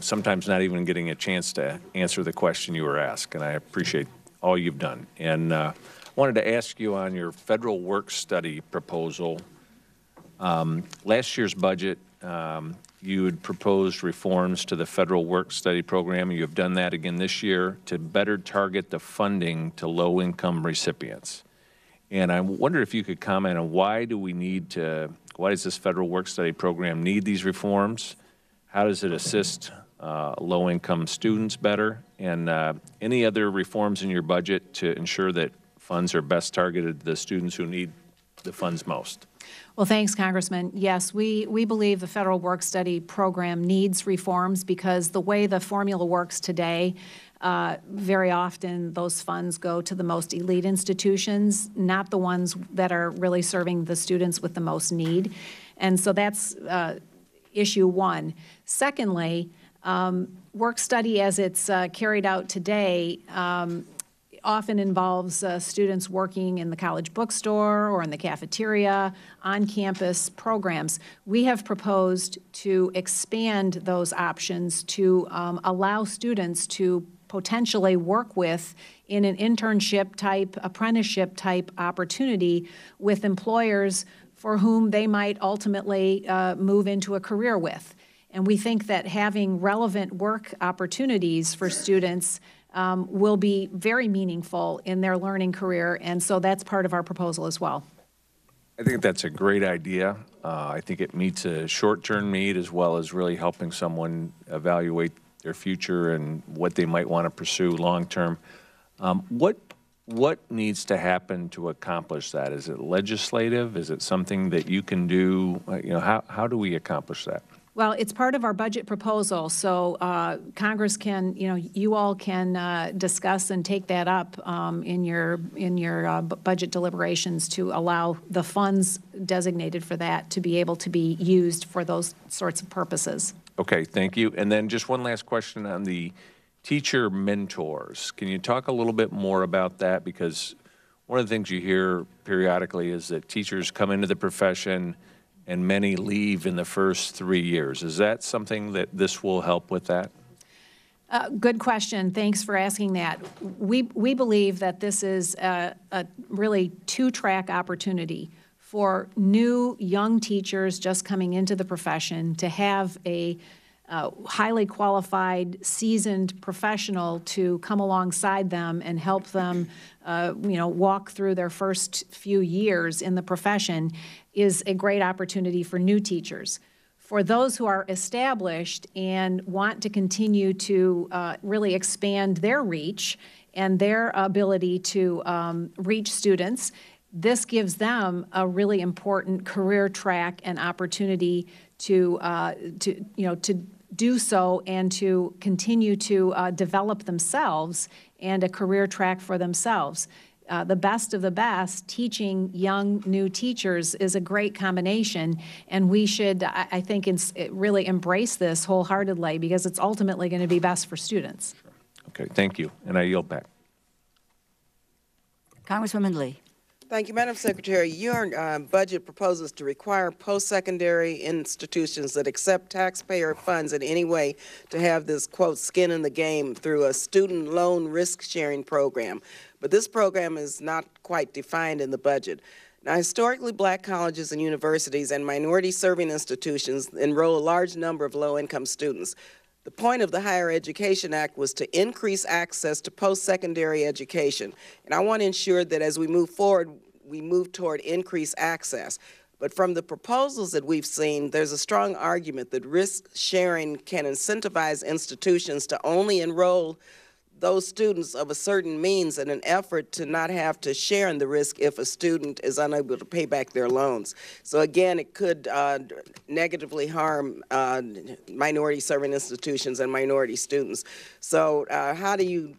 sometimes not even getting a chance to answer the question you were asked, and I appreciate all you've done. And I wanted to ask you on your federal work study proposal. Last year's budget, you had proposed reforms to the federal work study program. You have done that again this year to better target the funding to low-income recipients. And I wonder if you could comment on why does this federal work study program need these reforms? How does it assist low-income students better? And any other reforms in your budget to ensure that funds are best targeted to the students who need the funds most? Well, thanks, Congressman. Yes, we believe the federal work study program needs reforms because the way the formula works today, very often those funds go to the most elite institutions, not the ones that are really serving the students with the most need. And so that's issue one. Secondly, work study as it's carried out today often involves students working in the college bookstore or in the cafeteria, on-campus programs. We have proposed to expand those options to allow students to potentially work with in an internship type, apprenticeship type opportunity with employers for whom they might ultimately move into a career with. And we think that having relevant work opportunities for students will be very meaningful in their learning career, and so that's part of our proposal as well. I think that's a great idea. I think it meets a short-term need as well as really helping someone evaluate their future and what they might want to pursue long-term. What needs to happen to accomplish that? Is it legislative? Is it something that you can do? How do we accomplish that? Well, it's part of our budget proposal, so Congress can, you all can discuss and take that up in your budget deliberations to allow the funds designated for that to be able to be used for those sorts of purposes. Okay, thank you. And then just one last question on the teacher mentors. Can you talk a little bit more about that? Because one of the things you hear periodically is that teachers come into the profession and many leave in the first 3 years. Is that something that this will help with that? Good question. Thanks for asking that. We believe that this is a really two-track opportunity for new young teachers just coming into the profession to have a highly qualified, seasoned professional to come alongside them and help them, walk through their first few years in the profession is a great opportunity for new teachers. For those who are established and want to continue to really expand their reach and their ability to reach students, this gives them a really important career track and opportunity to do so and to continue to develop themselves and a career track for themselves. The best of the best, teaching young new teachers is a great combination, and we should, I think, really embrace this wholeheartedly because it's ultimately going to be best for students. Okay, thank you, and I yield back. Congresswoman Lee. Thank you, Madam Secretary. Your budget proposes to require post-secondary institutions that accept taxpayer funds in any way to have this, quote, skin in the game through a student loan risk-sharing program. But this program is not quite defined in the budget. Now, historically, black colleges and universities and minority-serving institutions enroll a large number of low-income students. The point of the Higher Education Act was to increase access to post-secondary education. And I want to ensure that as we move forward, we move toward increased access. But from the proposals that we've seen, there's a strong argument that risk sharing can incentivize institutions to only enroll those students of a certain means in an effort to not have to share in the risk if a student is unable to pay back their loans. So again, it could negatively harm minority-serving institutions and minority students. So how do you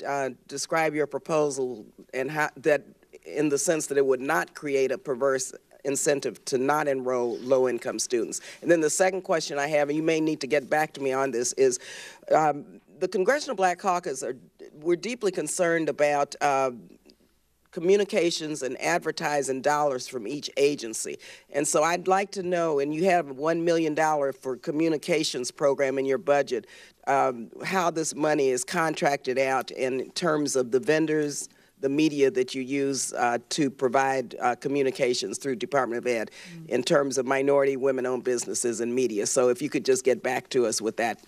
describe your proposal and how that, in the sense that it would not create a perverse incentive to not enroll low-income students? And then the second question I have, and you may need to get back to me on this, is the Congressional Black Caucus we're deeply concerned about communications and advertising dollars from each agency. And so I'd like to know, and you have $1 million for communications program in your budget, how this money is contracted out in terms of the vendors, the media that you use to provide communications through Department of Ed in terms of minority, women-owned businesses and media. So if you could just get back to us with that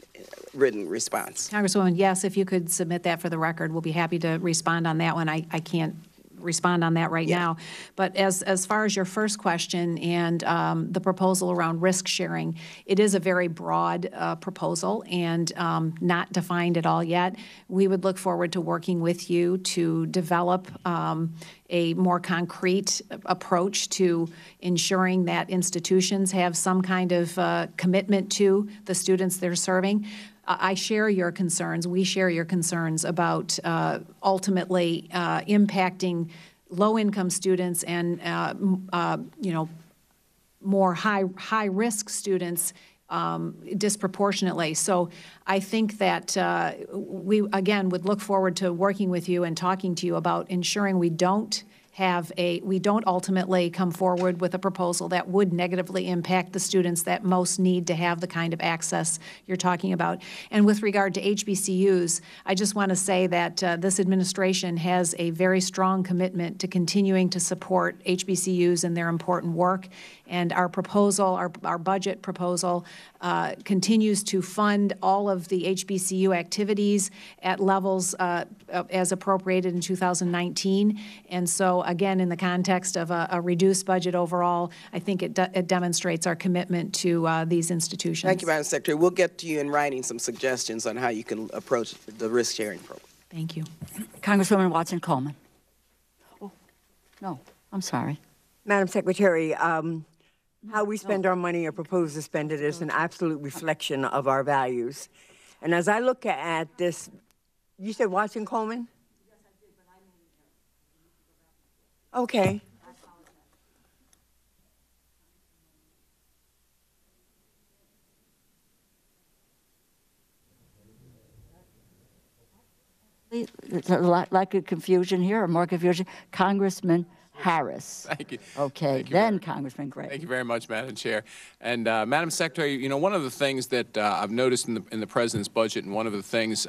written response. Congresswoman, yes, if you could submit that for the record, we'll be happy to respond on that one. I can't respond on that right now. But as far as your first question and the proposal around risk sharing, it is a very broad proposal and not defined at all yet. We would look forward to working with you to develop a more concrete approach to ensuring that institutions have some kind of commitment to the students they're serving. I share your concerns. We share your concerns about ultimately impacting low-income students and more high-risk students disproportionately. So I think that we again would look forward to working with you and talking to you about ensuring we don't ultimately come forward with a proposal that would negatively impact the students that most need to have the kind of access you're talking about. And with regard to HBCUs, I just want to say that this administration has a very strong commitment to continuing to support HBCUs in their important work. And our proposal, our budget proposal, continues to fund all of the HBCU activities at levels as appropriated in 2019. And so, again, in the context of a reduced budget overall, I think it demonstrates our commitment to these institutions. Thank you, Madam Secretary. We'll get to you in writing some suggestions on how you can approach the risk-sharing program. Thank you. Congresswoman Watson-Coleman. Oh, no, I'm sorry. Madam Secretary, how we spend our money or propose to spend it is an absolute reflection of our values. And as I look at this, you said Watson-Coleman? Yes, I did, but I didn't hear. Okay. like a confusion here or more confusion, Congressman Harris. Thank you. Okay, Thank you then Congressman Gray. Thank you very much, Madam Chair. And Madam Secretary, you know, one of the things that I've noticed in the President's budget, and one of the things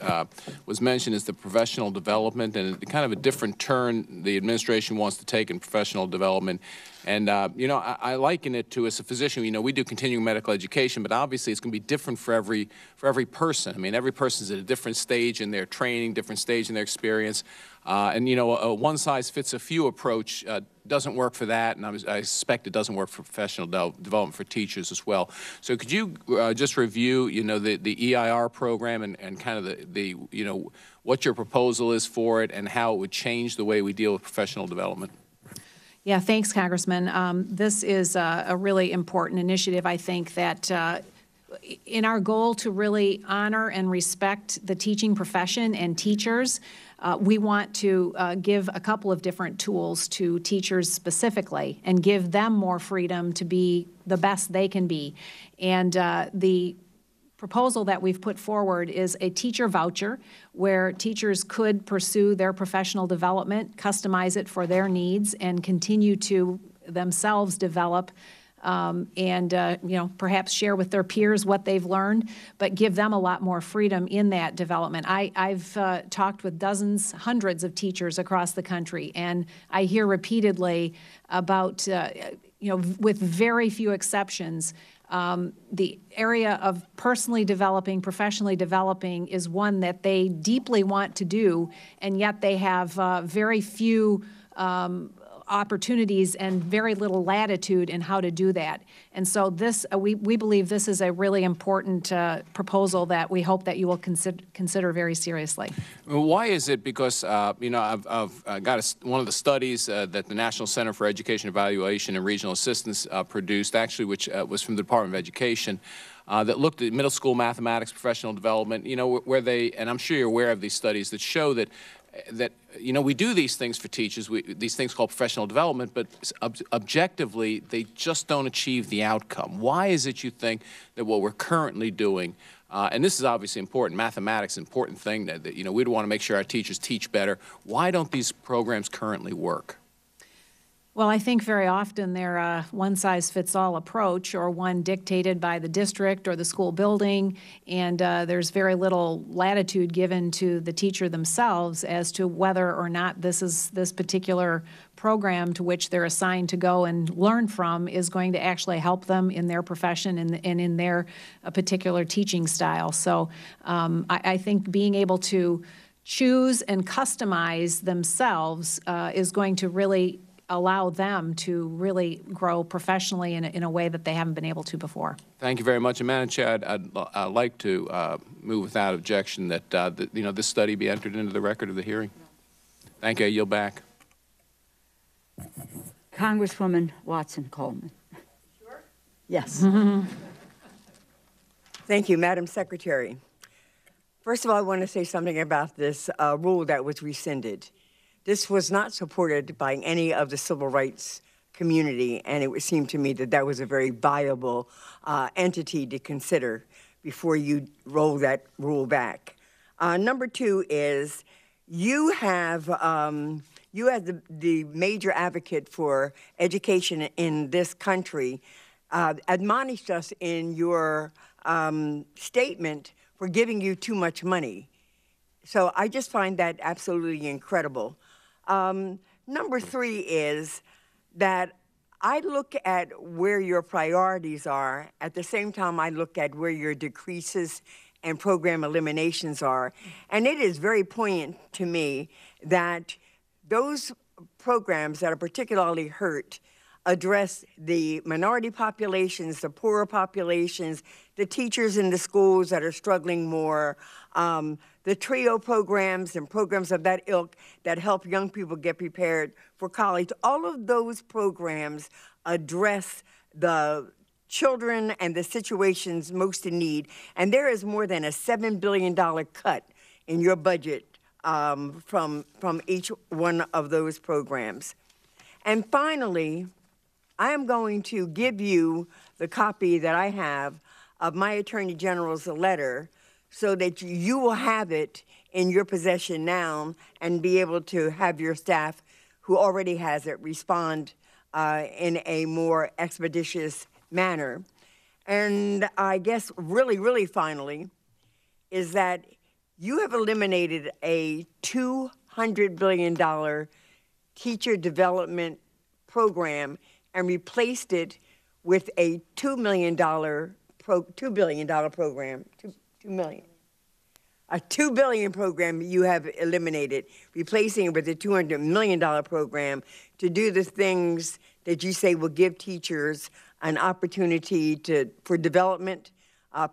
was mentioned, is the professional development, and kind of a different turn the administration wants to take in professional development. And, you know, I liken it to, as a physician, you know, we do continuing medical education, but obviously it's going to be different for every person. I mean, every person's at a different stage in their training, different stage in their experience. And, you know, a one-size-fits-a-few approach doesn't work for that, and I suspect it doesn't work for professional development for teachers as well. So could you just review, you know, the EIR program and kind of the, you know, what your proposal is for it and how it would change the way we deal with professional development? Yeah, thanks, Congressman. This is a really important initiative. I think that in our goal to really honor and respect the teaching profession and teachers, we want to give a couple of different tools to teachers specifically and give them more freedom to be the best they can be. And the proposal that we've put forward is a teacher voucher where teachers could pursue their professional development, customize it for their needs, and continue to themselves develop and you know, perhaps share with their peers what they've learned, but give them a lot more freedom in that development. I've talked with dozens, hundreds of teachers across the country, and I hear repeatedly about, you know, with very few exceptions, the area of personally developing, professionally developing is one that they deeply want to do, and yet they have very few opportunities and very little latitude in how to do that. And so this, we believe this is a really important proposal that we hope that you will consider very seriously. Well, why is it? Because, you know, I've got one of the studies that the National Center for Education Evaluation and Regional Assistance produced, actually, which was from the Department of Education, that looked at middle school mathematics, professional development, you know, where they, and I'm sure you're aware of these studies that show that you know, we do these things for teachers, these things called professional development, but objectively, they just don't achieve the outcome. Why is it, you think, that what we're currently doing, and this is obviously important, mathematics is an important thing, that you know, we'd want to make sure our teachers teach better. Why don't these programs currently work? Well, I think very often they're a one-size-fits-all approach, or one dictated by the district or the school building, and there's very little latitude given to the teacher themselves as to whether or not this particular program to which they're assigned to go and learn from is going to actually help them in their profession and in their particular teaching style. So I think being able to choose and customize themselves is going to really allow them to really grow professionally in a way that they haven't been able to before. Thank you very much. And Madam Chair, I'd like to move without objection that, you know, this study be entered into the record of the hearing. Thank you. I yield back. Congresswoman Watson-Coleman. Sure? Yes. Thank you, Madam Secretary. First of all, I want to say something about this rule that was rescinded. This was not supported by any of the civil rights community, and it would seem to me that that was a very viable entity to consider before you roll that rule back. Number two is you have the major advocate for education in this country admonished us in your statement for giving you too much money. So I just find that absolutely incredible. Number three is that I look at where your priorities are. At the same time, I look at where your decreases and program eliminations are. And it is very poignant to me that those programs that are particularly hurt address the minority populations, the poorer populations, the teachers in the schools that are struggling more, the TRIO programs and programs of that ilk that help young people get prepared for college. All of those programs address the children and the situations most in need. And there is more than a $7 billion cut in your budget from each one of those programs. And finally, I am going to give you the copy that I have of my Attorney General's letter so that you will have it in your possession now and be able to have your staff who already has it respond in a more expeditious manner. And I guess really finally is that you have eliminated a $200 billion teacher development program and replaced it with a $2 billion program, a $2 billion program you have eliminated, replacing it with a $200 million program to do the things that you say will give teachers an opportunity for development,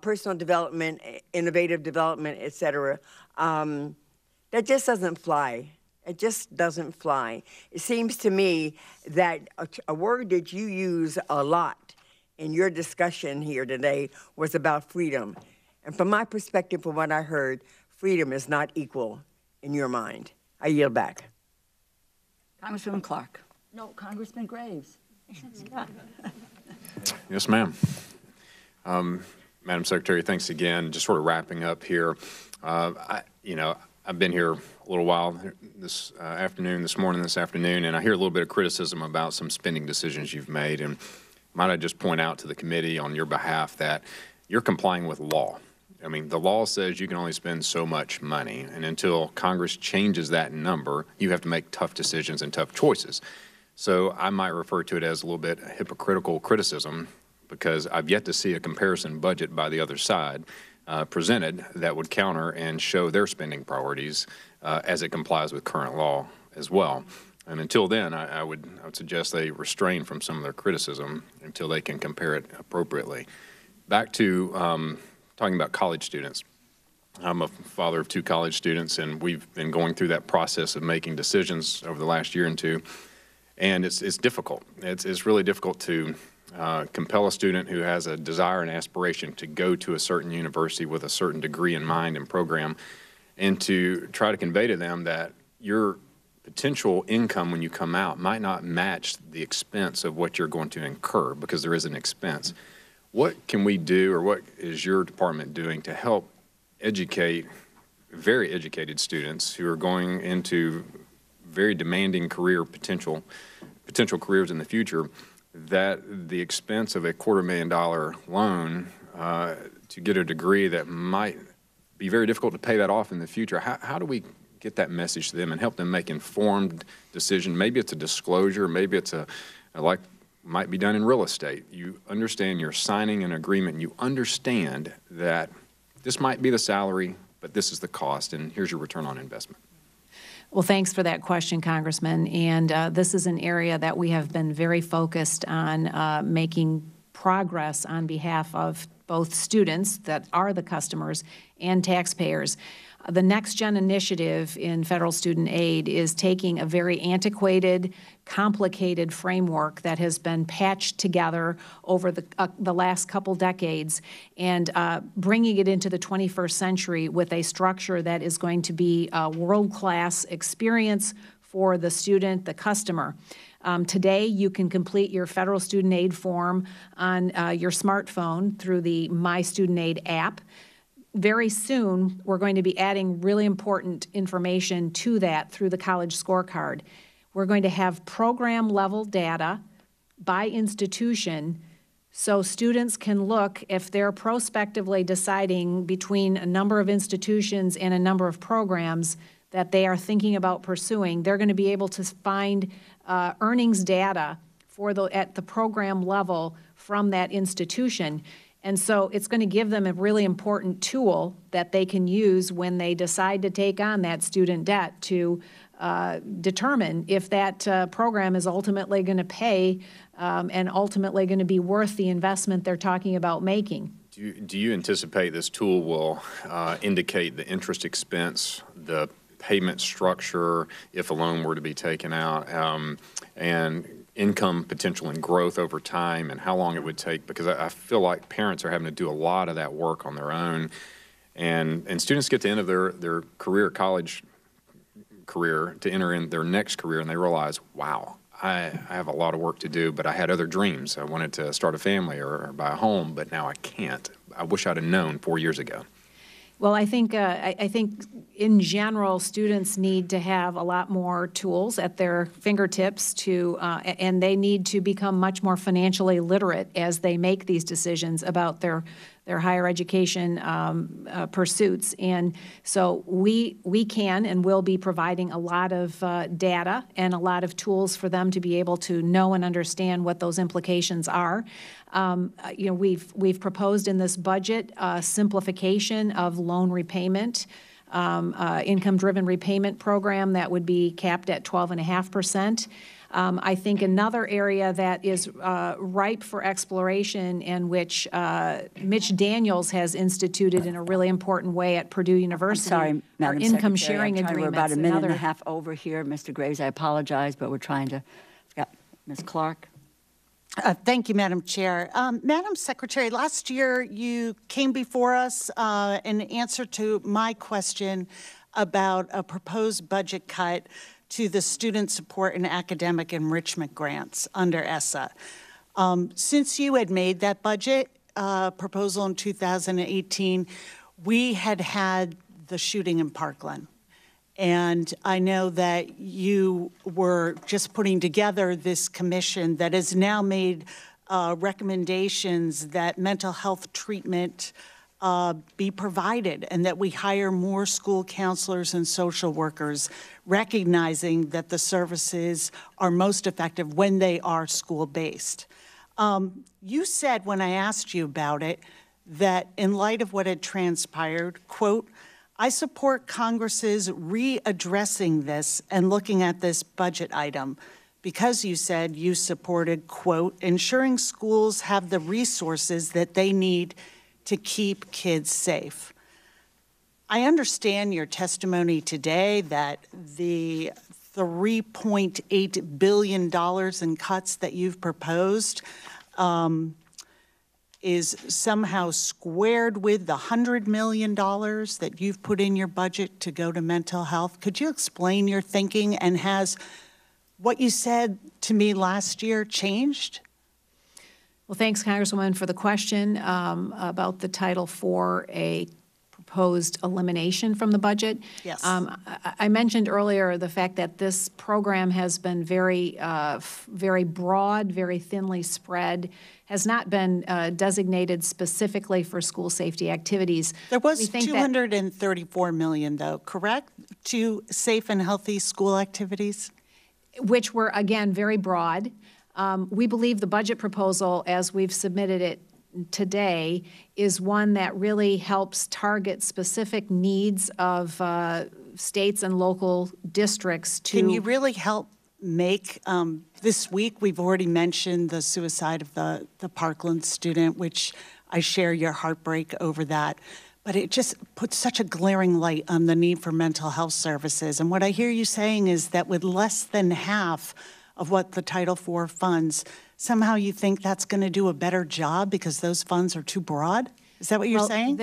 personal development, innovative development, et cetera. That just doesn't fly. It just doesn't fly. It seems to me that a word that you use a lot in your discussion here today was about freedom. And from my perspective, from what I heard, freedom is not equal in your mind. I yield back. Congresswoman Clark. No, Congressman Graves. Yes, ma'am. Madam Secretary, thanks again. Just sort of wrapping up here. I've been here a little while this afternoon, and I hear a little bit of criticism about some spending decisions you've made. And might I just point out to the committee on your behalf that you're complying with law. I mean, the law says you can only spend so much money, and until Congress changes that number, you have to make tough decisions and tough choices. So I might refer to it as a little bit hypocritical criticism, because I've yet to see a comparison budget by the other side presented that would counter and show their spending priorities as it complies with current law as well. And until then, I would suggest they refrain from some of their criticism until they can compare it appropriately. Back to talking about college students. I'm a father of 2 college students, and we've been going through that process of making decisions over the last year and 2. And it's difficult. It's really difficult to compel a student who has a desire and aspiration to go to a certain university with a certain degree in mind and program, and to try to convey to them that your potential income when you come out might not match the expense of what you're going to incur, because there is an expense. What can we do, or what is your department doing to help educate very educated students who are going into very demanding potential careers in the future, that the expense of a $250,000 loan to get a degree that might be very difficult to pay that off in the future, how do we get that message to them and help them make informed decision? Maybe it's a disclosure, maybe it's like might be done in real estate. You understand you're signing an agreement, and you understand that this might be the salary, but this is the cost, and here's your return on investment. Well, thanks for that question, Congressman. And this is an area that we have been very focused on making progress on behalf of both students that are the customers and taxpayers. The Next Gen initiative in federal student aid is taking a very antiquated, complicated framework that has been patched together over the last couple decades and bringing it into the 21st century with a structure that is going to be a world-class experience for the student, the customer. Today, you can complete your federal student aid form on your smartphone through the My Student Aid app. Very soon, we're going to be adding really important information to that through the college scorecard. We're going to have program-level data by institution so students can look, if they're prospectively deciding between a number of institutions and a number of programs that they are thinking about pursuing, they're going to be able to find earnings data at the program level from that institution. And so it's going to give them a really important tool that they can use when they decide to take on that student debt to determine if that program is ultimately going to pay and ultimately going to be worth the investment they're talking about making. Do you anticipate this tool will indicate the interest expense, the payment structure if a loan were to be taken out, and income potential and growth over time, and how long it would take? Because I feel like parents are having to do a lot of that work on their own, and students get to the end of their career, college career, to enter in their next career, and they realize, wow, I have a lot of work to do, but I had other dreams. I wanted to start a family or buy a home, but now I can't. I wish I'd have known 4 years ago. Well, I think in general, students need to have a lot more tools at their fingertips and they need to become much more financially literate as they make these decisions about their higher education pursuits. And so we can and will be providing a lot of data and a lot of tools for them to be able to know and understand what those implications are. We've proposed in this budget simplification of loan repayment, income-driven repayment program that would be capped at 12.5%. I think another area that is ripe for exploration and which Mitch Daniels has instituted in a really important way at Purdue University I'm sorry, Madam income Secretary, sharing agreements. We're about a minute and a half over here. Mr. Graves, I apologize, but we're trying to, Ms. Clark. Thank you, Madam Chair. Madam Secretary, last year you came before us in answer to my question about a proposed budget cut to the student support and academic enrichment grants under ESSA. Since you had made that budget proposal in 2018, we had the shooting in Parkland. And I know that you were just putting together this commission that has now made recommendations that mental health treatment be provided and that we hire more school counselors and social workers, recognizing that the services are most effective when they are school-based. You said when I asked you about it that in light of what had transpired, quote, I support Congress's readdressing this and looking at this budget item because you said you supported, quote, ensuring schools have the resources that they need to keep kids safe. I understand your testimony today that the $3.8 billion in cuts that you've proposed is somehow squared with the $100 million that you've put in your budget to go to mental health. Could you explain your thinking, and has what you said to me last year changed? Well, thanks, Congresswoman, for the question about the Title IV, a proposed elimination from the budget. Yes. I mentioned earlier the fact that this program has been very broad, very thinly spread, has not been designated specifically for school safety activities. There was $234 million, though, correct, to safe and healthy school activities? Which were, again, very broad. We believe the budget proposal, as we've submitted it today, is one that really helps target specific needs of states and local districts to— Can you really help make, this week we've already mentioned the suicide of the Parkland student, which I share your heartbreak over that, but it just puts such a glaring light on the need for mental health services. And what I hear you saying is that with less than half of what the Title IV funds, somehow you think that's going to do a better job because those funds are too broad? Is that what you're saying?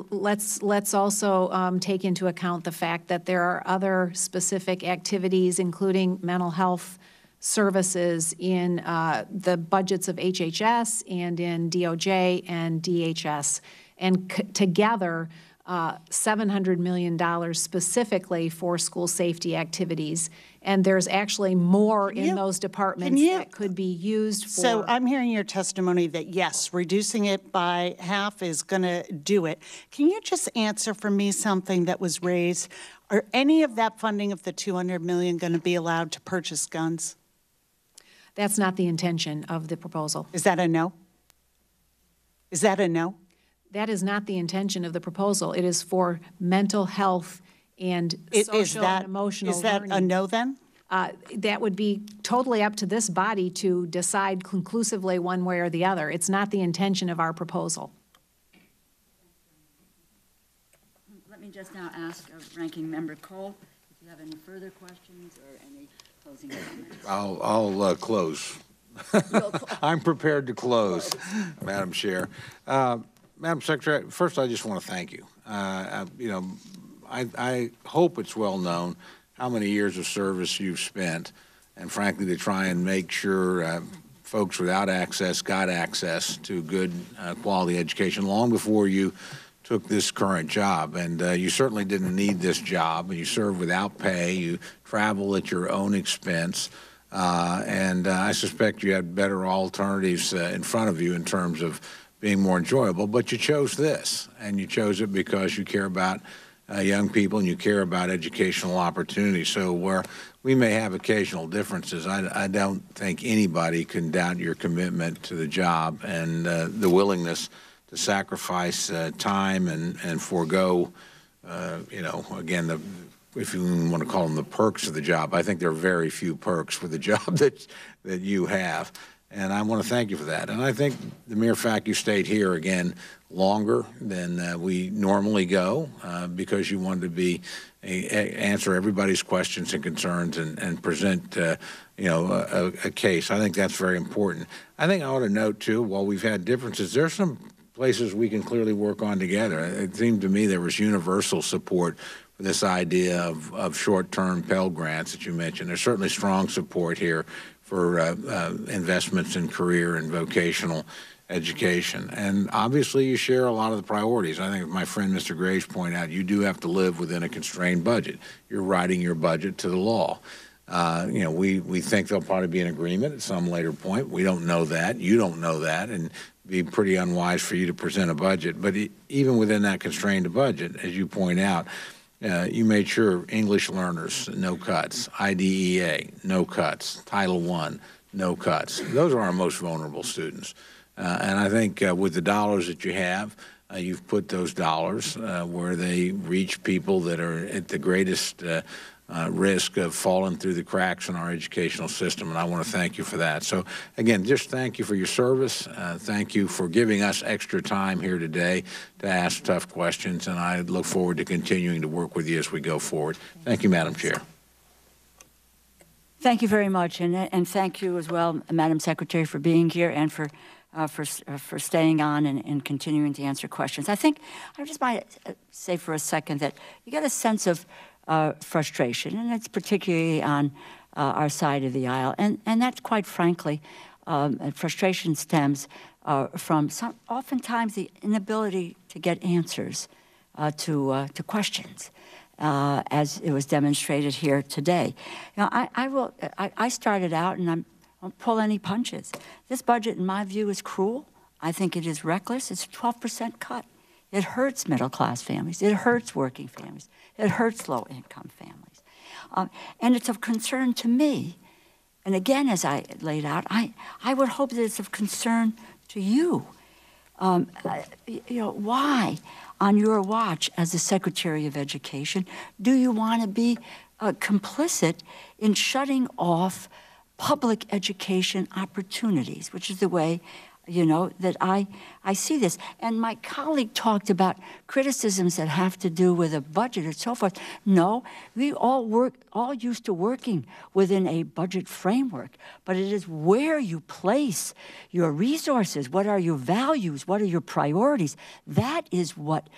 Let's also take into account the fact that there are other specific activities, including mental health services, in the budgets of HHS and in DOJ and DHS, and together $700 million specifically for school safety activities. And there's actually more in those departments that could be used for— So I'm hearing your testimony that, yes, reducing it by half is going to do it. Can you just answer for me something that was raised? Are any of that funding of the $200 million going to be allowed to purchase guns? That's not the intention of the proposal. Is that a no? Is that a no? That is not the intention of the proposal. It is for mental health and social and emotional learning. Is that a no then? That would be totally up to this body to decide conclusively one way or the other. It's not the intention of our proposal. Let me just now ask Ranking Member Cole if you have any further questions or any closing comments. I'll close. I'm prepared to close, Madam Chair. Madam Secretary, first I just want to thank you. I hope it's well known how many years of service you've spent, and frankly to try and make sure folks without access got access to good quality education long before you took this current job. And you certainly didn't need this job. You served without pay. You travel at your own expense. And I suspect you had better alternatives in front of you in terms of being more enjoyable. But you chose this, and you chose it because you care about young people and you care about educational opportunities. So where we may have occasional differences, I don't think anybody can doubt your commitment to the job and the willingness to sacrifice time and forego, you know, again, if you want to call them the perks of the job. I think there are very few perks for the job that you have. And I want to thank you for that. And I think the mere fact you stayed here again longer than we normally go because you wanted to answer everybody's questions and concerns and present, you know, a case. I think that's very important. I think I ought to note, too, while we've had differences, there's some places we can clearly work on together. It seemed to me there was universal support for this idea of short-term Pell grants that you mentioned. There's certainly strong support here for investments in career and vocational education. And obviously you share a lot of the priorities. I think my friend Mr. Graves pointed out, you do have to live within a constrained budget. You're writing your budget to the law. You know, we think there'll probably be an agreement at some later point. We don't know that. You don't know that. And it'd be pretty unwise for you to present a budget. But even within that constrained budget, as you point out, you made sure English learners, no cuts. IDEA, no cuts. Title I, no cuts. Those are our most vulnerable students. And I think with the dollars that you have, you've put those dollars where they reach people that are at the greatest risk of falling through the cracks in our educational system, and I want to thank you for that. So, again, just thank you for your service. Thank you for giving us extra time here today to ask tough questions, and I look forward to continuing to work with you as we go forward. Thank you, Madam Chair. Thank you very much, and thank you as well, Madam Secretary, for being here and for staying on and continuing to answer questions. I think I just might say for a second that you get a sense of frustration, and it's particularly on our side of the aisle. And that's quite frankly, frustration stems from oftentimes the inability to get answers to questions, as it was demonstrated here today. You know, I started out, and I won't pull any punches. This budget, in my view, is cruel. I think it is reckless. It's a 12% cut. It hurts middle-class families. It hurts working families. It hurts low-income families. And it's of concern to me. And again, as I laid out, I would hope that it's of concern to you. You know, why, on your watch as the Secretary of Education, do you want to be complicit in shutting off public education opportunities, which is the way, you know, that I see this. And my colleague talked about criticisms that have to do with a budget and so forth. No, we all used to working within a budget framework, but it is where you place your resources. What are your values? What are your priorities? That is what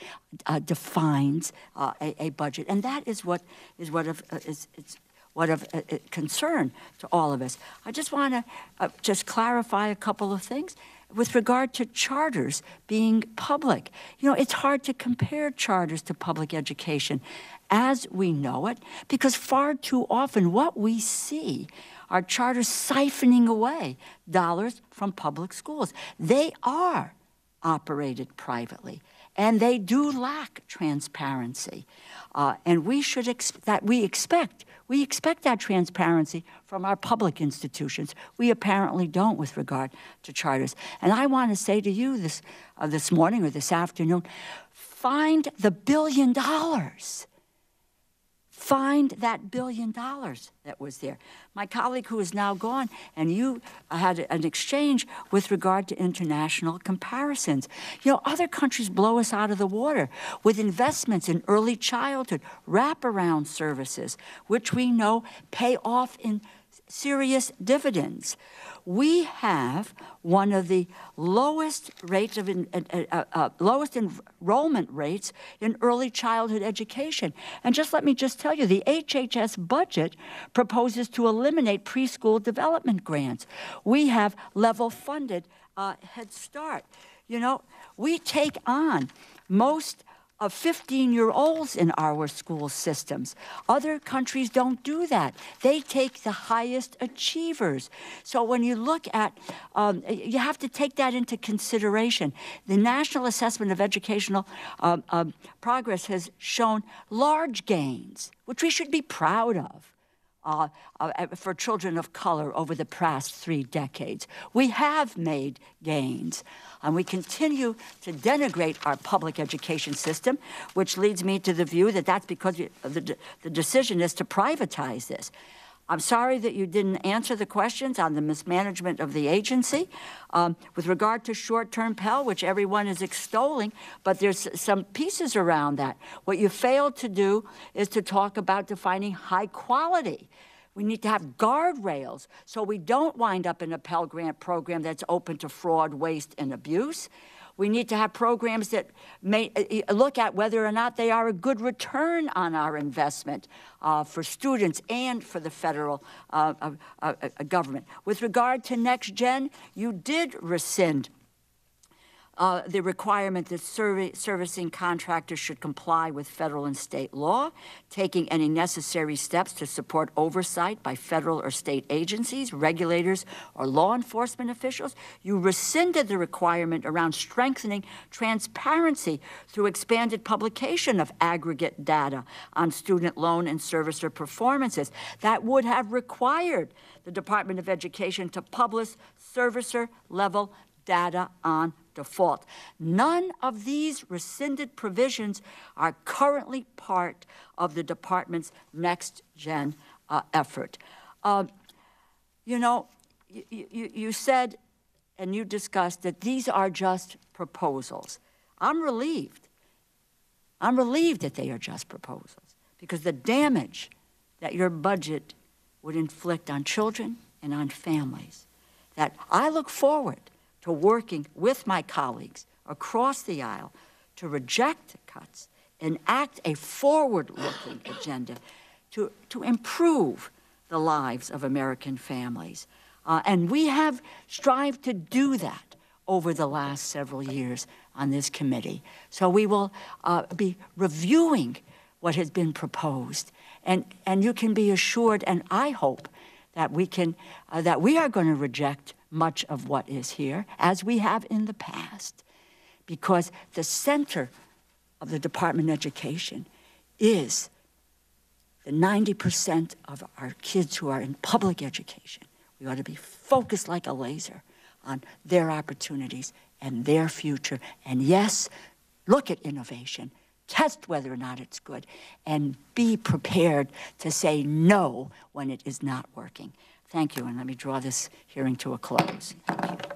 defines a budget, and that is what is of concern to all of us. I just want to just clarify a couple of things. With regard to charters being public, you know, it's hard to compare charters to public education as we know it, because far too often what we see are charters siphoning away dollars from public schools. They are operated privately, and they do lack transparency. And we should we expect that transparency from our public institutions. We apparently don't with regard to charters. And I want to say to you this morning or this afternoon, find the $1 billion. Find that $1 billion that was there. My colleague who is now gone, and you had an exchange with regard to international comparisons. You know, other countries blow us out of the water with investments in early childhood, wraparound services, which we know pay off in serious dividends. We have one of the lowest rates of lowest enrollment rates in early childhood education. And let me tell you, the HHS budget proposes to eliminate preschool development grants. We have level funded Head Start. You know, we take on most of 15-year-olds in our school systems. Other countries don't do that. They take the highest achievers. So when you look at, you have to take that into consideration. The National Assessment of Educational Progress has shown large gains, which we should be proud of. For children of color over the past 3 decades. We have made gains, and we continue to denigrate our public education system, which leads me to the view that that's because the decision is to privatize this. I'm sorry that you didn't answer the questions on the mismanagement of the agency with regard to short-term Pell, which everyone is extolling, but there's some pieces around that. What you failed to do is to talk about defining high quality. We need to have guardrails so we don't wind up in a Pell Grant program that's open to fraud, waste, and abuse. We need to have programs that may look at whether or not they are a good return on our investment for students and for the federal government. With regard to Next Gen, you did rescind the requirement that servicing contractors should comply with federal and state law, taking any necessary steps to support oversight by federal or state agencies, regulators, or law enforcement officials. You rescinded the requirement around strengthening transparency through expanded publication of aggregate data on student loan and servicer performances. That would have required the Department of Education to publish servicer-level data on default. None of these rescinded provisions are currently part of the department's Next Gen effort. You know, you said and you discussed that these are just proposals. I'm relieved. I'm relieved that they are just proposals because the damage that your budget would inflict on children and on families, that I look forward to working with my colleagues across the aisle to reject the cuts and act a forward-looking agenda to improve the lives of American families. And we have strived to do that over the last several years on this committee. So we will be reviewing what has been proposed. And you can be assured, and I hope, that we are going to reject much of what is here, as we have in the past, because the center of the Department of Education is the 90% of our kids who are in public education. We ought to be focused like a laser on their opportunities and their future. And yes, look at innovation, test whether or not it's good, and be prepared to say no when it is not working. Thank you, and let me draw this hearing to a close. Thank you.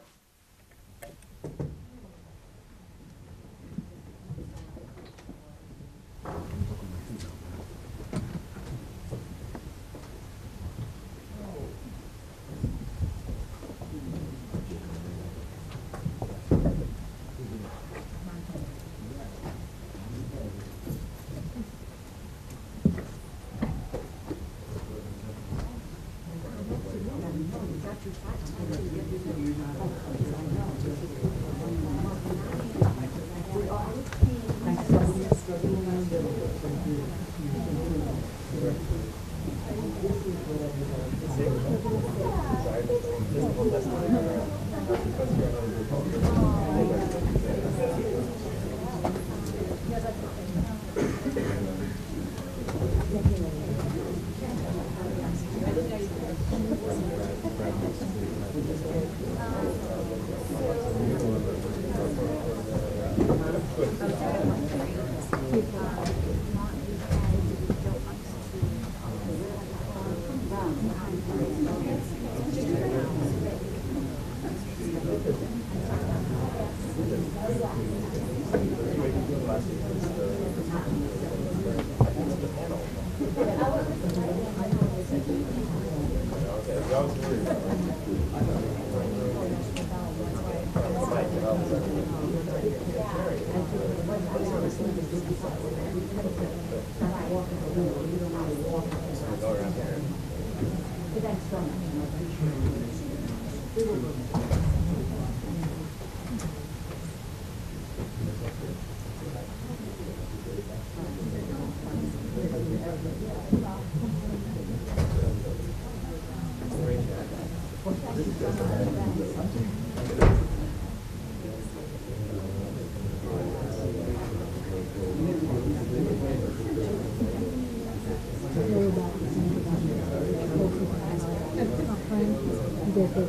No,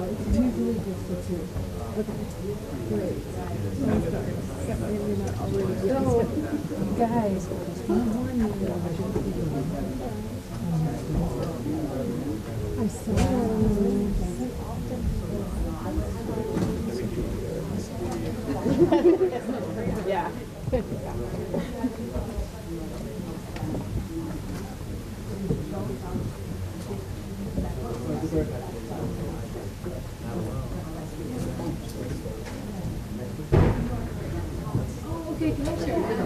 it's usually just the two. Okay, great. So, guys, I saw yeah. Okay, can I share?